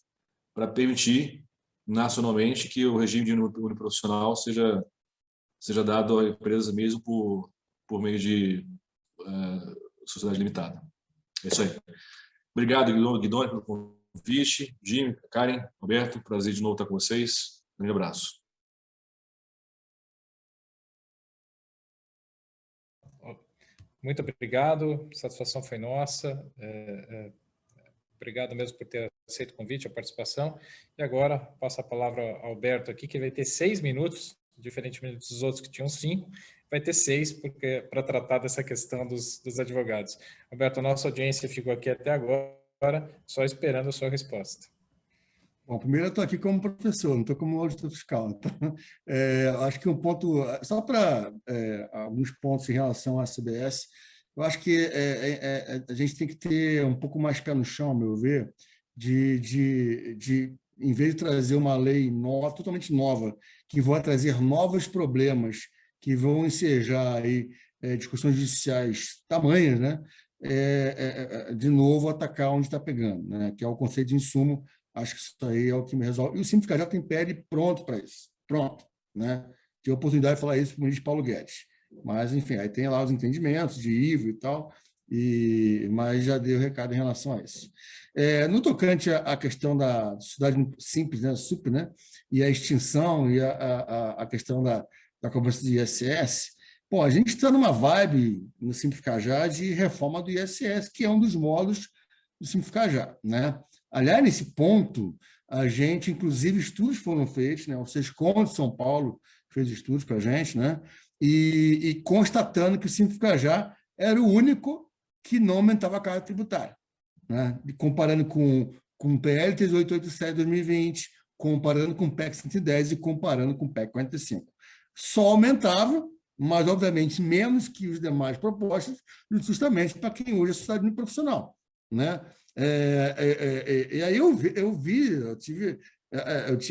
para permitir nacionalmente que o regime de uniprofissional seja dado à empresa mesmo por meio de sociedade limitada. É isso aí. Obrigado, Guidoni, pelo convite. Jimmy, Karen, Roberto, prazer de novo estar com vocês. Um grande abraço. Muito obrigado, a satisfação foi nossa. Obrigado mesmo por ter aceito o convite, a participação. E agora, passo a palavra ao Alberto aqui, que vai ter 6 minutos, diferentemente dos outros que tinham 5, vai ter 6 para tratar dessa questão dos advogados. Alberto, a nossa audiência ficou aqui até agora, só esperando a sua resposta. Bom, primeiro eu estou aqui como professor, não estou como auditor fiscal. Então, acho que um ponto, só para alguns pontos em relação à CBS, eu acho que a gente tem que ter um pouco mais pé no chão, a meu ver, de em vez de trazer uma lei nova, totalmente nova, que vai trazer novos problemas, que vão ensejar aí, discussões judiciais tamanhas, né? De novo atacar onde está pegando, né? Que é o conceito de insumo. Acho que isso aí é o que me resolve. E o Simples já tem PL pronto para isso. Pronto. Né? Tive a oportunidade de falar isso para o ministro Paulo Guedes. Mas, enfim, aí tem lá os entendimentos de IVO e tal, mas já dei o recado em relação a isso. No tocante à questão da sociedade simples, né, SUP, né, e a extinção e a questão da cobrança de ISS, bom, a gente está numa vibe no Simplificar Já de reforma do ISS, que é um dos modos do Simplificar Já, né? Aliás, nesse ponto, a gente, inclusive, estudos foram feitos, né? O SESCOM de São Paulo fez estudos para a gente, né? E constatando que o Simplificar Já era o único que não aumentava a carga tributária, né? E comparando com o PL 3887 de 2020, comparando com o PEC 110 e comparando com o PEC 45. Só aumentava, mas, obviamente, menos que os demais propostas, justamente para quem hoje é sociedade uniprofissional, né? E aí eu tive,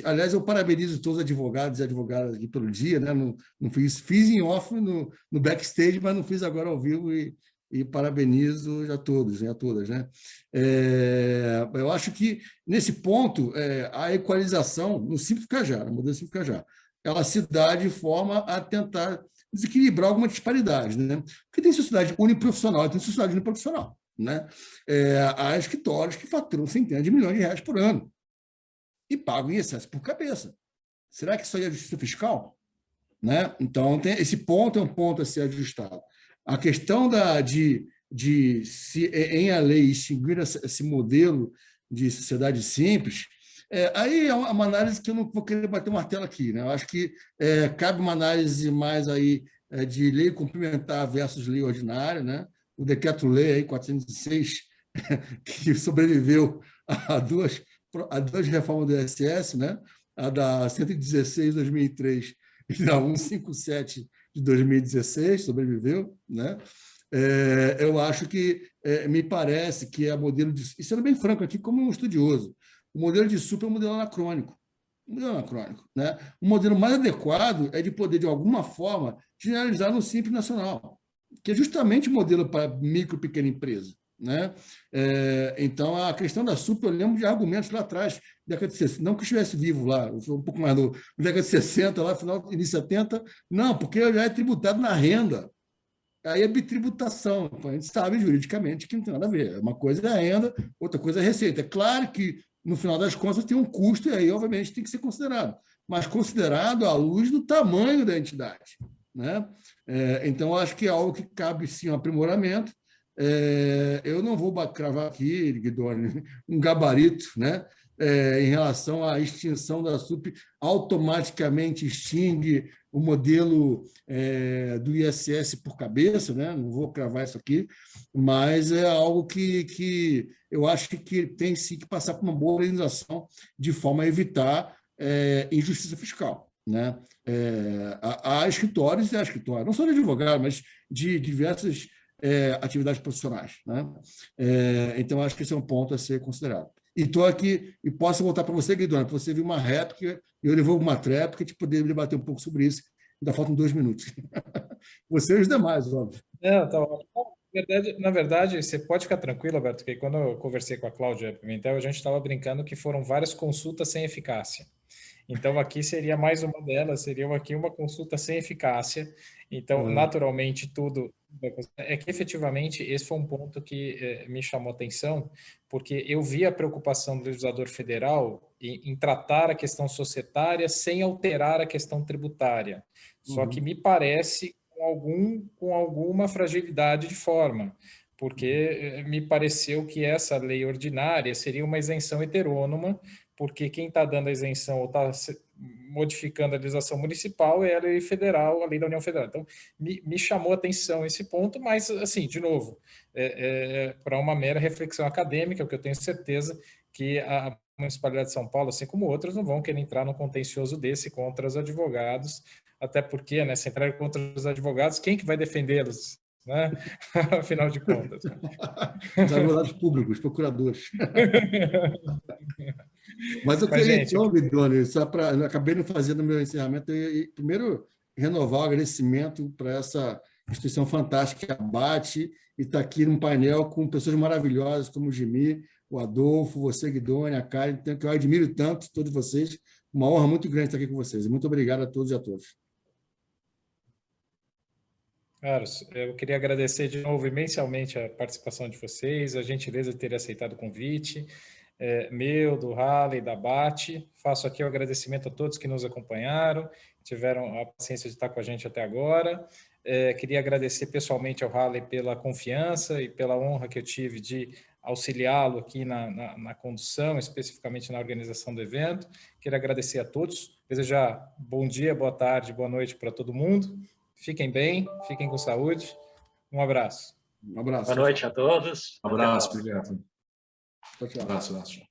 aliás, eu parabenizo todos os advogados e advogadas aqui pelo dia, né? Não fiz em off no backstage, mas não fiz agora ao vivo e parabenizo a todos e a todas, né? Eu acho que nesse ponto a equalização no Simplificar Já, no modelo Simplificar Já, ela se dá de forma a tentar desequilibrar alguma disparidade, né? Porque tem sociedade uniprofissional e tem sociedade uniprofissional, né? Há escritórios que faturam centenas de milhões de reais por ano e pagam ISS por cabeça. Será que isso aí é justiça fiscal? Né? Então, esse ponto é um ponto a ser ajustado. A questão de se em a lei extinguir esse modelo de sociedade simples, aí é uma análise que eu não vou querer bater o martelo aqui, né? Eu acho que cabe uma análise mais aí de lei complementar versus lei ordinária, né? o decreto-lei aí 406, que sobreviveu a duas reformas do INSS, né? A da 116 de 2003 e da 157 de 2016, sobreviveu, né? Eu acho que, me parece que é modelo de... E sendo bem franco aqui, como um estudioso, o modelo de SUP é um modelo anacrônico. Né? O modelo mais adequado é de poder, de alguma forma, generalizar no Simples Nacional, que é justamente o modelo para micro e pequena empresa. Né? Então, a questão da SUP, eu lembro de argumentos lá atrás, década de 60, não que eu estivesse vivo lá, eu sou um pouco mais novo, década de 60, lá, final, início de 70, não, porque já é tributado na renda. Aí é bitributação, a gente sabe juridicamente que não tem nada a ver. Uma coisa é a renda, outra coisa é a receita. É claro que, no final das contas, tem um custo, e aí, obviamente, tem que ser considerado, mas considerado à luz do tamanho da entidade. Né? Então, acho que é algo que cabe, sim, um aprimoramento. Eu não vou cravar aqui, Guidoni, um gabarito, né? Em relação à extinção da SUP, automaticamente extingue o modelo do ISS por cabeça, né? Não vou cravar isso aqui, mas é algo que eu acho que tem sim que passar por uma boa organização de forma a evitar injustiça fiscal. Né? Há escritórios e há escritórios, não só de advogado, mas de diversas atividades profissionais. Né? Então, acho que esse é um ponto a ser considerado. E estou aqui, e posso voltar para você, Guidoni, para você viu uma réplica, eu levou uma tréplica, te poder debater um pouco sobre isso. Ainda faltam 2 minutos. Você e os demais, óbvio. Tá ótimo. Na verdade, você pode ficar tranquilo, Alberto, que quando eu conversei com a Cláudia Pimentel, a gente estava brincando que foram várias consultas sem eficácia. Então, aqui seria mais uma delas, seria aqui uma consulta sem eficácia. Então, naturalmente, tudo... É que, efetivamente, esse foi um ponto que me chamou a atenção, porque eu vi a preocupação do legislador federal em tratar a questão societária sem alterar a questão tributária. Só que me parece com alguma fragilidade de forma, porque me pareceu que essa lei ordinária seria uma isenção heterônoma, porque quem está dando a isenção ou está modificando a legislação municipal é a lei federal, a lei da União Federal. Então, me chamou a atenção esse ponto, mas, assim, de novo, para uma mera reflexão acadêmica, porque eu tenho certeza que a Municipalidade de São Paulo, assim como outras, não vão querer entrar num contencioso desse contra os advogados, até porque, né, se entrar contra os advogados, quem que vai defendê-los? Né? Afinal de contas. Né? Os advogados públicos, procuradores. Mas eu queria, então, Guidoni, só para... Eu acabei não fazendo o meu encerramento, primeiro, renovar o agradecimento para essa instituição fantástica que abate e está aqui num painel com pessoas maravilhosas como o Jimmy, o Adolfo, você, Guidoni, a Karen, que eu admiro tanto, todos vocês. Uma honra muito grande estar aqui com vocês. Muito obrigado a todos e a todas. Carlos, eu queria agradecer de novo imensamente a participação de vocês, a gentileza de ter aceitado o convite, meu, do Halley, da BAT. Faço aqui o agradecimento a todos que nos acompanharam, tiveram a paciência de estar com a gente até agora. Queria agradecer pessoalmente ao Halley pela confiança e pela honra que eu tive de auxiliá-lo aqui na condução, especificamente na organização do evento. Queria agradecer a todos, desejar bom dia, boa tarde, boa noite para todo mundo. Fiquem bem, fiquem com saúde. Um abraço. Um abraço. Boa noite a todos. Um abraço, obrigado. Tchau, tchau. Um abraço.